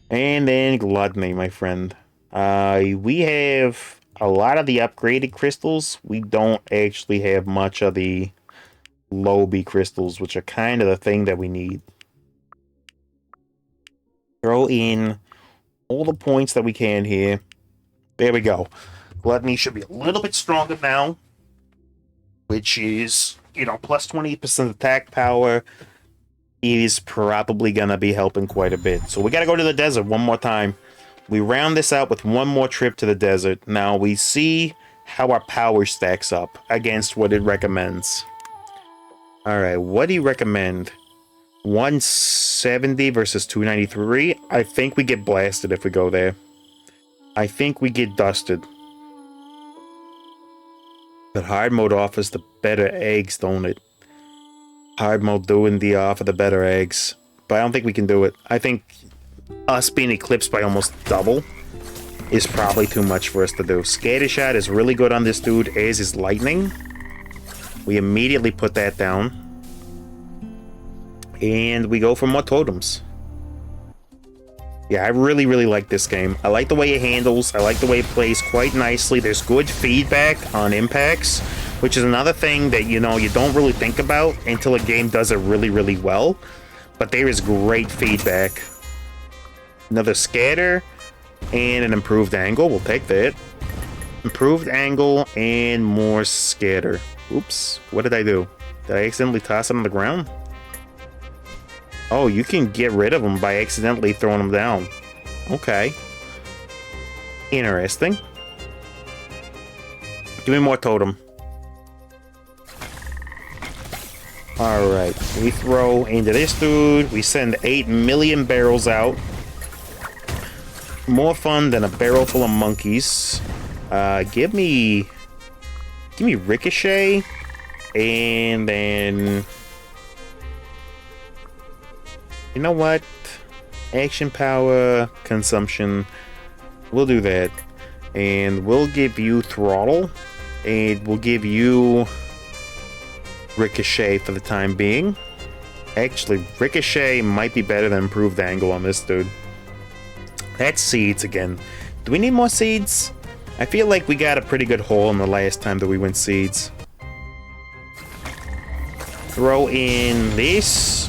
And then Gluttony, my friend. We have a lot of the upgraded crystals. We don't actually have much of the low B crystals, which are kind of the thing that we need. Throw in all the points that we can here. There we go. Gluttony should be a little bit stronger now, which is, you know, plus 20% attack power is probably going to be helping quite a bit. So we got to go to the desert one more time. We round this out with one more trip to the desert. Now we see how our power stacks up against what it recommends. Alright, what do you recommend? 170 versus 293? I think we get blasted if we go there. I think we get dusted. But hard mode offers the better eggs, don't it? Hard mode doing the offer the better eggs. But I don't think we can do it. I think us being eclipsed by almost double is probably too much for us to do. Scattershot is really good on this dude, as is lightning. We immediately put that down. And we go for more totems. Yeah, I really, really like this game. I like the way it handles. I like the way it plays quite nicely. There's good feedback on impacts, which is another thing that, you know, you don't really think about until a game does it really, really well. But there is great feedback. Another scatter and an improved angle. We'll take that. Improved angle and more scatter. Oops. What did I do? Did I accidentally toss it on the ground? Oh, you can get rid of them by accidentally throwing them down. Okay. Interesting. Give me more totem. Alright. We throw into this dude. We send 8 million barrels out. More fun than a barrel full of monkeys. Give me Ricochet. And then... You know what? Action power, consumption. We'll do that. And we'll give you Throttle. And we'll give you Ricochet for the time being. Actually, Ricochet might be better than Improved Angle on this dude. That's seeds again. Do we need more seeds? I feel like we got a pretty good haul in the last time that we went seeds. Throw in this.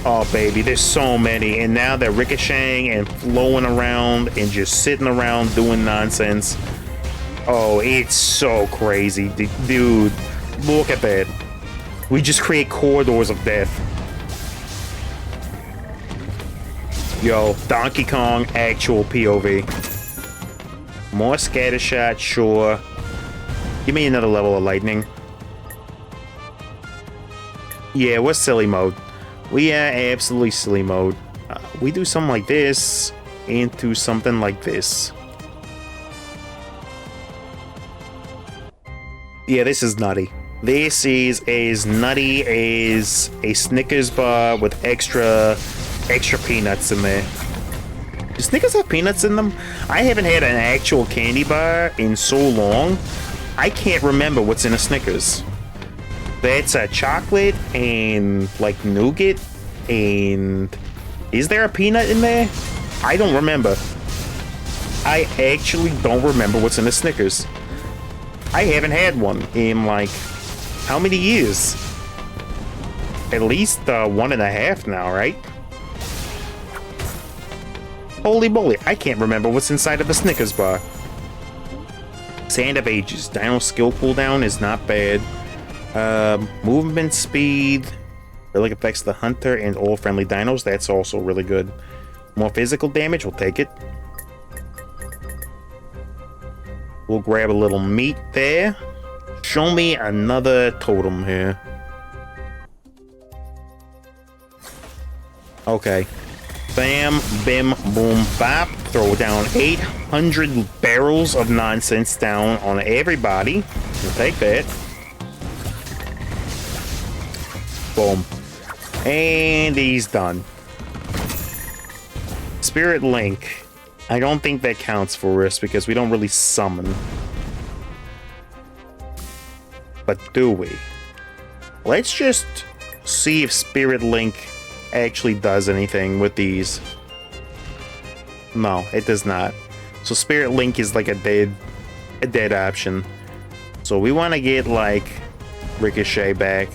Oh, baby, there's so many. And now they're ricocheting and flowing around and just sitting around doing nonsense. Oh, it's so crazy. Dude, look at that. We just create corridors of death. Yo, Donkey Kong actual POV. More scattershot, sure. Give me another level of lightning. Yeah, we're silly mode. We are absolutely silly mode. We do something like this into something like this. Yeah, this is nutty. This is as nutty as a Snickers bar with extra peanuts in there. Do Snickers have peanuts in them? I haven't had an actual candy bar in so long. I can't remember what's in a Snickers. That's a chocolate and like nougat, and is there a peanut in there? I don't remember. I actually don't remember what's in a Snickers. I haven't had one in like how many years? At least 1.5 now, right? Holy moly, I can't remember what's inside of a Snickers bar. Sand of Ages. Dino skill cooldown is not bad. Movement speed really affects the hunter and all friendly dinos. That's also really good. More physical damage, we'll take it. We'll grab a little meat there. Show me another totem here. Okay. Bam, bim, boom, bop. Throw down 800 barrels of nonsense down on everybody. We'll take that. Boom. And he's done. Spirit Link. I don't think that counts for us because we don't really summon. But do we? Let's just see if Spirit Link actually does anything with these. No, it does not. So Spirit Link is like a dead option. So we want to get like Ricochet back.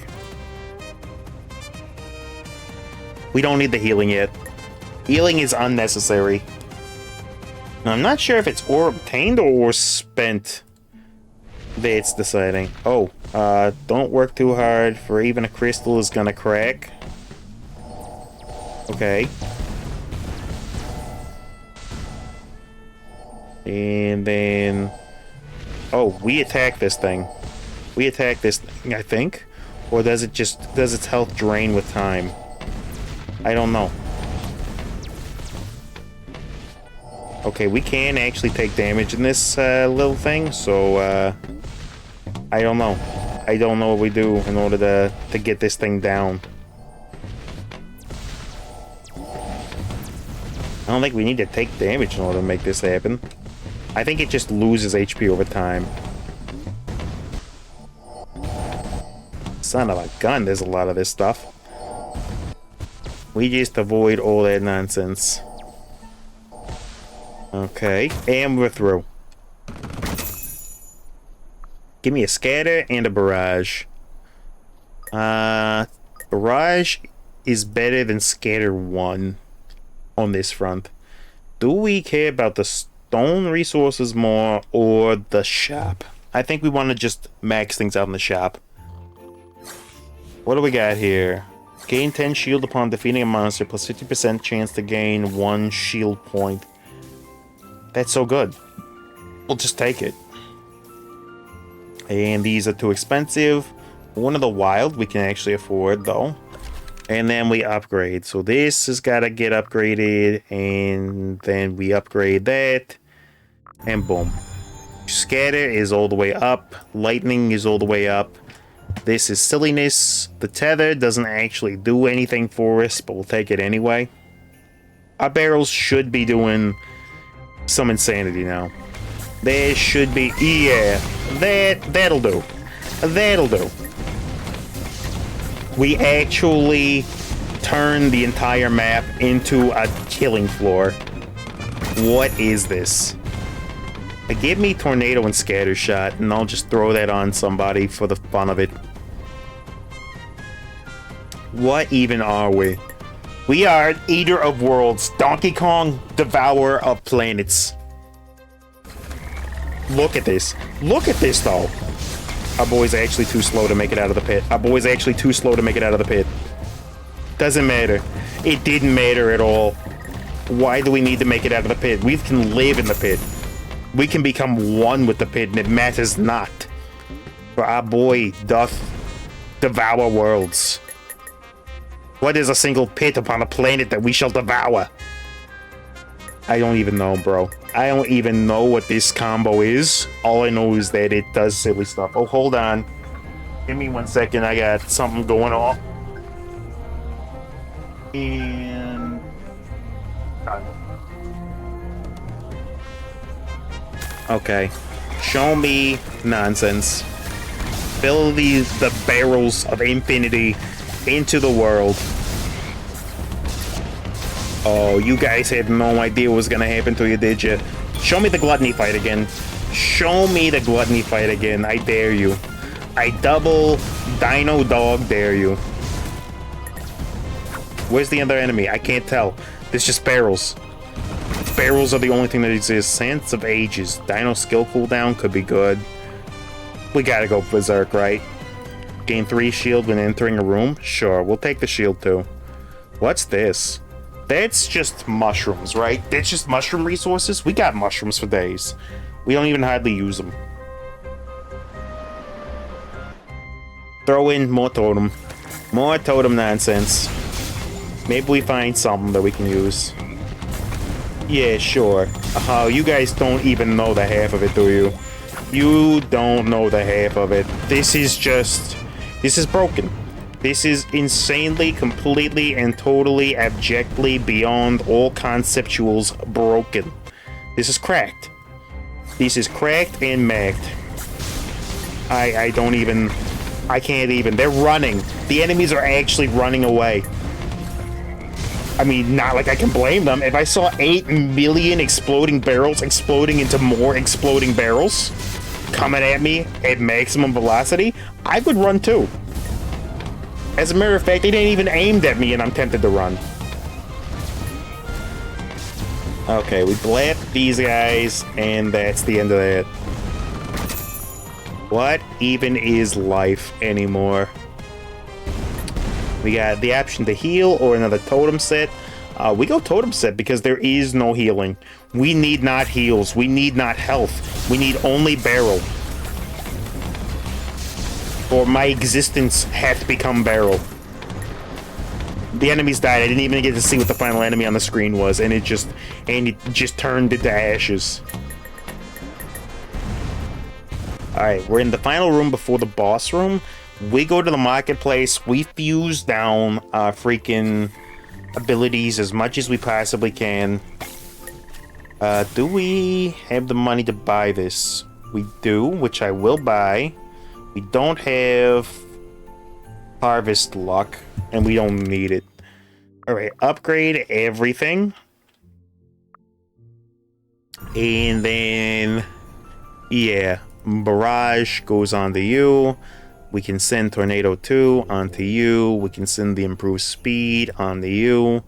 We don't need the healing yet. Healing is unnecessary. Now, I'm not sure if it's ore obtained or spent. That's deciding. Oh, don't work too hard, for even a crystal is gonna crack. Okay. And then... Oh, we attack this thing. We attack this thing, I think. Or does its health drain with time? I don't know. Okay, we can actually take damage in this little thing, so I don't know. I don't know what we do in order to get this thing down. I don't think we need to take damage in order to make this happen. I think it just loses HP over time. Son of a gun, there's a lot of this stuff. We just avoid all that nonsense. Okay, and we're through. Give me a scatter and a barrage. Barrage is better than scatter 1 on this front. Do we care about the stone resources more or the shop? I think we want to just max things out in the shop. What do we got here? Gain 10 shield upon defeating a monster, plus 50% chance to gain 1 shield point. That's so good. We'll just take it. And these are too expensive. One of the wild we can actually afford, though. And then we upgrade. So this has got to get upgraded. And then we upgrade that. And boom. Scatter is all the way up. Lightning is all the way up. This is silliness. The tether doesn't actually do anything for us, but we'll take it anyway. Our barrels should be doing some insanity now. There should be... Yeah, that'll do. That'll do. We actually turned the entire map into a killing floor. What is this? Give me Tornado and Scatter Shot, and I'll just throw that on somebody for the fun of it. What even are we? We are Eater of Worlds, Donkey Kong, Devourer of Planets. Look at this. Look at this, though. Our boy's actually too slow to make it out of the pit. Our boy's actually too slow to make it out of the pit. Doesn't matter. It didn't matter at all. Why do we need to make it out of the pit? We can live in the pit. We can become one with the pit, and it matters not. For our boy doth devour worlds. What is a single pit upon a planet that we shall devour? I don't even know, bro. I don't even know what this combo is. All I know is that it does silly stuff. Oh, hold on. Give me 1 second. I got something going on. And... Okay. Show me nonsense. Fill the barrels of infinity into the world. Oh, you guys had no idea what was gonna happen to you, did you? Show me the gluttony fight again. Show me the gluttony fight again. I dare you. I double Dino Dog dare you. Where's the other enemy? I can't tell. There's just barrels. Barrels are the only thing that exists. Sense of Ages. Dino skill cooldown could be good. We gotta go Berserk, right? Gain 3 shield when entering a room? Sure, we'll take the shield too. What's this? That's just mushrooms, right? That's just mushroom resources? We got mushrooms for days. We don't even hardly use them. Throw in more totem. More totem nonsense. Maybe we find something that we can use. Yeah, sure. Oh, you guys don't even know the half of it, do you? You don't know the half of it. This is just... This is broken. This is insanely, completely, and totally, abjectly, beyond all conceptuals broken. This is cracked. This is cracked and magged. I don't even... I can't even. They're running. The enemies are actually running away. I mean, not like I can blame them. If I saw 8 million exploding barrels exploding into more exploding barrels coming at me at maximum velocity, I would run too. As a matter of fact, they didn't even aim at me and I'm tempted to run. Okay, we blast these guys and that's the end of that. What even is life anymore? We got the option to heal or another totem set. We go totem set because there is no healing. We need not heals. We need not health. We need only barrel. Or my existence had to become barrel. The enemies died. I didn't even get to see what the final enemy on the screen was, and it just turned into ashes. Alright, we're in the final room before the boss room. We go to the marketplace. We fuse down our freaking abilities as much as we possibly can. Do we have the money to buy this? We do, which I will buy. We don't have harvest luck, and we don't need it. Alright, upgrade everything. And then, yeah, Barrage goes on to you. We can send Tornado 2 onto you. We can send the improved speed onto you,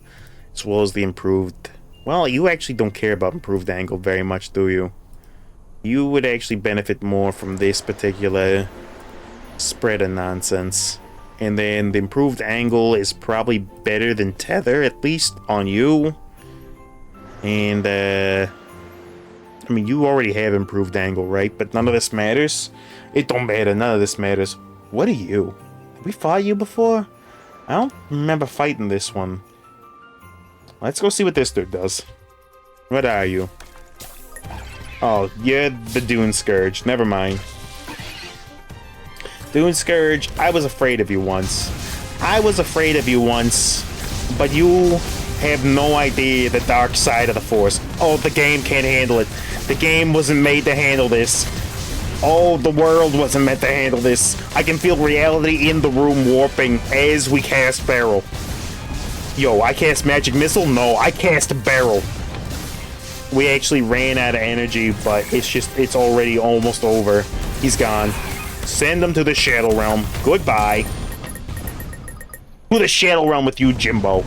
as well as the improved... Well, you actually don't care about improved angle very much, do you? You would actually benefit more from this particular spread of nonsense. And then the improved angle is probably better than tether, at least on you. And, I mean, you already have improved angle, right? But none of this matters. It don't matter. None of this matters. What are you? Have we fought you before? I don't remember fighting this one. Let's go see what this dude does. What are you? Oh, you're the Dune Scourge. Never mind. Dune Scourge, I was afraid of you once. I was afraid of you once, but you have no idea the dark side of the Force. Oh, the game can't handle it. The game wasn't made to handle this. Oh, the world wasn't meant to handle this. I can feel reality in the room warping as we cast Barrel. Yo, I cast Magic Missile? No, I cast Barrel. We actually ran out of energy, but it's already almost over. He's gone. Send him to the Shadow Realm. Goodbye. To the Shadow Realm with you, Jimbo.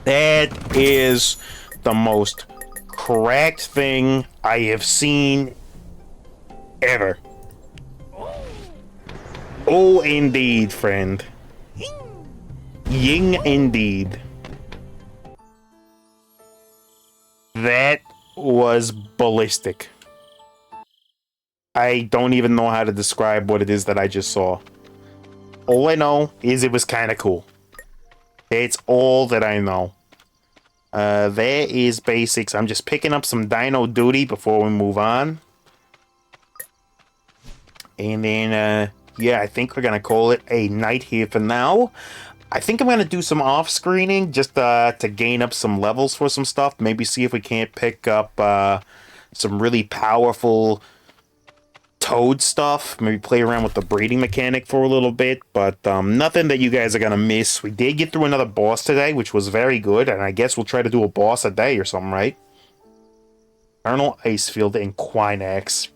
That is the most cracked thing I have seen ever. Oh, indeed, friend. Ying, indeed. That was ballistic. I don't even know how to describe what it is that I just saw. All I know is it was kind of cool. That's all that I know. That is basics. I'm just picking up some dino duty before we move on. And then, yeah, I think we're going to call it a night here for now. I think I'm going to do some off-screening just to gain up some levels for some stuff. Maybe see if we can't pick up some really powerful Toad stuff. Maybe play around with the breeding mechanic for a little bit. But nothing that you guys are going to miss. We did get through another boss today, which was very good. And I guess we'll try to do a boss a day or something, right? Colonel Icefield and Quinax.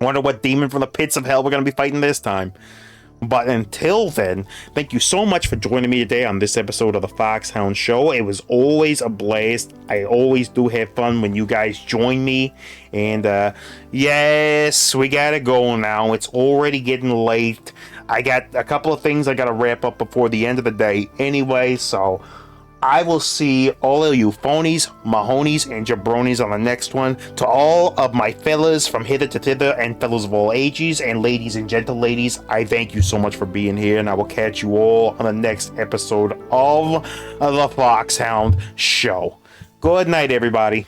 Wonder what demon from the pits of hell we're going to be fighting this time. But until then, thank you so much for joining me today on this episode of the Foxhound Show. It was always a blast. I always do have fun when you guys join me. And yes, we gotta go now. It's already getting late. I got a couple of things I gotta wrap up before the end of the day anyway, so I will see all of you phonies, mahonies, and jabronis on the next one. To all of my fellas from hither to thither and fellows of all ages and ladies and gentle ladies, I thank you so much for being here, and I will catch you all on the next episode of the Foxhound Show. Good night, everybody.